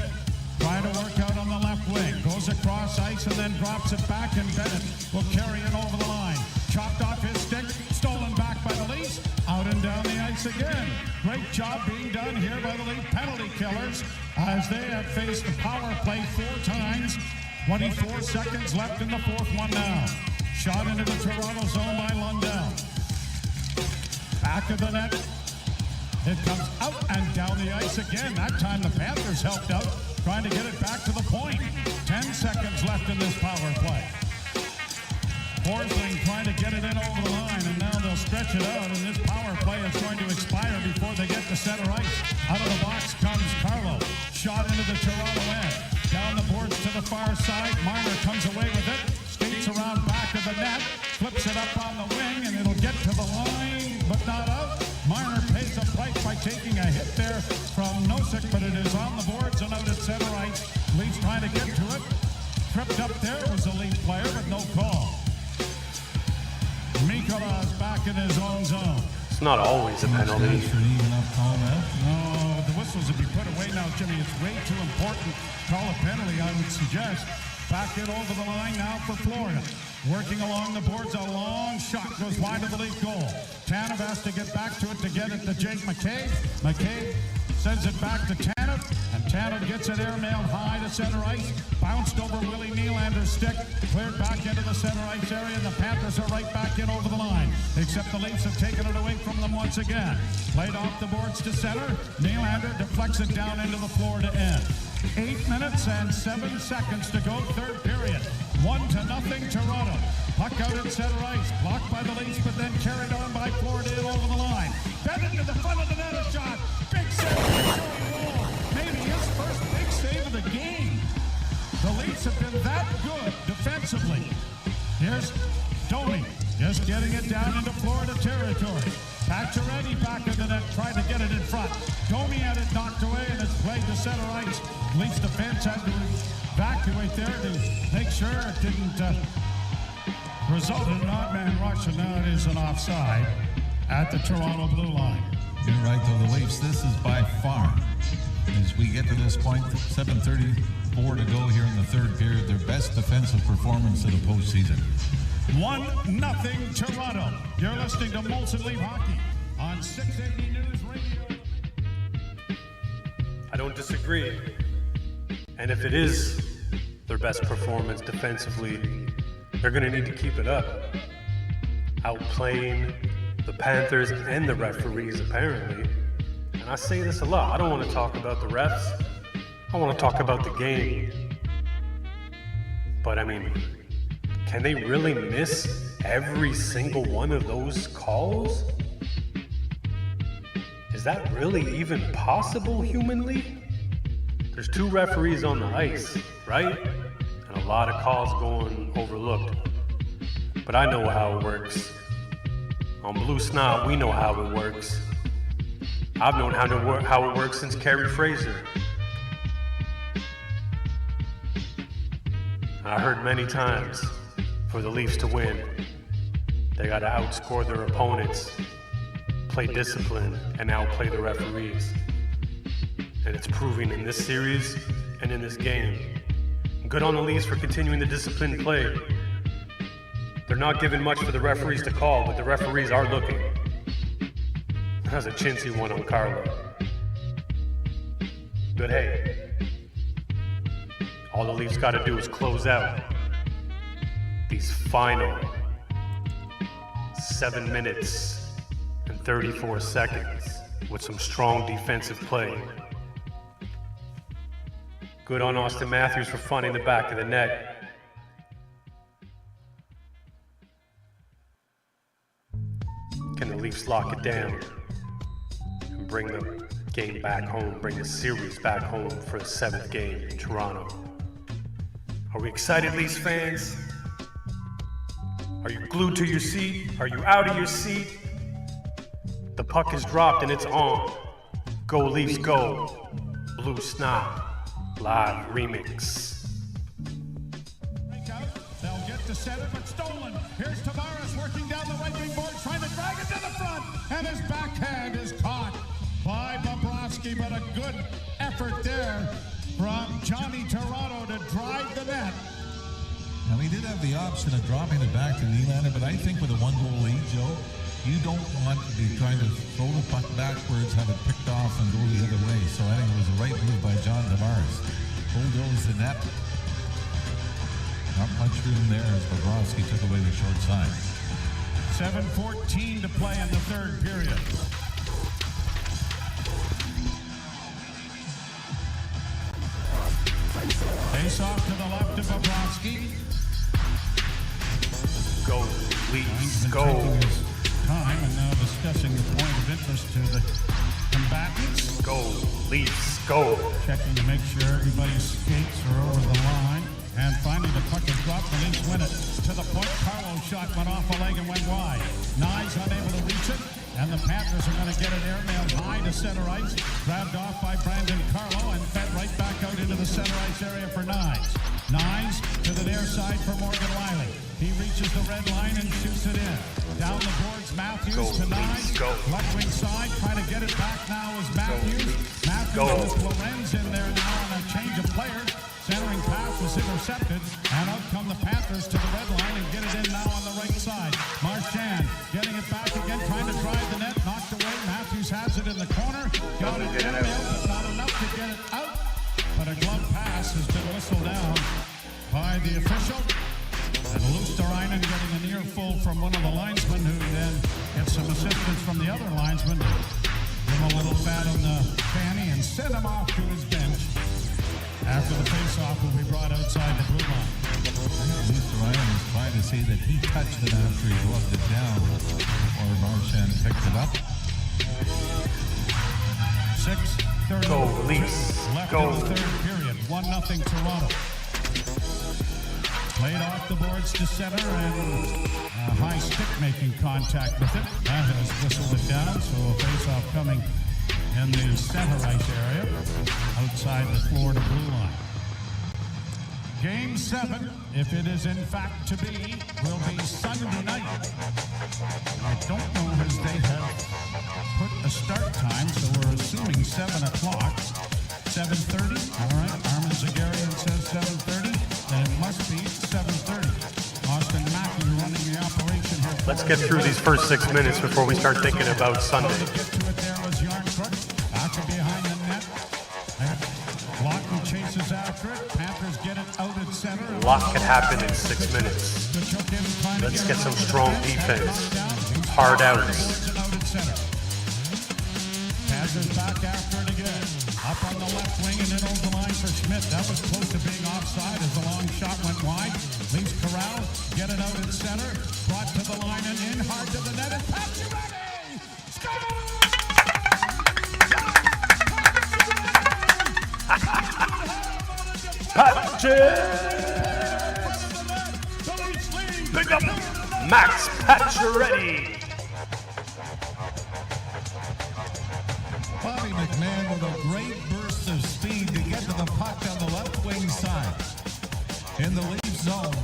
ice and then drops it back, and Bennett will carry it over the line. Chopped off his stick, stolen back by the Leafs, out and down the ice again. Great job being done here by the Leaf penalty killers as they have faced the power play 4 times. 24 seconds left in the fourth one now. Shot into the Toronto zone by Lundell. Back of the net. It comes out and down the ice again. That time the Panthers helped out, trying to get it back to the point. 10 seconds left in this power play. Forsling trying to get it in over the line, and now they'll stretch it out, and this power play is going to expire before they get to center ice. Out of the box comes Carlo. Shot into the Toronto end. Down the boards to the far side. Marner comes away with it. Skates around back of the net. Flips it up on the wing, and it'll get to the line, but not out. Marner pays the price by taking a hit there from Nosek, but it is on the boards and out at center ice. Leafs trying to get to it. Tripped up there was a Leaf player, but no call. Mikola's back in his own zone. It's not always a penalty. No, the whistles will be put away now, Jimmy. It's way too important. Call a penalty, I would suggest. Back in over the line now for Florida. Working along the boards, a long shot goes wide of the Leaf goal. Tanev has to get back to it to get it to Jake McCabe. McCabe sends it back to Tanev, and Tanev gets it airmailed high to center ice. Bounced over Willie Nylander's stick, cleared back into the center ice area, and the Panthers are right back in over the line. Except the Leafs have taken it away from them once again. Played off the boards to center. Nylander deflects it down into the Florida end. 8 minutes and 7 seconds to go, third period. 1-0 Toronto. Puck out at center ice, blocked by the Leafs, but then carried on by Florida in over the line. Bennett to the front of the net, a shot. Big save by Joey Woll. Maybe his first big save of the game. The Leafs have been that good defensively. Here's Domi, just getting it down into Florida territory. Pacioretty back in the net, trying to get it in front. Domi had it knocked away, and it's played to center ice. Leafs defense had to evacuate there to make sure it didn't result in an odd man rush, and now it is an offside at the Toronto blue line. You're right, though, the Leafs, this is by far, as we get to this point, 7:34 to go here in the third period, their best defensive performance of the postseason. 1-0 Toronto. You're listening to Molson Leaf Hockey on 680 News Radio. I don't disagree. And if it is their best performance defensively, they're going to need to keep it up. Outplaying the Panthers and the referees, apparently. And I say this a lot. I don't want to talk about the refs. I want to talk about the game. But I mean, can they really miss every single one of those calls? Is that really even possible humanly? There's 2 referees on the ice, right? And a lot of calls going overlooked. But I know how it works. On Blue Snot, we know how it works. I've known how it works since Kerry Fraser. And I heard many times, for the Leafs to win, they gotta outscore their opponents, play discipline, and outplay the referees. And it's proving in this series and in this game. Good on the Leafs for continuing the disciplined play. They're not giving much for the referees to call, but the referees are looking. That was a chintzy one on Carlo. But hey, all the Leafs gotta do is close out these final 7 minutes and 34 seconds with some strong defensive play. Good on Austin Matthews for finding the back of the net. Can the Leafs lock it down and bring the game back home, bring the series back home for the 7th game in Toronto? Are we excited, Leafs fans? Are you glued to your seat? Are you out of your seat? The puck is dropped and it's on. Go Leafs, go. Blue Snot live remix. They'll get to center, but stolen. Here's Tavares working down the right wing board, trying to drag it to the front, and his backhand is caught by Bobrovsky, but a good effort there from Johnny Toronto to drive the net. he did have the option of dropping it back to Nylander, but I think with a 1-goal lead, Joe, you don't want to be trying to throw the puck backwards, have it picked off, and go the other way. So I think it was the right move by John Tavares. Bulldoze the net. Not much room there as Bobrovsky took away the short side. 7:14 to play in the third period. Face off to the left of Bobrovsky. Go, He's Leafs, been go. taking his time and now discussing the point of interest to the combatants. Go, Leafs, go. Checking to make sure everybody's skates are over the line. And finally the puck is dropped. The Leafs win it. To the point, Carlo's shot went off a leg and went wide. Nyes unable to reach it. And the Panthers are going to get it airmailed high to center ice. Grabbed off by Brandon Carlo and fed right back out into the center ice area for Nyes. Nyes to the near side for Morgan Riley. He reaches the red line and shoots it in. Down the boards, Matthews Go, to Nyes. go. Left wing side, trying to get it back now is Matthews. Matthews Go. with Lorenz in there now on a change of players. Centering pass was intercepted, and out come the Panthers to the red line and get it in now on the right side. Marchand getting it back again, trying to drive the net, knocked away. Matthews has it in the corner, got it in there, but not enough to get it out. But a glove pass has been whistled down by the official. And Luosterainen getting a near full from one of the linesmen, who then gets some assistance from the other linesman to give him a little pat on the fanny and send him off to his bench. After the face-off will be brought outside the blue line. Luosterainen was trying to say that he touched it after he gloved it down, or Marchand picked it up. 6:30 Go, Leafs, left go. in the third period. 1-0 Toronto. Played off the boards to center and high stick making contact with it. That has whistled it down, so a face-off coming in the center ice area outside the Florida blue line. Game 7, if it is in fact to be, will be Sunday night. I don't know as they have put a start time, so we're assuming 7 o'clock. 7:30, all right. Armin Zagarian says 7:30, then it must be 7:30. Austin Mackey running the operation here. Let's get through these first 6 minutes before we start thinking about Sunday. To get to it there was Yarncrook. After behind the net. Lockton chases after it. Panthers get it out at center. A lot can happen in 6 minutes. Let's get some strong defense. Hard outs. Panthers back after it again. Up on the left wing and then over the line for Schmidt. That was close to being offside as the long shot went wide. Leafs corral, get it out at center. Brought to the line and in hard to the net. And Pacioretty! Score! Pick up Max Pacioretty. Bobby McMahon with a great burst of speed to get to the puck on the left wing side. In the Leaf zone,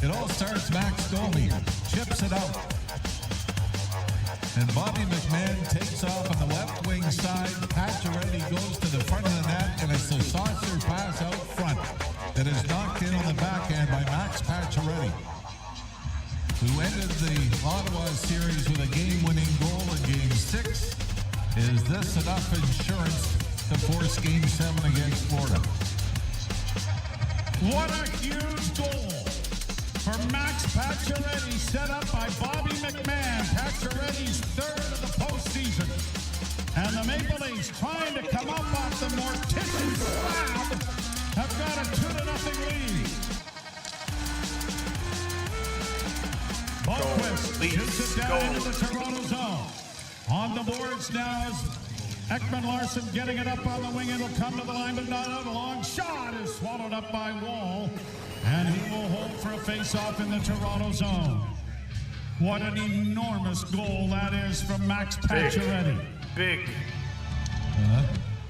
it all starts Max Domi, chips it out. And Bobby McMahon takes off on the left wing side. Pacioretty goes to the front of the net, and it's a saucer pass out front that is knocked in on the backhand by Max Pacioretty, who ended the Ottawa series with a game-winning goal in Game 6. Is this enough insurance to force Game 7 against Florida? What a huge goal for Max Pacioretty, set up by Bobby McMahon. Pacioretty's third of the postseason. And the Maple Leafs, trying to come up off the mortician slab, have got a 2-0 lead. Ballquist shoots it down into the Toronto zone. On the boards now is Ekman Larson getting it up on the wing. It'll come to the line, but not out. A long shot is swallowed up by Wall. And he will hold for a face-off in the Toronto zone. What an enormous goal that is from Max Pacioretty. Big.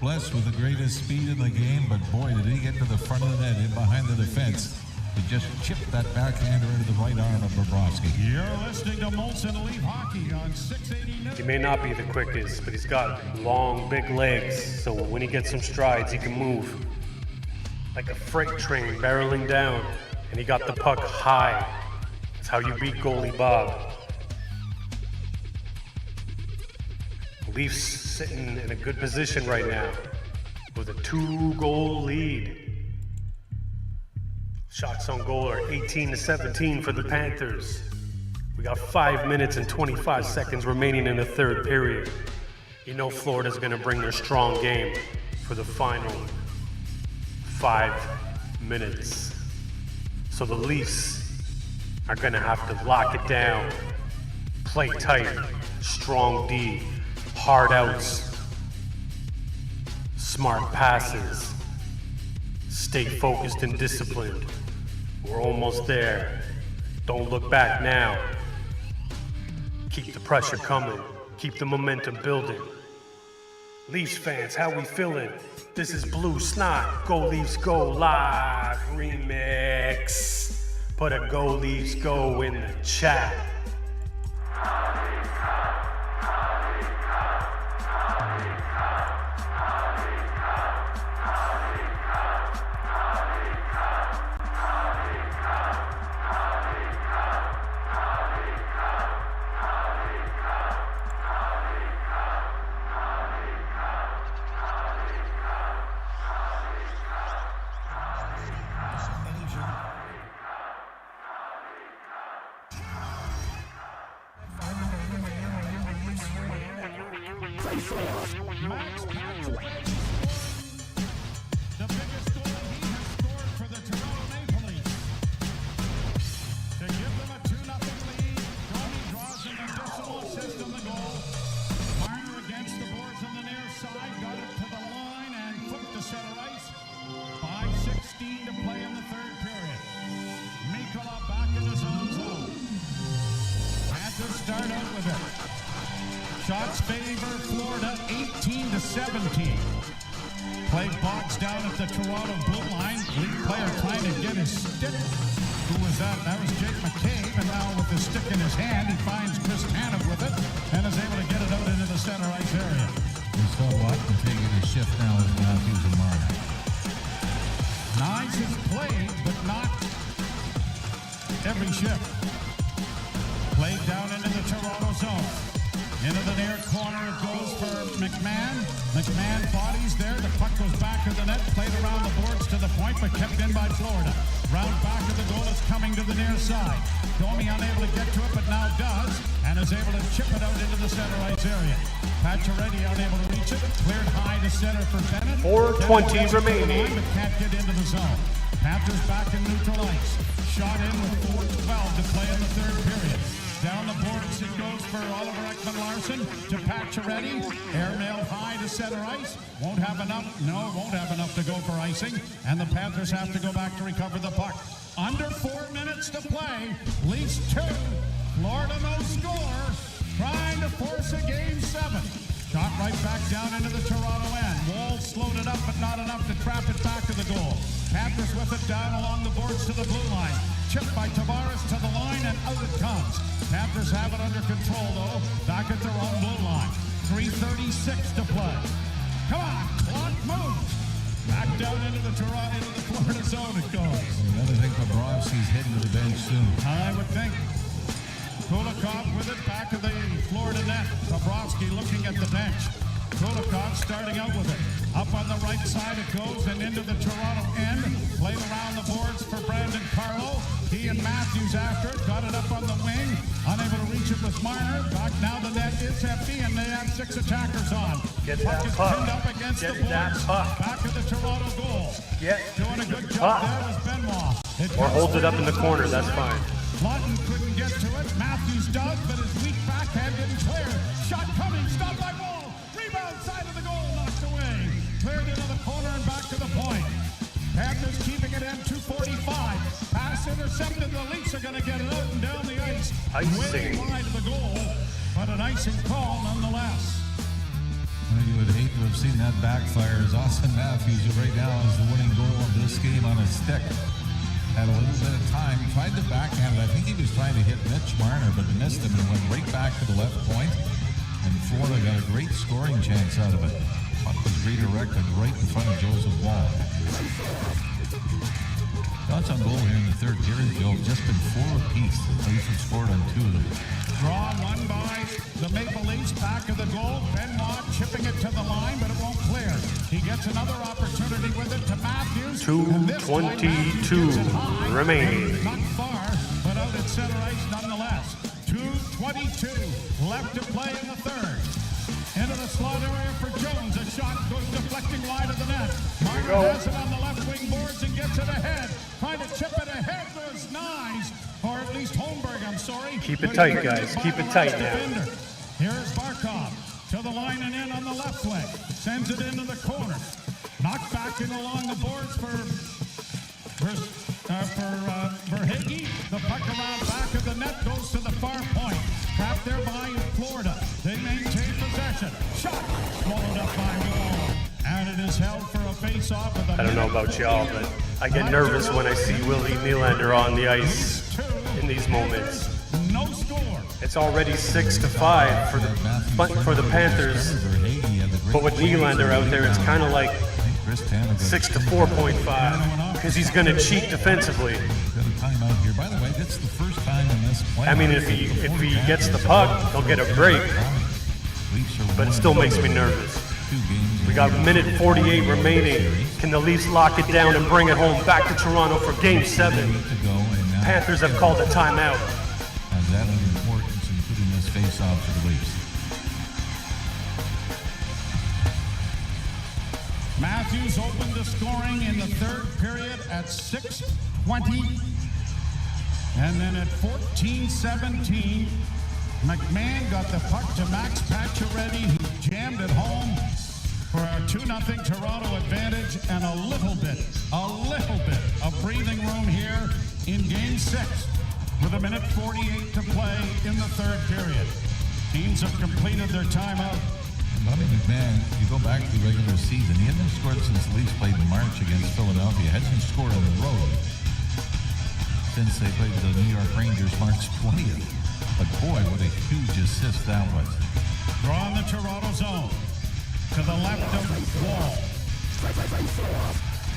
Blessed with the greatest speed in the game, but boy, did he get to the front of the net, in behind the defense, to just chip that backhander into the right arm of Bobrovsky. You're listening to Molson Leaf Hockey on 680 News. He may not be the quickest, but he's got long, big legs, so when he gets some strides, he can move like a freight train barreling down. and he got the puck high. That's how you beat goalie Bob. The Leafs sitting in a good position right now with a 2-goal lead. Shots on goal are 18-17 for the Panthers. We got 5 minutes and 25 seconds remaining in the third period. You know Florida's gonna bring their strong game for the final 5 minutes. So the Leafs are gonna have to lock it down, play tight, strong D, hard outs, smart passes, stay focused and disciplined. We're almost there. Don't look back now. Keep the pressure coming. Keep the momentum building. Leafs fans, how we feeling? This is Blue Snot, Go Leafs Go Live remix. Put a Go Leafs Go in the chat. Max Pacioretty the biggest goal he has scored for the Toronto Maple Leafs. To give them a 2-0 lead, Domi draws an additional assist on the goal. Marner against the boards on the near side, got it to the line and flipped to center ice. 5:16 to play in the third period. Mikkola back in his own zone. Had to start out with it. Shots favor Florida 18-17. Play box down at the Toronto blue line. Lead player trying to get his stick. Who was that? That was Jake McCabe. And now with the stick in his hand, he finds Chris Tanev with it and is able to get it out into the center ice area. We saw Watson taking a shift now with Matthews and Marner. Nines has played, but not every shift. Played down into the Toronto zone. Into the near corner it goes for McMahon. McMahon bodies there. The puck goes back to the net. Played around the boards to the point, but kept in by Florida. Round back of the goal is coming to the near side. Domi unable to get to it, but now does, and is able to chip it out into the center ice area. Pacioretty unable to reach it. Cleared high to center for Bennett. 4:20 remaining. But can't get into the zone. Panthers back in neutral ice. Shot in with 4:12 to play in the third period. Down the boards it goes for Oliver Ekman-Larsson to Pacioretty. Airmail high to center ice. Won't have enough. No, won't have enough to go for icing. And the Panthers have to go back to recover the puck. Under 4 minutes to play. Leafs 2. Florida no score. Trying to force a game 7. Shot right back down into the Toronto end. Wall slowed it up, but not enough to trap it back to the goal. Panthers with it down along the boards to the blue line. Chipped by Tavares to the line, and out it comes. Panthers have it under control, though. Back at their own blue line. 3:36 to play. Come on, clock moves. Back down into the Florida zone it goes. You gotta think Bobrovsky's heading to the bench soon. I would think. Kulikov with it back of the Florida net. Bobrovsky looking at the bench. Kulikov starting out with it. Up on the right side it goes and into the Toronto end. Played around the boards for Brandon Carlo. He and Matthews after it. Got it up on the wing. Unable to reach it with Marner. Back now the net is empty and they have 6 attackers on. Get puck that is puck. pinned up against Get the boards. that puck. Back of the Toronto goal. Get Doing a good job puck. there was Benoit. Or holds it up in the corner, that's fine. Lawton couldn't get to it. Matthews does, but his weak backhand didn't clear. Shot coming, stopped by Wall. Rebound side of the goal, knocked away. Cleared into the corner and back to the point. Panthers keeping it in 2:45. Pass intercepted. The Leafs are going to get it out and down the ice. Way wide of the goal, but an icing call nonetheless. Well, you would hate to have seen that backfire as Austin Matthews, who right now is the winning goal of this game on a stick. Had a little bit of time, tried to backhand it. I think he was trying to hit Mitch Marner, but missed him and went right back to the left point. And Florida got a great scoring chance out of it. Puck was redirected right in front of Joseph Wall. Shots on goal here in the third period, Joe, just been 4 apiece. The Leafs have scored on 2 of them. Draw won by the Maple Leafs, back of the goal. Benoit chipping it to the line, but it won't clear. He gets another opportunity with it to Matthews. 2:22 remaining. Not far, but out at center ice nonetheless. 2:22 left to play in the third. Into the slot area for Jones. A shot goes deflecting wide of the net. Marner has it on the left wing boards and gets it ahead. Trying to chip it ahead was Nyes, or at least Holmberg, I'm sorry. Keep it tight, guys. Keep it tight now. Here's Barkov to the line and in on the left wing. Sends it into the corner. Knocked back in along the boards for Verhaeghe. The puck around back of the net goes to the far point. Trapped there by Florida. They maintain possession. Shot swallowed up by Wall. And it is held for a face-off with a I don't know about y'all, but I get nervous when I see Willie Nylander on the ice in these moments. No score. It's already 6-5 for the Panthers, but with Nylander out there, it's kind of like 6 to 4.5 because he's going to cheat defensively. By the way, that's the first time in this play. I mean, if he gets the puck, he'll get a break, but it still makes me nervous. We got minute 48 remaining. Can the Leafs lock it down and bring it home back to Toronto for Game 7? Panthers have called a timeout. Has that an importance in putting this face-off for the Leafs? Matthews opened the scoring in the third period at 6:20. And then at 14:17, McMahon got the puck to Max Pacioretty, who jammed it home for a 2-0 Toronto advantage and a little bit of breathing room here in Game 6 with a minute 48 to play in the third period. Teams have completed their timeout. Bobby McMahon, you go back to the regular season, he hasn't scored since the Leafs played in March against Philadelphia. Hasn't scored on the road since they played the New York Rangers March 20th. But boy, what a huge assist that was. Draw in the Toronto zone. To the left of Wall.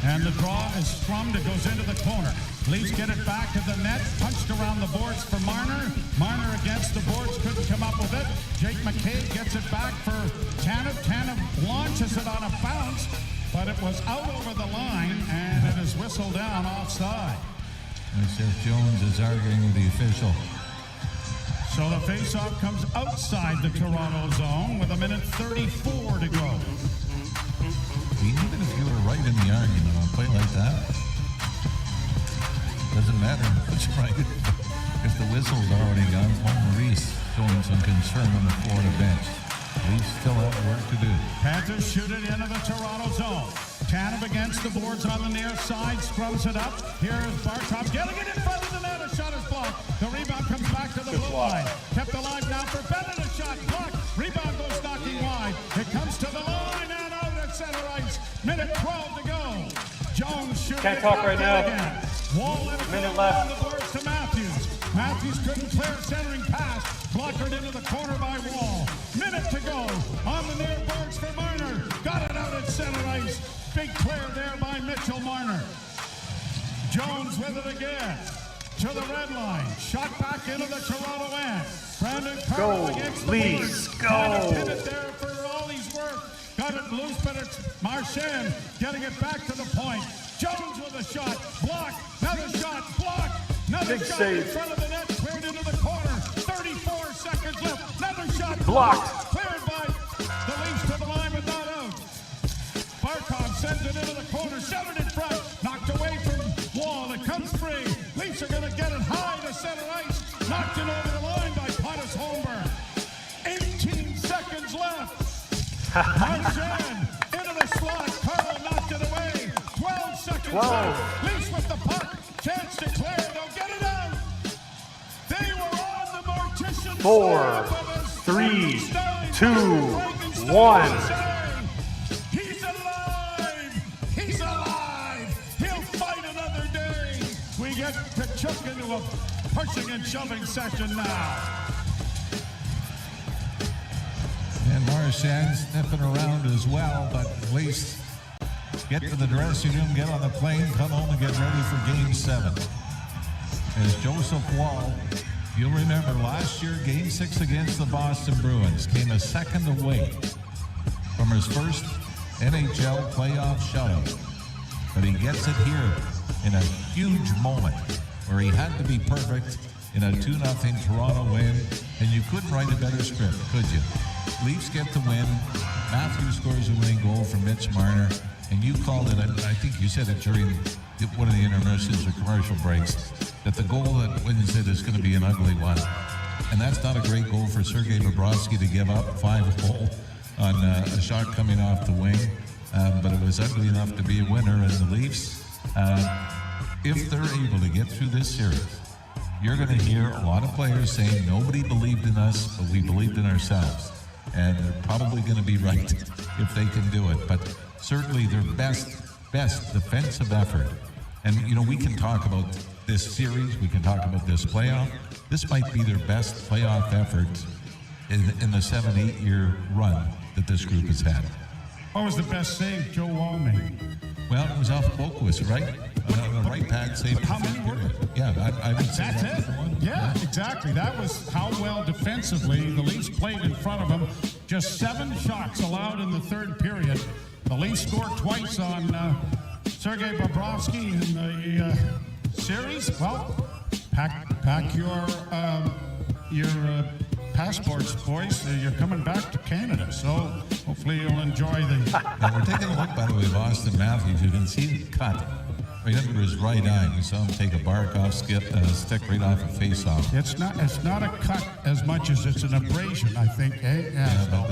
And the draw is scrummed. It goes into the corner. Leafs get it back to the net. Punched around the boards for Marner. Marner against the boards. Couldn't come up with it. Jake McCabe gets it back for Tanev. Tanev launches it on a bounce, but it was out over the line, and it is whistled down offside. Seth Jones is arguing with the official. So the faceoff comes outside the Toronto zone with a minute 34 to go. Even if you were right in the argument on a play like that, doesn't matter what's right. If the whistle's already gone, Paul Maurice showing some concern on the Florida bench. We still have work to do. Panthers shoot it into the Toronto zone. Tanev against the boards on the near side, scrubs it up. Here's Barkov getting it in front of the net. A shot is blocked. The rebound comes back to the blue line. Kept alive now for Bennett. A shot blocked. Rebound goes knocking wide. It comes to the line and out at center ice. Minute 12 to go. Jones shooting. Can't talk right now. Again. Wall in Minute on left. the boards to Matthews. Matthews couldn't clear centering pass. Blockered into the corner by Wall. Minute to go. On the near boards for Marner. Got it out at center ice. Big clear there by Mitchell Marner. Jones with it again. To the red line. Shot back into the Toronto end. Brandon Carl against the Leafs, boards. go. Kind of hit it there for all he's worth. Got it loose, but it's Marchand getting it back to the point. Jones with a shot. Blocked. Another shot. Blocked. Another Big shot save. in front of the net. Cleared into the corner. 34 seconds left. Another shot. Blocked. Cleared by the Leafs to the line, but not out. Barkov sends it into the corner. Centered in front. Knocked away from Wall. It comes free. Leafs are going to get it high to center ice. Knocked it over the line by Pontus Holmberg. 18 seconds left. Marchand into the slot. Carl knocked it away. 12 seconds left. Leafs with the puck. Chance to clear. They'll get it out. They were on the Mortician. 4, 3, 2, 1. He's alive. He's alive. He'll fight another day. We get Tkachuk into a pushing and shoving session now. And Marchand sniffing around as well, but at least get to the dressing room, get on the plane, come home and get ready for Game 7. As Joseph Wall, you'll remember last year, Game 6 against the Boston Bruins came a second away from his first NHL playoff shutout. But he gets it here in a huge moment where he had to be perfect in a 2-0 Toronto win, and you couldn't write a better script, could you? Leafs get the win. Matthews scores a winning goal from Mitch Marner, and you called it, I think you said it during one of the intermissions or commercial breaks, that the goal that wins it is going to be an ugly one. And that's not a great goal for Sergei Bobrovsky to give up 5-0 on a shot coming off the wing, but it was ugly enough to be a winner. And the Leafs, if they're able to get through this series, you're going to hear a lot of players saying nobody believed in us, but we believed in ourselves. And they're probably going to be right if they can do it. But certainly their best defensive effort. And, you know, we can talk about this series, we can talk about this playoff. This might be their best playoff effort in the 7-8 year run that this group has had. What was the best save Joe Wall made? Well, it was off Boquist, right? A right pad save. How many were there? Yeah, I would say That's that's it? the one. Yeah, exactly. That was how well defensively the Leafs played in front of them. Just 7 shots allowed in the third period. The Leafs scored twice on Sergei Bobrovsky in the series. Well, pack your passports, boys. You're coming back to Canada, so hopefully you'll enjoy the... Now we're taking a look, by the way, of Austin Matthews. You can see the cut right under his right eye. We saw him take a Barkov stick right off a face-off. It's not a cut as much as it's an abrasion, I think, eh? Yeah, but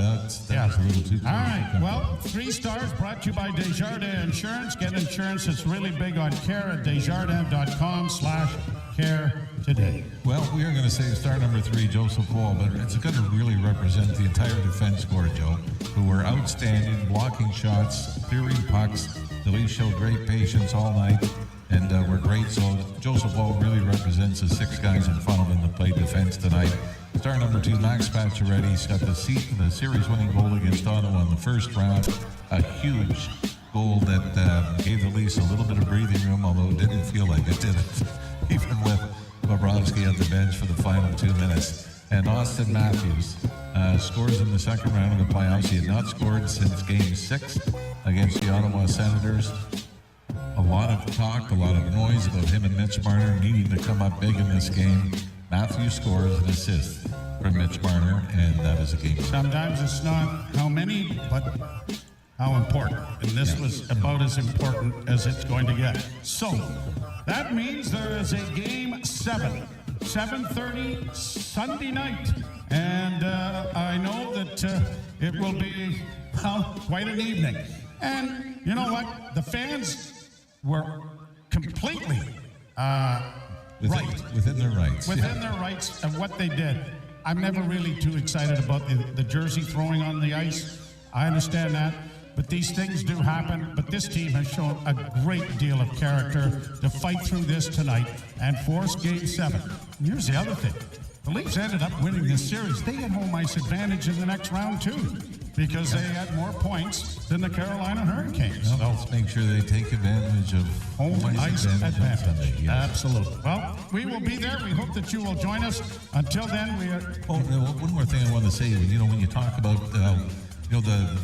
that's a little too close. All right, well, 3 stars brought to you by Desjardins Insurance. Get insurance that's really big on care at desjardins.com/care today. Well, we are going to say star number 3, Joseph Wall, but it's going to really represent the entire defense corps, Joe, who were outstanding, blocking shots, clearing pucks. The Leafs showed great patience all night, and were great. So Joseph Wall really represents the 6 guys in front of him that played defense tonight. Star number 2, Max Pacioretty's got the series-winning goal against Ottawa in the first round. A huge goal that gave the Leafs a little bit of breathing room, although it didn't feel like it, did it? Even with Bobrovsky on the bench for the final 2 minutes. And Austin Matthews scores in the second round of the playoffs. He had not scored since Game 6 against the Ottawa Senators. A lot of talk, a lot of noise about him and Mitch Marner needing to come up big in this game. Matthews scores an assist from Mitch Marner, and that is a game. Sometimes it's not how many, but how important. And this was about as important as it's going to get. So, that means there is a Game 7, 7:30 Sunday night. And I know that it will be, well, quite an evening. And you know what? The fans were completely Within their rights. Within their rights of what they did. I'm never really too excited about the jersey throwing on the ice. I understand that. But these things do happen. But this team has shown a great deal of character to fight through this tonight and force Game 7. And here's the other thing. The Leafs ended up winning this series. They had home ice advantage in the next round, too, because they had more points than the Carolina Hurricanes. Well, let's make sure they take advantage of home ice advantage. On Sunday, yes. Absolutely. Well, we will be there. We hope that you will join us. Until then, we are... Oh, one more thing I want to say. You know, when you talk about... the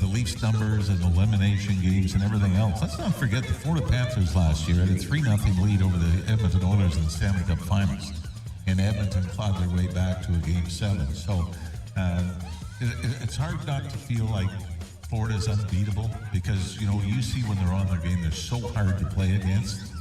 Leafs numbers and elimination games and everything else. Let's not forget the Florida Panthers last year had a 3-0 lead over the Edmonton Oilers in the Stanley Cup Finals. And Edmonton clawed their way back to a Game 7. So it's hard not to feel like Florida's unbeatable because, you know, you see when they're on their game, they're so hard to play against.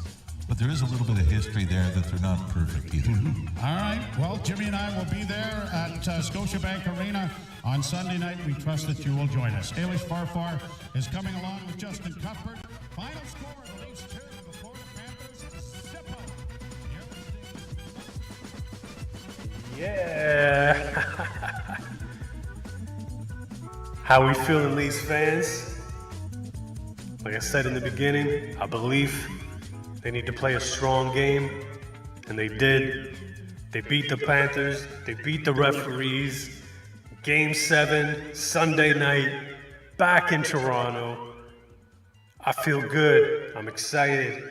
But there is a little bit of history there that they're not perfect either. All right. Well, Jimmy and I will be there at Scotiabank Arena on Sunday night. We trust that you will join us. Ailish Farfar is coming along with Justin Cuthbert. Final score, the Leafs 2, the Florida Panthers 0. Yeah. How we feeling, Leafs fans? Like I said in the beginning, I believe they need to play a strong game, and they did. They beat the Panthers, they beat the referees. Game 7, Sunday night, back in Toronto. I feel good. I'm excited.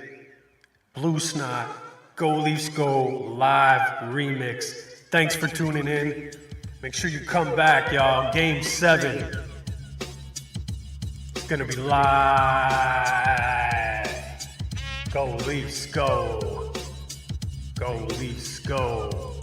Blue Snot, Go Leafs Go live remix. Thanks for tuning in. Make sure you come back, y'all. Game 7. It's gonna be live. Go Leafs Go. Go Leafs Go.